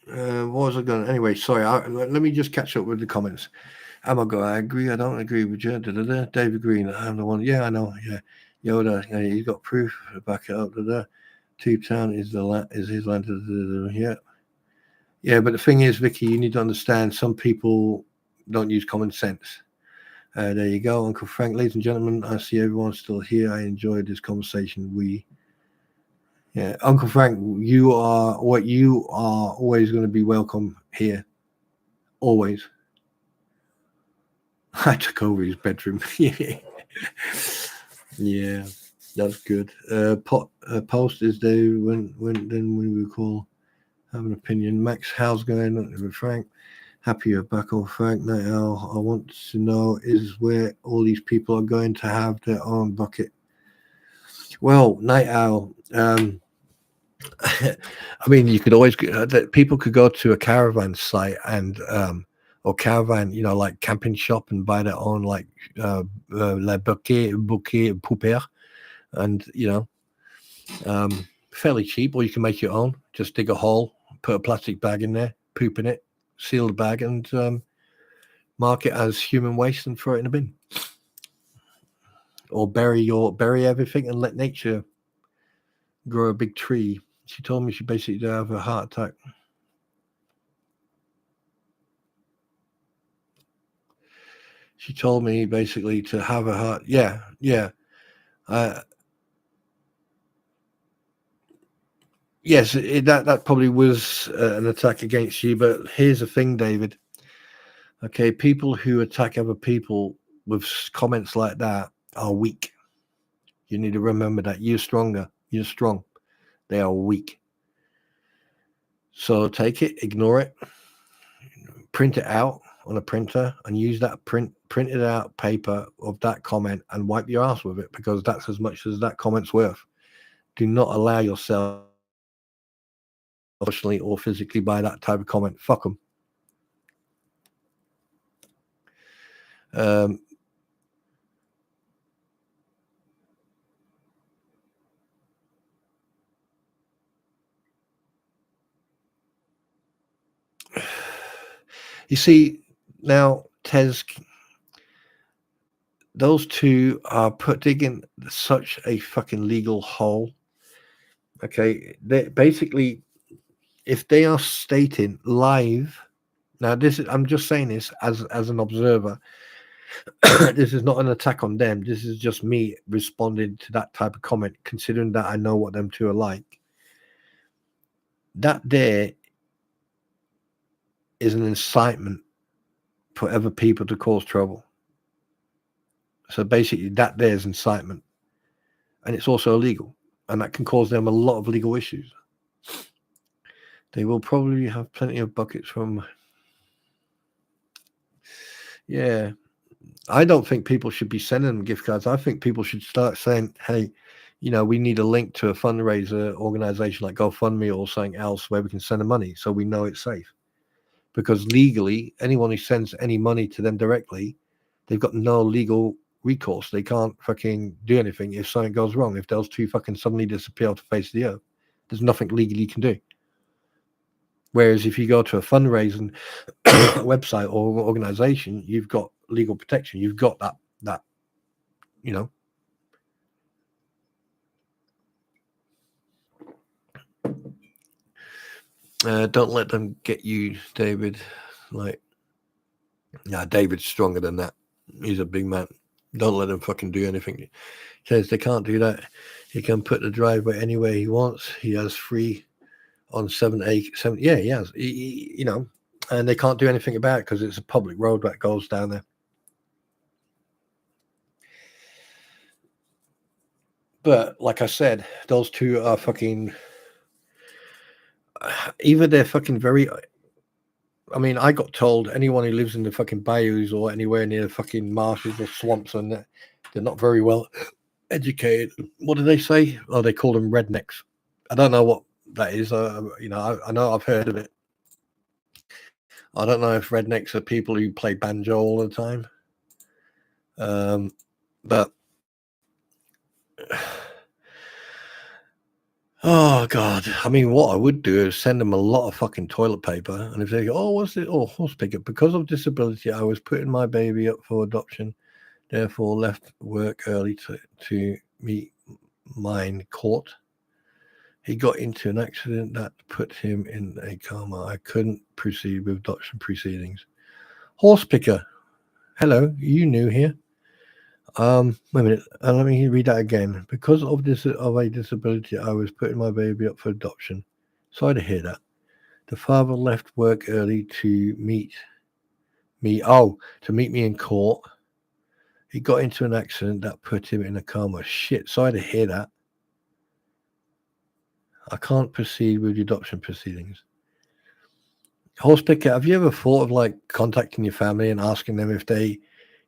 What was I going? Anyway, sorry. Let me just catch up with the comments. Am I going? I agree. I don't agree with you. David Green. I'm the one. Yeah, I know. Yeah, Yoda, he's got proof to back it up. Tube Town is his land. Yeah. Yeah, but the thing is, Vicky, you need to understand some people don't use common sense. There you go, Uncle Frank. Ladies and gentlemen, I see everyone's still here. I enjoyed this conversation. Yeah, Uncle Frank, you are always going to be welcome here. Always. I took over his bedroom. Yeah, that's good. Post is there when we call. Have an opinion. Max, how's going on with Frank? Happy you're back on Frank. Night Owl, I want to know is where all these people are going to have their own bucket. Well, Night Owl, I mean, you could always people could go to a caravan site and or caravan, like camping shop and buy their own like la bouquet pouper, and fairly cheap, or you can make your own. Just dig a hole, put a plastic bag in there, poop in it, seal the bag, and mark it as human waste and throw it in a bin. Or bury everything and let nature grow a big tree. She told me she basically did have a heart attack. She told me basically to have a heart. Yeah. Yes, that probably was an attack against you. But here's the thing, David. Okay, people who attack other people with comments like that are weak. You need to remember that. You're stronger. You're strong. They are weak. So take it, ignore it, print it out on a printer, and use that printed out paper of that comment and wipe your ass with it, because that's as much as that comment's worth. Do not allow yourself emotionally or physically by that type of comment. Fuck them. You see, now, Tez, those two are digging such a fucking legal hole. Okay, they basically, if they are stating live, now I'm just saying this as an observer. This is not an attack on them. This is just me responding to that type of comment, considering that I know what them two are like. That there is an incitement for other people to cause trouble. So basically, that there is incitement, and it's also illegal, and that can cause them a lot of legal issues. They will probably have plenty of buckets from. Yeah, I don't think people should be sending them gift cards. I think people should start saying, hey, we need a link to a fundraiser organization like GoFundMe or something else where we can send the money so we know it's safe. Because legally, anyone who sends any money to them directly, they've got no legal recourse. They can't fucking do anything if something goes wrong. If those two fucking suddenly disappear off the face of the earth, there's nothing legally you can do. Whereas if you go to a fundraising website or organization, you've got legal protection. You've got that. Don't let them get you, David. David's stronger than that. He's a big man. Don't let him fucking do anything. He says they can't do that. He can put the driveway anywhere he wants. He has free on 7A. Yeah, he has. And they can't do anything about it because it's a public road that goes down there. But like I said, those two are fucking. Either they're fucking very. I mean, I got told anyone who lives in the fucking bayous or anywhere near the fucking marshes or swamps, and they're not very well educated. What do they say? Oh, they call them rednecks. I don't know what that is. I know I've heard of it. I don't know if rednecks are people who play banjo all the time. But oh God, I mean, what I would do is send them a lot of fucking toilet paper, and if they go, oh, what's it? Oh, horse picker. Because of disability, I was putting my baby up for adoption, therefore left work early to mine court. He got into an accident that put him in a coma. I couldn't proceed with adoption proceedings. Horse picker. Hello, you new here? Wait a minute. Let me read that again. Because of a disability, I was putting my baby up for adoption. Sorry to hear that. The father left work early to meet me. Oh, to meet me in court. He got into an accident that put him in a coma. Shit. Sorry to hear that. I can't proceed with the adoption proceedings. Horse picker, have you ever thought of like contacting your family and asking them if they,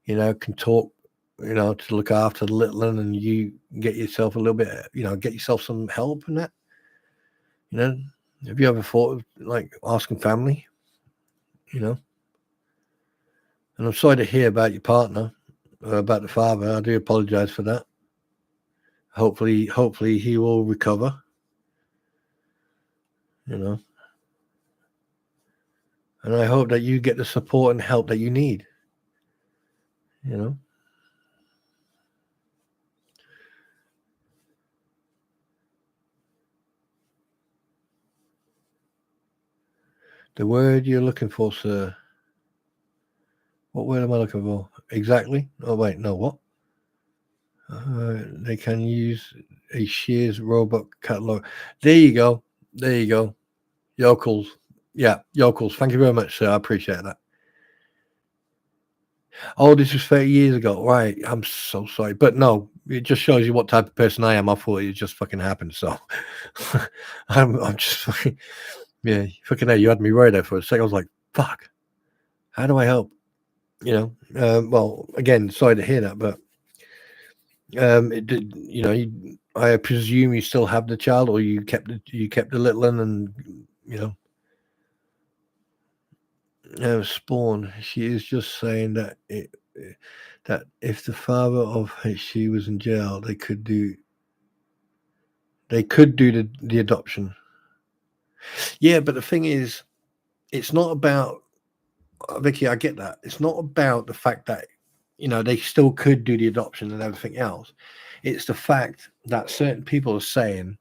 can talk, to look after the little one, and you get yourself a little bit, get yourself some help in that? Have you ever thought of like asking family? And I'm sorry to hear about your partner, about the father. I do apologize for that. Hopefully he will recover. And I hope that you get the support and help that you need. The word you're looking for, sir. What word am I looking for? Exactly? Oh, wait, no, what? They can use a Shears robot catalog. There you go. Yokels. Yeah, yokels. Thank you very much, sir. I appreciate that. Oh, this was 30 years ago. Right. I'm so sorry. But no, it just shows you what type of person I am. I thought it just fucking happened. So I'm just fucking, yeah, fucking hell, you had me right there for a second. I was like, fuck, how do I help? Well, again, sorry to hear that, but it did, I presume you still have the child, or you kept the little one, and Spawn. She is just saying that that if the father of she was in jail, they could do the adoption. Yeah, but the thing is, it's not about Vicky. I get that. It's not about the fact that they still could do the adoption and everything else. It's the fact that certain people are saying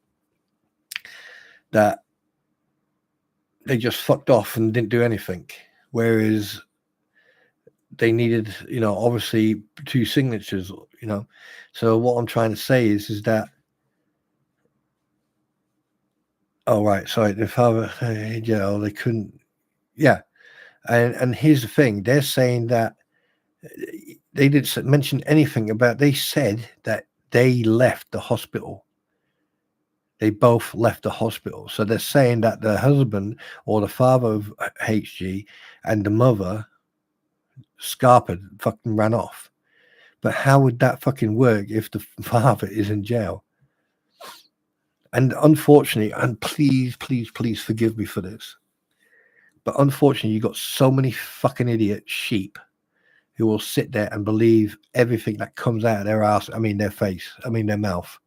that they just fucked off and didn't do anything, whereas they needed, obviously 2 signatures, So what I'm trying to say is that, oh, right, sorry, the father, they couldn't, yeah. And here's the thing, they're saying that they didn't mention anything about, they said that they left the hospital. They both left the hospital. So they're saying that the husband or the father of HG and the mother, Scarpa, fucking ran off. But how would that fucking work if the father is in jail? And unfortunately, and please forgive me for this, but unfortunately, you got so many fucking idiot sheep who will sit there and believe everything that comes out of their ass. I mean, their face. I mean, their mouth.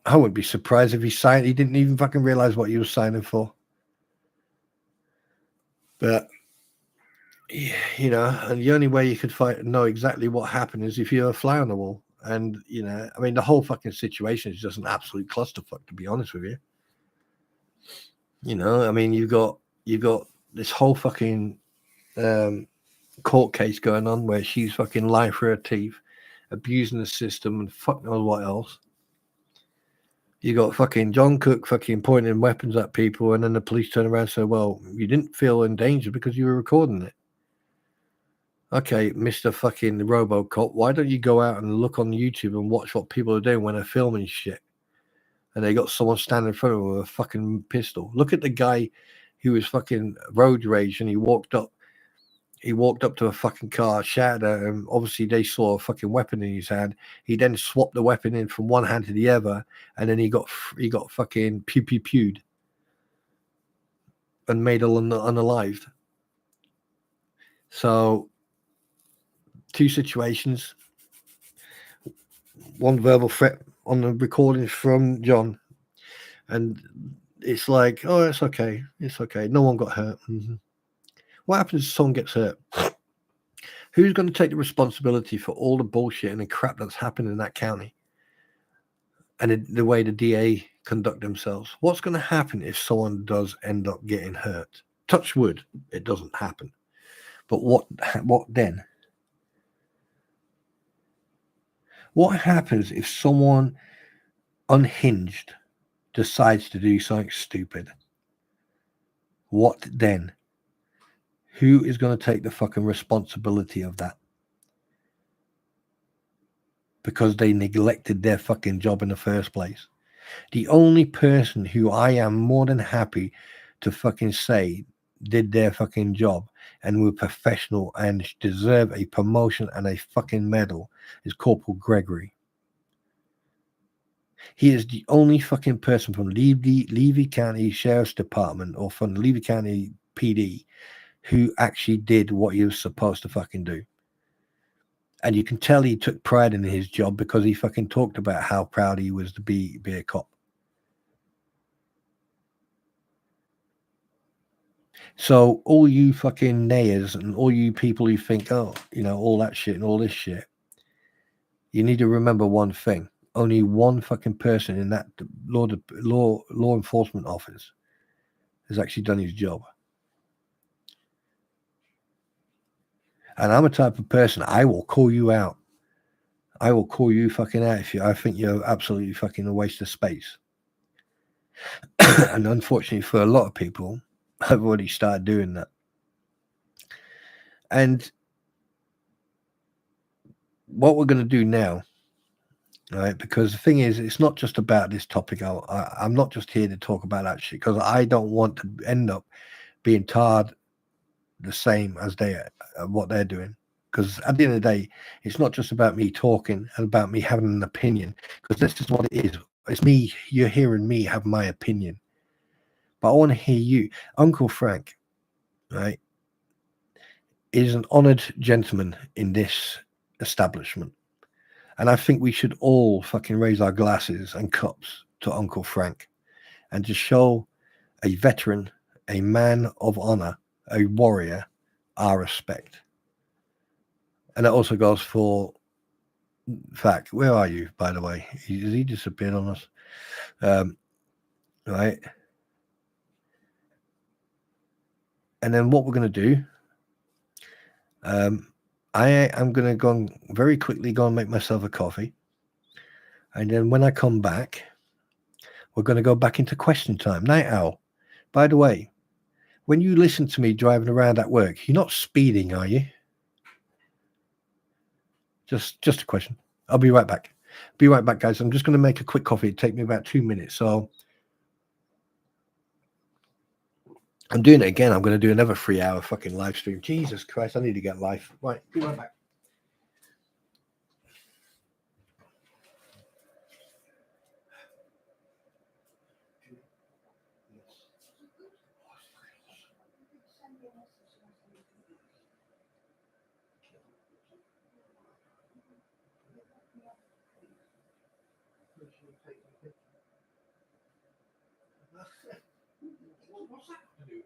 I wouldn't be surprised if he didn't even fucking realize what he was signing for. But, and the only way you could know exactly what happened is if you're a fly on the wall. And, I mean, the whole fucking situation is just an absolute clusterfuck, to be honest with you. I mean, you've got this whole fucking court case going on where she's fucking lying for her teeth, abusing the system, and fuck knows what else. You got fucking John Cook fucking pointing weapons at people, and then the police turn around and say, well, you didn't feel in danger because you were recording it. Okay, Mr. fucking Robocop, why don't you go out and look on YouTube and watch what people are doing when they're filming shit? And they got someone standing in front of them with a fucking pistol. Look at the guy who was fucking road rage, and he walked up to a fucking car, shouted at him. Obviously, they saw a fucking weapon in his hand. He then swapped the weapon in from one hand to the other, and then he got fucking pewed and made unalived. So, 2 situations. One verbal threat on the recording from John, and it's like, oh, it's okay, no one got hurt. Mm-hmm. What happens if someone gets hurt? Who's going to take the responsibility for all the bullshit and the crap that's happened in that county? And the way the DA conduct themselves? What's going to happen if someone does end up getting hurt? Touch wood, it doesn't happen. But what then? What happens if someone unhinged decides to do something stupid? What then? Who is going to take the fucking responsibility of that? Because they neglected their fucking job in the first place. The only person who I am more than happy to fucking say did their fucking job and were professional and deserve a promotion and a fucking medal is Corporal Gregory. He is the only fucking person from Levy County Sheriff's Department or from the Levy County PD who actually did what he was supposed to fucking do. And you can tell he took pride in his job because he fucking talked about how proud he was to be a cop. So all you fucking nayers and all you people who think, oh, you know, all that shit and all this shit, you need to remember one thing. Only one fucking person in that law enforcement office has actually done his job. And I'm a type of person, I will call you out. I will call you fucking out if I think you're absolutely fucking a waste of space. And unfortunately for a lot of people, I've already started doing that. And what we're going to do now, right? Because the thing is, it's not just about this topic. I'm not just here to talk about that shit because I don't want to end up being tarred the same as what they're doing. Because at the end of the day, it's not just about me talking and about me having an opinion. Because this is what it is. It's me. You're hearing me have my opinion. But I want to hear you. Uncle Frank, right, is an honored gentleman in this establishment. And I think we should all fucking raise our glasses and cups to Uncle Frank and just show a veteran, a man of honor, a warrior, our respect. And that also goes for Fact. Where are you, by the way? Has he disappeared on us? Right. And then what we're going to do, I am going to go very quickly go and make myself a coffee. And then when I come back, we're going to go back into question time. Night Owl, by the way, when you listen to me driving around at work, you're not speeding, are you? Just a question. I'll be right back. Be right back, guys. I'm just going to make a quick coffee. It'll take me about 2 minutes. So I'm doing it again. I'm going to do another 3-hour fucking live stream. Jesus Christ, I need to get live. Right, be right back. What's that to do?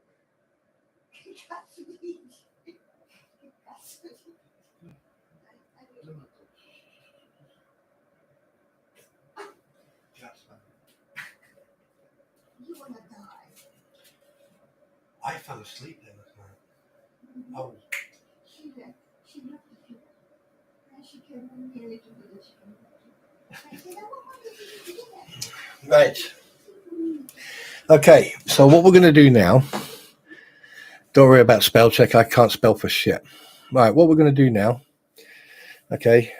You want to die. I fell asleep there last night. Oh. She looked at you. And she came in nearly to me that she came back. I said, I want to do that. Right. Okay, so what we're going to do now, don't worry about spell check. I can't spell for shit. Right, what we're going to do now, okay,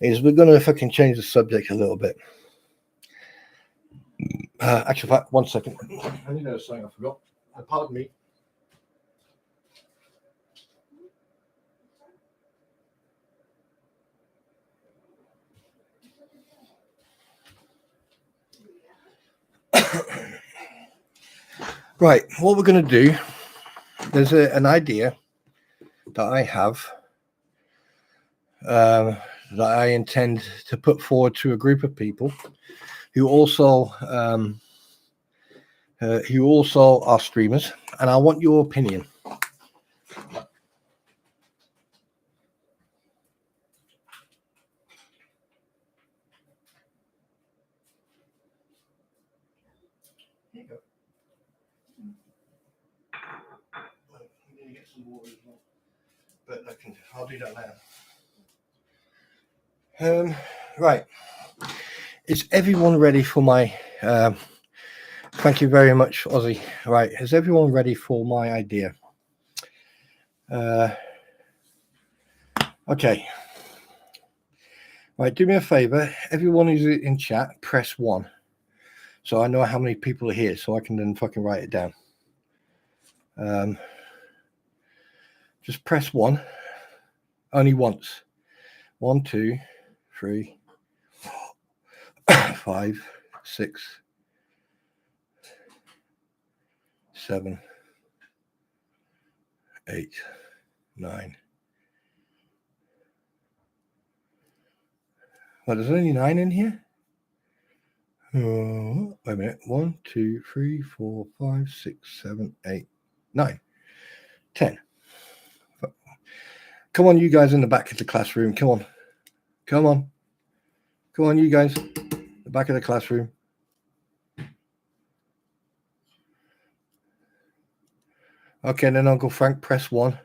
is we're going to fucking change the subject a little bit. Actually, one second. I think there was something I forgot. Pardon me. Right, what we're going to do, there's an idea that I have that I intend to put forward to a group of people who also are streamers, and I want your opinion. Here you go. I'm going to get some water as well. But I'll do that now. Right. Is everyone ready for my... thank you very much, Ozzy. Right. Is everyone ready for my idea? Okay. Right. Do me a favor. Everyone who's in chat, press 1. So I know how many people are here, so I can then fucking write it down. Just press 1. Only once. 1, 2, 3, 5, 6, 7, 8, 9. Well, there's only 9 in here. Oh, wait a minute. 1, 2, 3, 4, 5, 6, 7, 8, 9, 10. Come on, you guys in the back of the classroom. Come on. Come on. Come on, you guys. The back of the classroom. Okay, then Uncle Frank, press 1.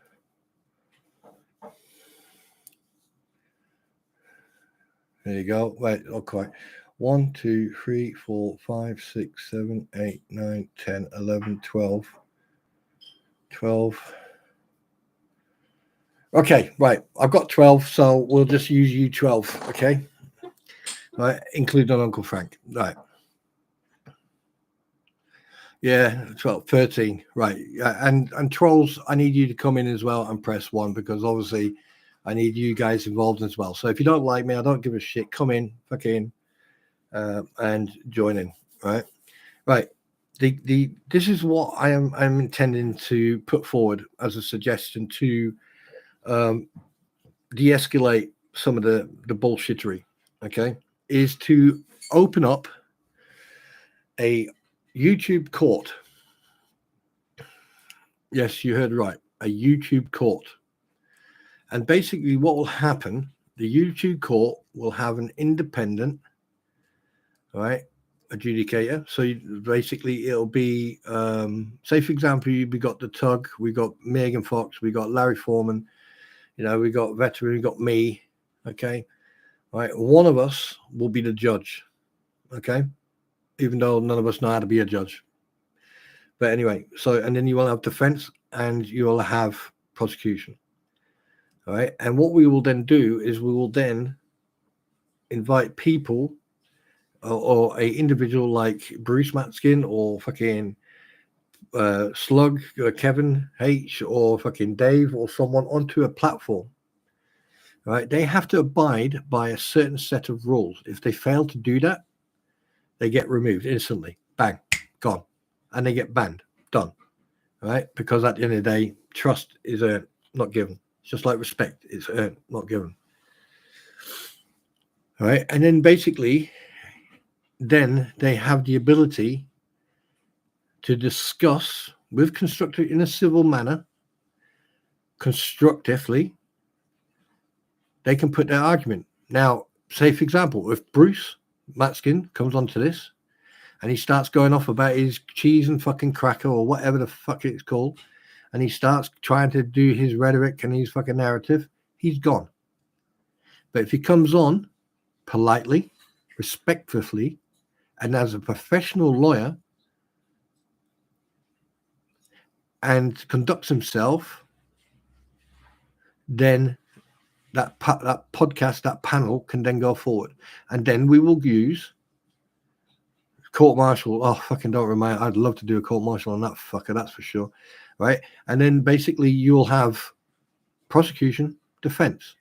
There you go. Wait, okay. 1, 2, 3, 4, 5, 6, 7, 8, 9, 10, 11, 12. 12. Okay, right. I've got 12, so we'll just use you 12, okay? Right, including Uncle Frank. Right. Yeah, 12, 13. Right. And trolls, I need you to come in as well and press 1 because obviously I need you guys involved as well. So if you don't like me, I don't give a shit. Come in, fucking, and join in. Right. Right. This is what I'm intending to put forward as a suggestion to de-escalate some of the bullshittery. Okay, is to open up a YouTube court. Yes, you heard right. A YouTube court. And basically what will happen, the YouTube court will have an independent, right, adjudicator. So basically it'll be, say, for example, we got the Tug, we got Megan Fox, we got Larry Foreman, you know, we got Veteran, we got me, okay? Right, one of us will be the judge, okay? Even though none of us know how to be a judge. But anyway, so, and then you will have defense and you will have prosecution. All right. And what we will then do is we will then invite people or a individual like Bruce Matskin or fucking Slug, Kevin H or fucking Dave or someone onto a platform. Right. They have to abide by a certain set of rules. If they fail to do that, they get removed instantly. Bang, gone. And they get banned. Done. Right? Because at the end of the day, trust is earned, not given. It's just like respect. It's earned, not given. All right. And then basically, then they have the ability to discuss with constructive in a civil manner, constructively, they can put their argument. Now, say, for example, if Bruce Matskin comes onto this and he starts going off about his cheese and fucking cracker or whatever the fuck it's called, and he starts trying to do his rhetoric and his fucking narrative, he's gone. But if he comes on politely, respectfully, and as a professional lawyer and conducts himself, then that podcast, that panel can then go forward. And then we will use court martial. Oh, fucking don't remind. I'd love to do a court martial on that fucker, that's for sure. Right. And then basically you'll have prosecution, defense.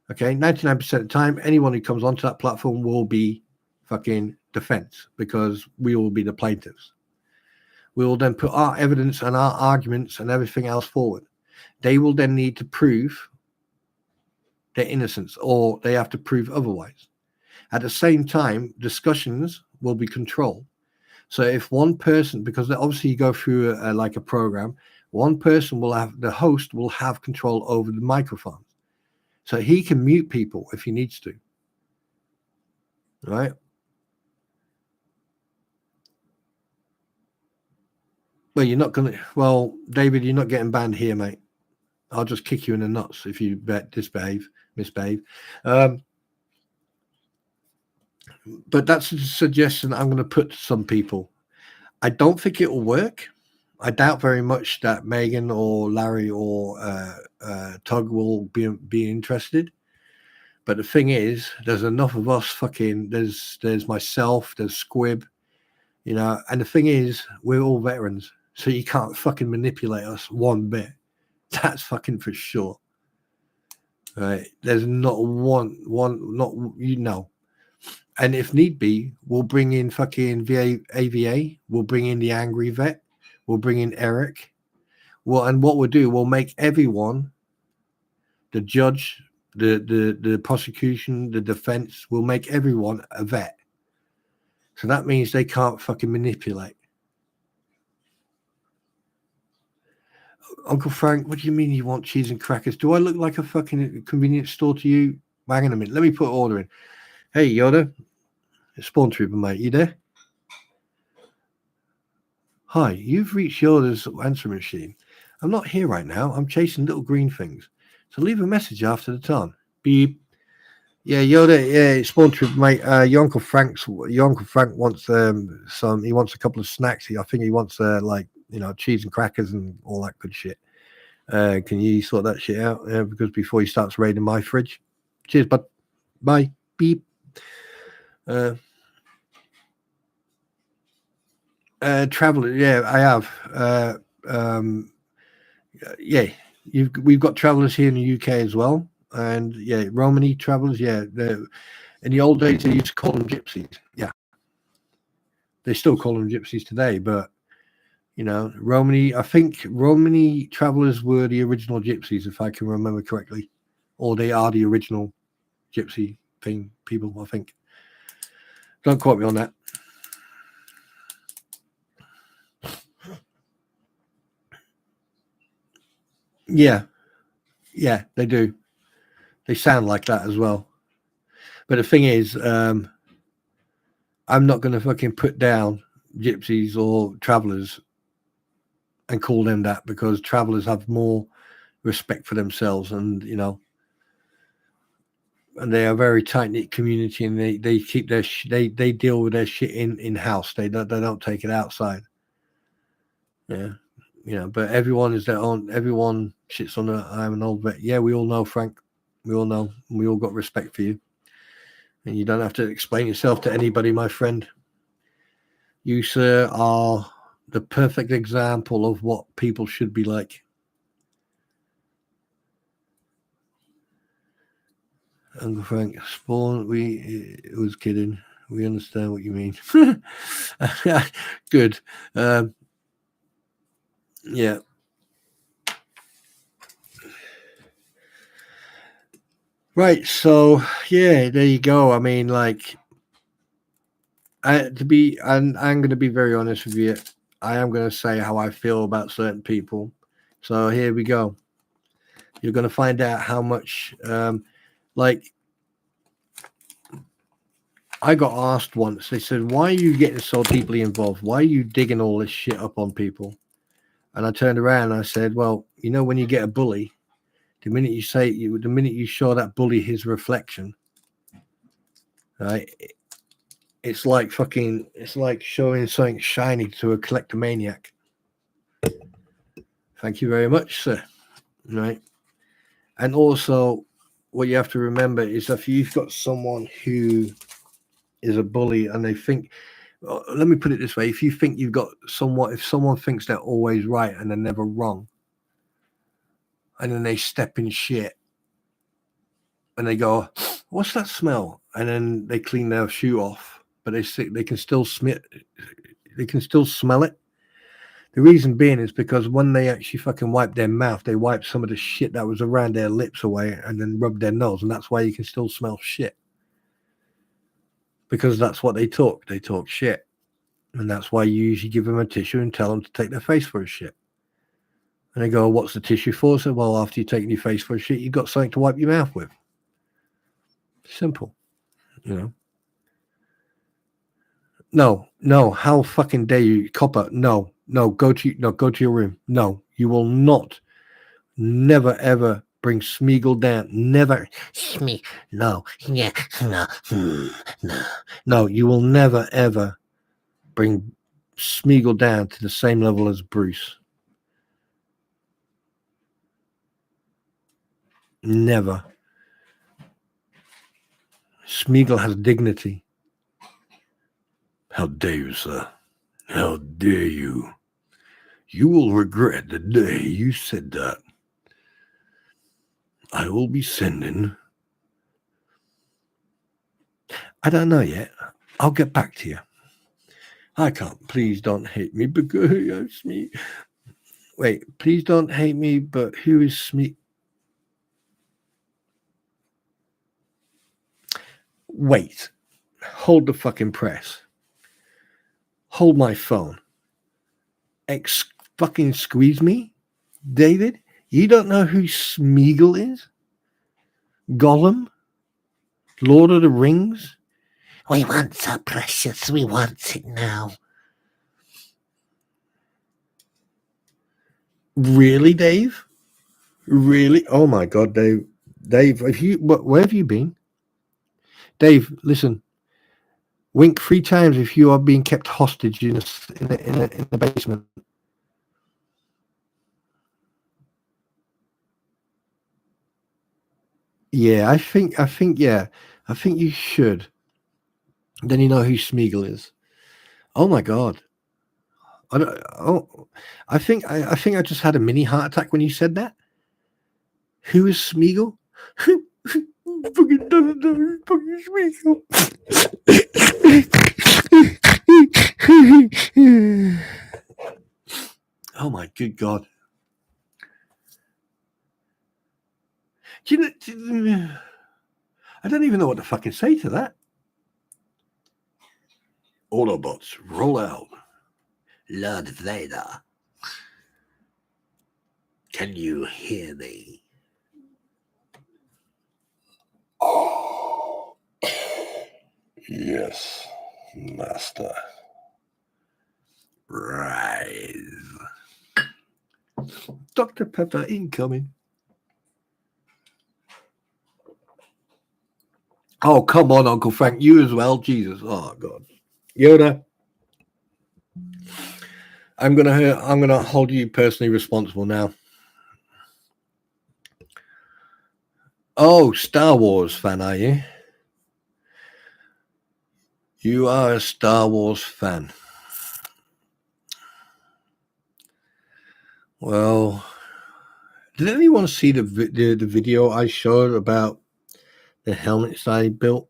Okay. 99% of the time, anyone who comes onto that platform will be fucking defense because we will be the plaintiffs. We will then put our evidence and our arguments and everything else forward. They will then need to prove their innocence or they have to prove otherwise. At the same time, discussions will be controlled. So if one person, because obviously you go through like a program, one person will have, the host will have control over the microphones. So he can mute people if he needs to. Right? Well, you're not gonna. Well, David, you're not getting banned here, mate. I'll just kick you in the nuts if you misbehave. But that's a suggestion I'm going to put to some people. I don't think it will work. I doubt very much that Megan or Larry or Tug will be interested. But the thing is, there's enough of us fucking. There's myself. There's Squib. You know, and the thing is, we're all veterans, so you can't fucking manipulate us one bit. That's fucking for sure. Right? There's not not And if need be, we'll bring in fucking AVA. We'll bring in the angry vet. We'll bring in Eric. And what we'll do, we'll make everyone, the judge, the prosecution, the defense, we'll make everyone a vet. So that means they can't fucking manipulate. Uncle Frank, what do you mean you want cheese and crackers? Do I look like a fucking convenience store to you? Hang on a minute. Let me put an order in. Hey, Yoda. Spawn Trooper, mate. You there? Hi, you've reached Yoda's answer machine. I'm not here right now. I'm chasing little green things. So leave a message after the tone. Beep. Yeah, Yoda. Yeah, Spawn Trooper, mate. Your Uncle Frank wants he wants a couple of snacks. I think he wants cheese and crackers and all that good shit. Can you sort that shit out? Because before he starts raiding my fridge. Cheers, bud. Bye. Beep. Traveler, yeah, I have. Yeah, we've got travelers here in the UK as well, and yeah, Romani travelers. Yeah, in the old days they used to call them gypsies. Yeah, they still call them gypsies today, but you know, Romani. I think Romani travelers were the original gypsies, if I can remember correctly, or they are the original gypsy people. I think. Don't quote me on that. Yeah, they do. They sound like that as well. But the thing is, I'm not going to fucking put down gypsies or travelers and call them that, because travelers have more respect for themselves, and you know, and they are a very tight knit community, and they keep their they deal with their shit in house. They don't take it outside. Yeah. You know, but everyone is their own. Everyone shits on I'm an old vet. Yeah, we all know, Frank. We all know. We all got respect for you. And you don't have to explain yourself to anybody, my friend. You, sir, are the perfect example of what people should be like. Uncle Frank, Spawn, it was kidding. We understand what you mean. Good. Yeah. Right. So, yeah, there you go. I mean, like, I'm going to be very honest with you. I am going to say how I feel about certain people. So here we go. You're going to find out how much, like, I got asked once, they said, why are you getting so deeply involved? Why are you digging all this shit up on people? And I turned around and I said, well, you know, when you get a bully, the minute you show that bully his reflection, right? It's like showing something shiny to a kleptomaniac. Thank you very much, sir. Right. And also, what you have to remember is if you've got someone who is a bully and they think, let me put it this way, if you think you've got if someone thinks they're always right and they're never wrong, and then they step in shit and they go, what's that smell? And then they clean their shoe off, but they can still smell it. The reason being is because when they actually fucking wipe their mouth, they wipe some of the shit that was around their lips away and then rub their nose. And that's why you can still smell shit. Because that's what they talk. They talk shit. And that's why you usually give them a tissue and tell them to take their face for a shit. And they go, what's the tissue for? So, well, after you take your face for a shit, you've got something to wipe your mouth with. Simple. You know? No. How fucking dare you, copper? No. No, go to your room. No, you will not. Never ever bring Smeagol down. Never. No. Yeah. No. No. No, you will never ever bring Smeagol down to the same level as Bruce. Never. Smeagol has dignity. How dare you, sir? How dare you? You will regret the day you said that. I will be sending. I don't know yet. I'll get back to you. I can't. Please don't hate me because it's me. Wait, please don't hate me, but who is me? Wait. Hold the fucking press. Hold my phone. Fucking squeeze me? David? You don't know who Smeagol is? Gollum? Lord of the Rings? We want our precious. We want it now. Really, Dave? Really? Oh my God, Dave. Dave, where have you been? Dave, listen. Wink 3 times if you are being kept hostage in the basement. Yeah, I think you should. Then you know who Smeagol is. Oh my God. I think I just had a mini heart attack when you said that. Who is Smeagol? Fucking doesn't know who fucking Smeagol. Oh my good God. I don't even know what to fucking say to that. Autobots, roll out. Lord Vader, can you hear me? Oh, yes, master. Rise. Dr. Pepper incoming. Oh, come on, Uncle Frank. You as well. Jesus. Oh, God. Yoda. I'm gonna hold you personally responsible now. Oh, Star Wars fan, are you? You are a Star Wars fan. Well, did anyone see the video I showed about the helmets I built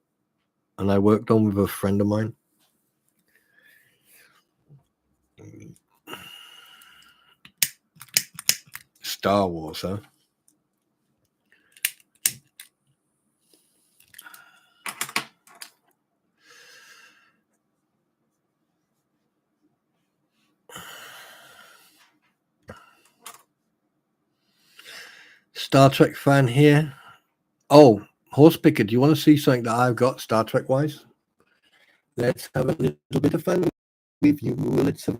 and I worked on with a friend of mine? Star Wars, huh? Star Trek fan here. Oh, Horse Picker, do you want to see something that I've got Star Trek wise? Let's have a little bit of fun with you. Let's have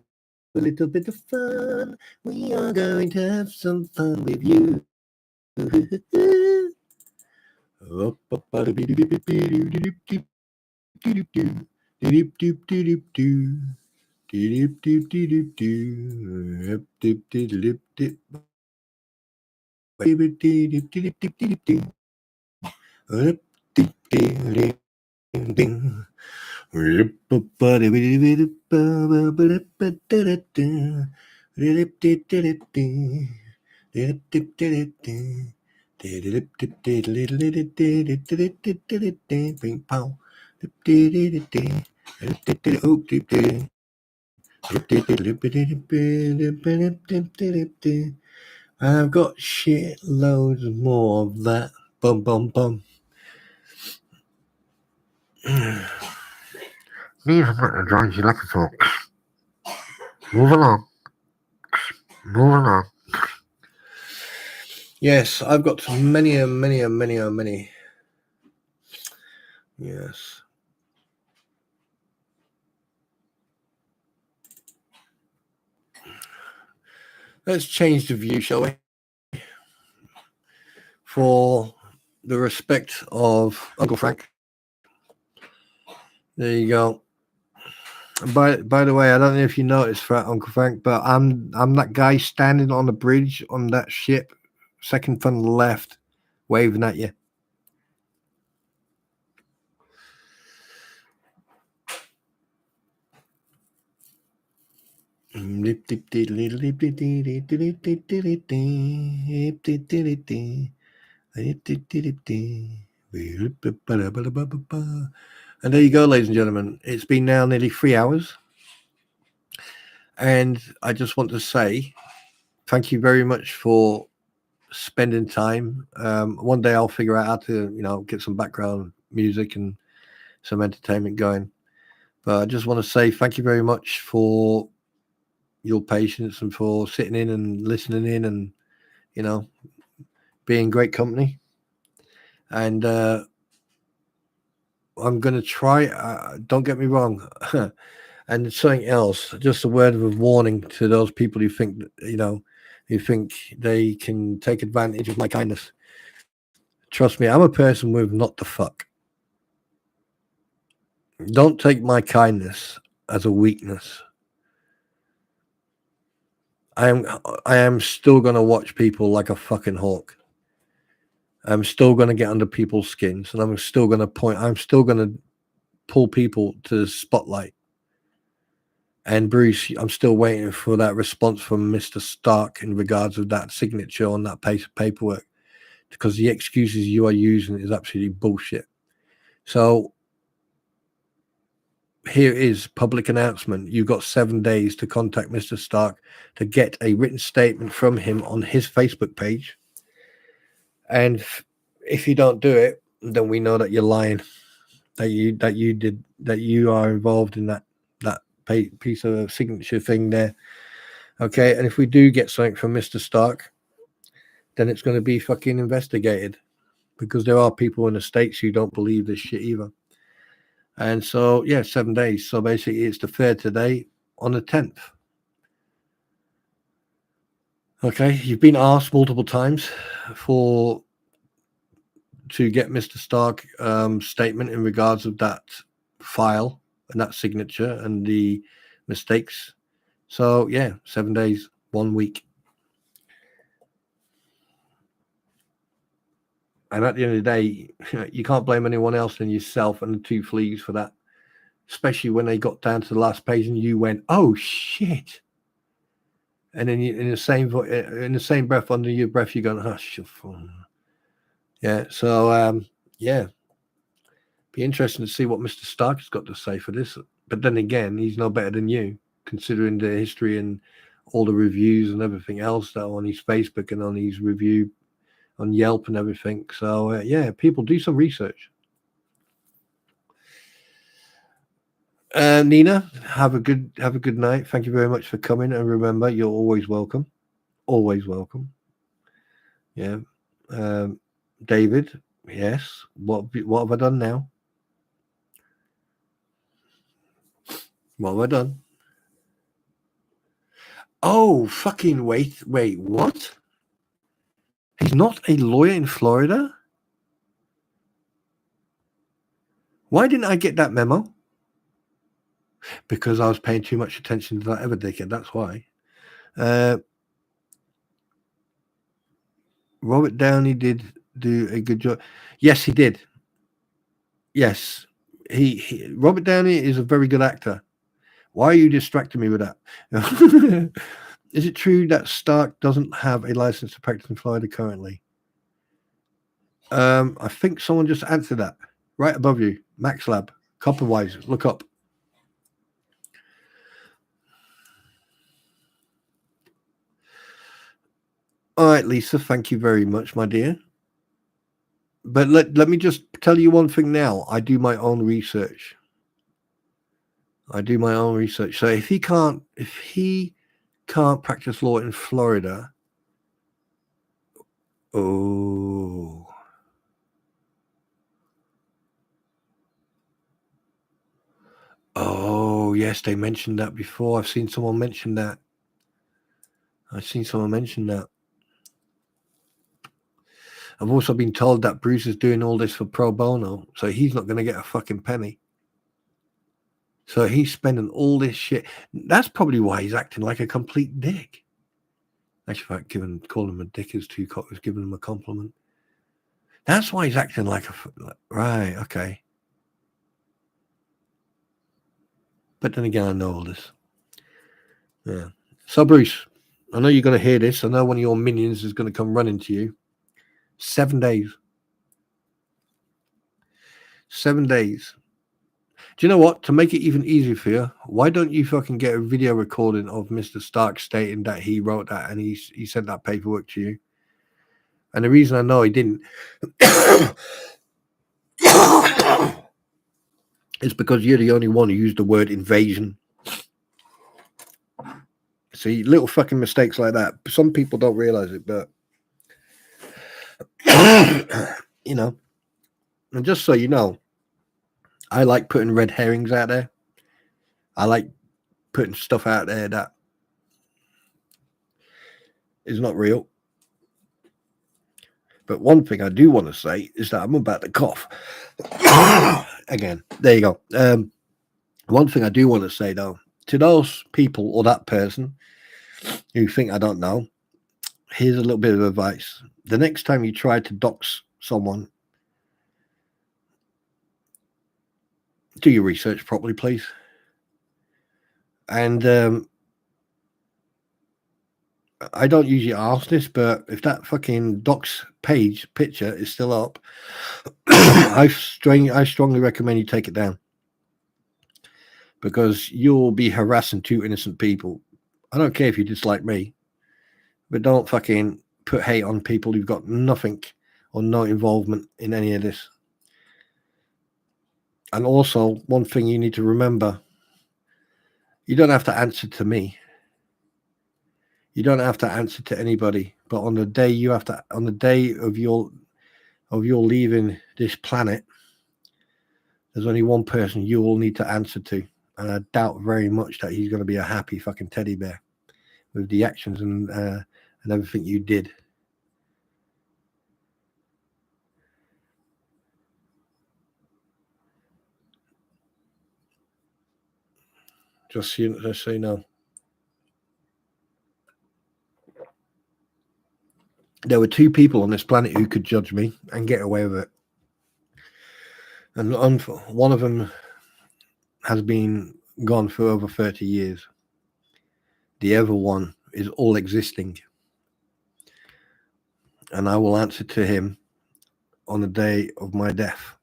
a little bit of fun. We are going to have some fun with you. I've got shit loads more of that. Bum bum bum. These are not the drawings you like to talk. Move along. Yes, I've got many. Yes. Let's change the view, shall we? For the respect of Uncle Frank. There you go. By the way, I don't know if you noticed, Uncle Frank, but I'm that guy standing on the bridge on that ship, second from the left, waving at you. And there you go, ladies and gentlemen. It's been now nearly 3 hours. And I just want to say thank you very much for spending time. One day I'll figure out how to, get some background music and some entertainment going. But I just want to say thank you very much for your patience and for sitting in and listening in and, being great company. And I'm going to try, don't get me wrong. And something else, just a word of warning to those people who think, who think they can take advantage of my kindness. Trust me, I'm a person with not the fuck. Don't take my kindness as a weakness. I am still going to watch people like a fucking hawk. I'm still going to get under people's skins, and I'm still going to pull people to the spotlight. And Bruce, I'm still waiting for that response from Mr. Stark in regards of that signature on that piece of paperwork, because the excuses you are using is absolutely bullshit. So here is public announcement. You've got 7 days to contact Mr. Stark to get a written statement from him on his Facebook page. And if you don't do it, then we know that you're lying, that you are involved in that piece of signature thing there. Okay, and if we do get something from Mr. Stark, then it's going to be fucking investigated, because there are people in the States who don't believe this shit either. And so, 7 days. So basically, it's the 3rd today on the 10th. Okay, you've been asked multiple times to get Mr. Stark statement in regards of that file and that signature and the mistakes. So 7 days, 1 week. And at the end of the day, you can't blame anyone else than yourself and the 2 fleas for that. Especially when they got down to the last page and you went, "Oh shit!" And then in the same breath, under your breath, you're going, "Hush your phone." Yeah. So be interesting to see what Mr. Stark has got to say for this. But then again, he's no better than you, considering the history and all the reviews and everything else that are on his Facebook and on his review on Yelp and everything. So people, do some research. Nina, have a good night. Thank you very much for coming, and remember, you're always welcome. Always welcome. Yeah. David, yes. What have I done now? What have I done? Oh, fucking wait, what? He's not a lawyer in Florida? Why didn't I get that memo? Because I was paying too much attention to that other dickhead, that's why. Robert Downey did do a good job. Yes, he did. Yes. Robert Downey is a very good actor. Why are you distracting me with that? Is it true that Stark doesn't have a license to practice in Florida currently? I think someone just answered that right above you. Max Lab, Copperwise. Look up. All right, Lisa. Thank you very much, my dear. But let me just tell you one thing now. I do my own research. So if he can't practice law in Florida, oh yes, they mentioned that before. I've seen someone mention that. I've seen someone mention that. I've also been told that Bruce is doing all this for pro bono, so he's not going to get a fucking penny. So he's spending all this shit. That's probably why he's acting like a complete dick. Actually, in fact, calling him a dick is giving him a compliment. That's why he's acting like right, okay. But then again, I know all this. Yeah. So, Bruce, I know you're going to hear this. I know one of your minions is going to come running to you. 7 days. 7 days. Do you know what? To make it even easier for you, why don't you fucking get a video recording of Mr. Stark stating that he wrote that and he sent that paperwork to you? And the reason I know he didn't is because you're the only one who used the word invasion. See, little fucking mistakes like that. Some people don't realize it, but you know. And just so you know, I like putting red herrings out there. I like putting stuff out there that is not real. But one thing I do want to say is that I'm about to cough. Again, there you go. One thing I do want to say, though, to those people or that person who think I don't know, here's a little bit of advice. The next time you try to dox someone, do your research properly, please. And I don't usually ask this, but if that fucking docs page picture is still up, I strongly recommend you take it down, because you'll be harassing two innocent people. I don't care if you dislike me, but don't fucking put hate on people who've got nothing or no involvement in any of this. And also, one thing you need to remember, you don't have to answer to me. You don't have to answer to anybody. But on the day on the day of your leaving this planet, there's only one person you will need to answer to. And I doubt very much that he's going to be a happy fucking teddy bear with the actions and everything you did. Just so you know. There were two people on this planet who could judge me and get away with it. And one of them has been gone for over 30 years. The other one is all existing. And I will answer to him on the day of my death,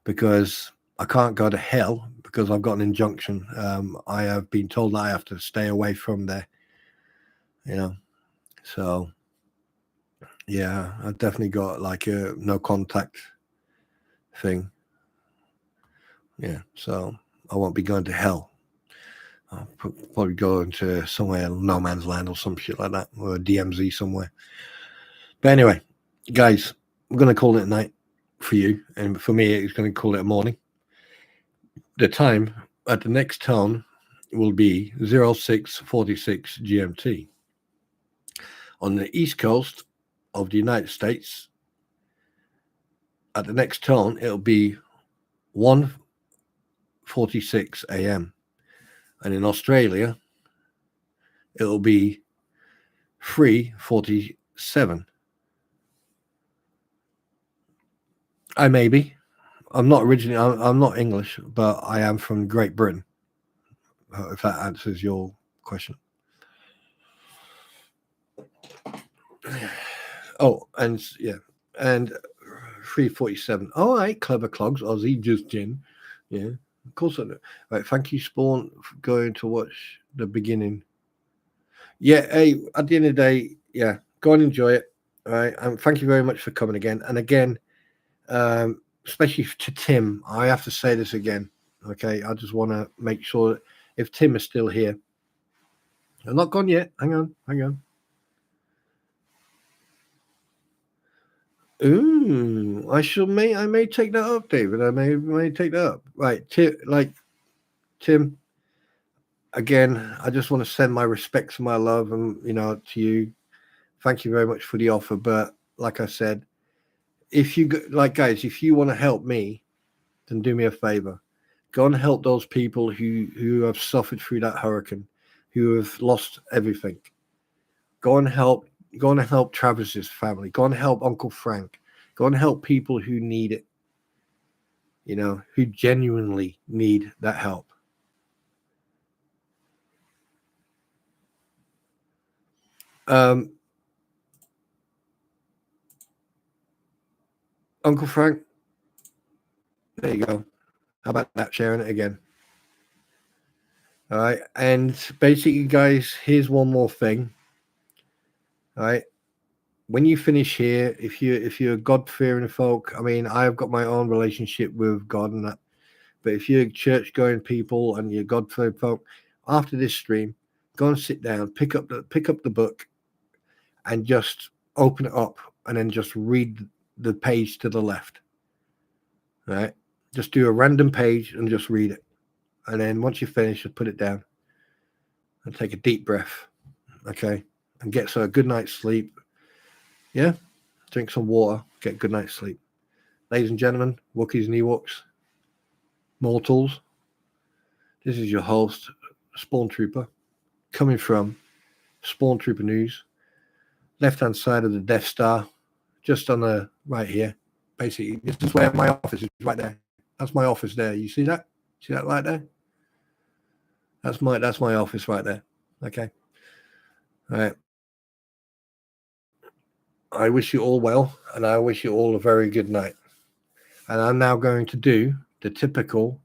because I can't go to hell because I've got an injunction. I have been told that I have to stay away from there. So yeah, I've definitely got like a no contact thing. Yeah, so I won't be going to hell. I'll probably go into somewhere, no man's land or some shit like that, or a DMZ somewhere. But anyway, guys, I'm going to call it a night for you. And for me, it's going to call it a morning. The time at the next tone will be 06:46 GMT. On the east coast of the United States, at the next tone, it'll be 1:46 a.m. And in Australia, it'll be 3:47. I may be. I'm not originally. I'm not English, but I am from Great Britain. If that answers your question. Oh, and yeah, and 3:47. All right, clever clogs, Aussie, just gin. Yeah, of course I know. Right, thank you, Spawn, for going to watch the beginning. Yeah, hey, at the end of the day, yeah, go and enjoy it. All right, and thank you very much for coming again. And again, especially to Tim, I have to say this again. Okay, I just want to make sure that if Tim is still here, I'm not gone yet. Hang on. Ooh, I may take that up, David. I may take that up. Right, Tim, again, I just want to send my respects and my love, and to you. Thank you very much for the offer. But like I said, if you guys, if you want to help me, then do me a favor. Go and help those people who have suffered through that hurricane, who have lost everything. Go and help Travis's family. Go and help Uncle Frank. Go and help people who need it. Who genuinely need that help. Uncle Frank, there you go. How about that? Sharing it again. All right. And basically, guys, here's one more thing. All right. When you finish here, if you're God-fearing folk, I mean, I've got my own relationship with God and that. But if you're church-going people and you're God-fearing folk, after this stream, go and sit down, pick up the book, and just open it up, and then just read the page to the left. All right. Just do a random page and just read it. And then once you finish, just put it down and take a deep breath. Okay. And get a good night's sleep. Yeah. Drink some water. Get a good night's sleep. Ladies and gentlemen, Wookiees and Ewoks, mortals, this is your host, Spawn Trooper, coming from Spawn Trooper News, left-hand side of the Death Star, just on the right here. Basically, this is where my office is, right there. That's my office there. You see that? See that right there? That's my office right there. Okay. All right. I wish you all well, and I wish you all a very good night. And I'm now going to do the typical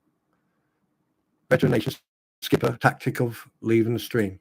Veteran Nation skipper tactic of leaving the stream.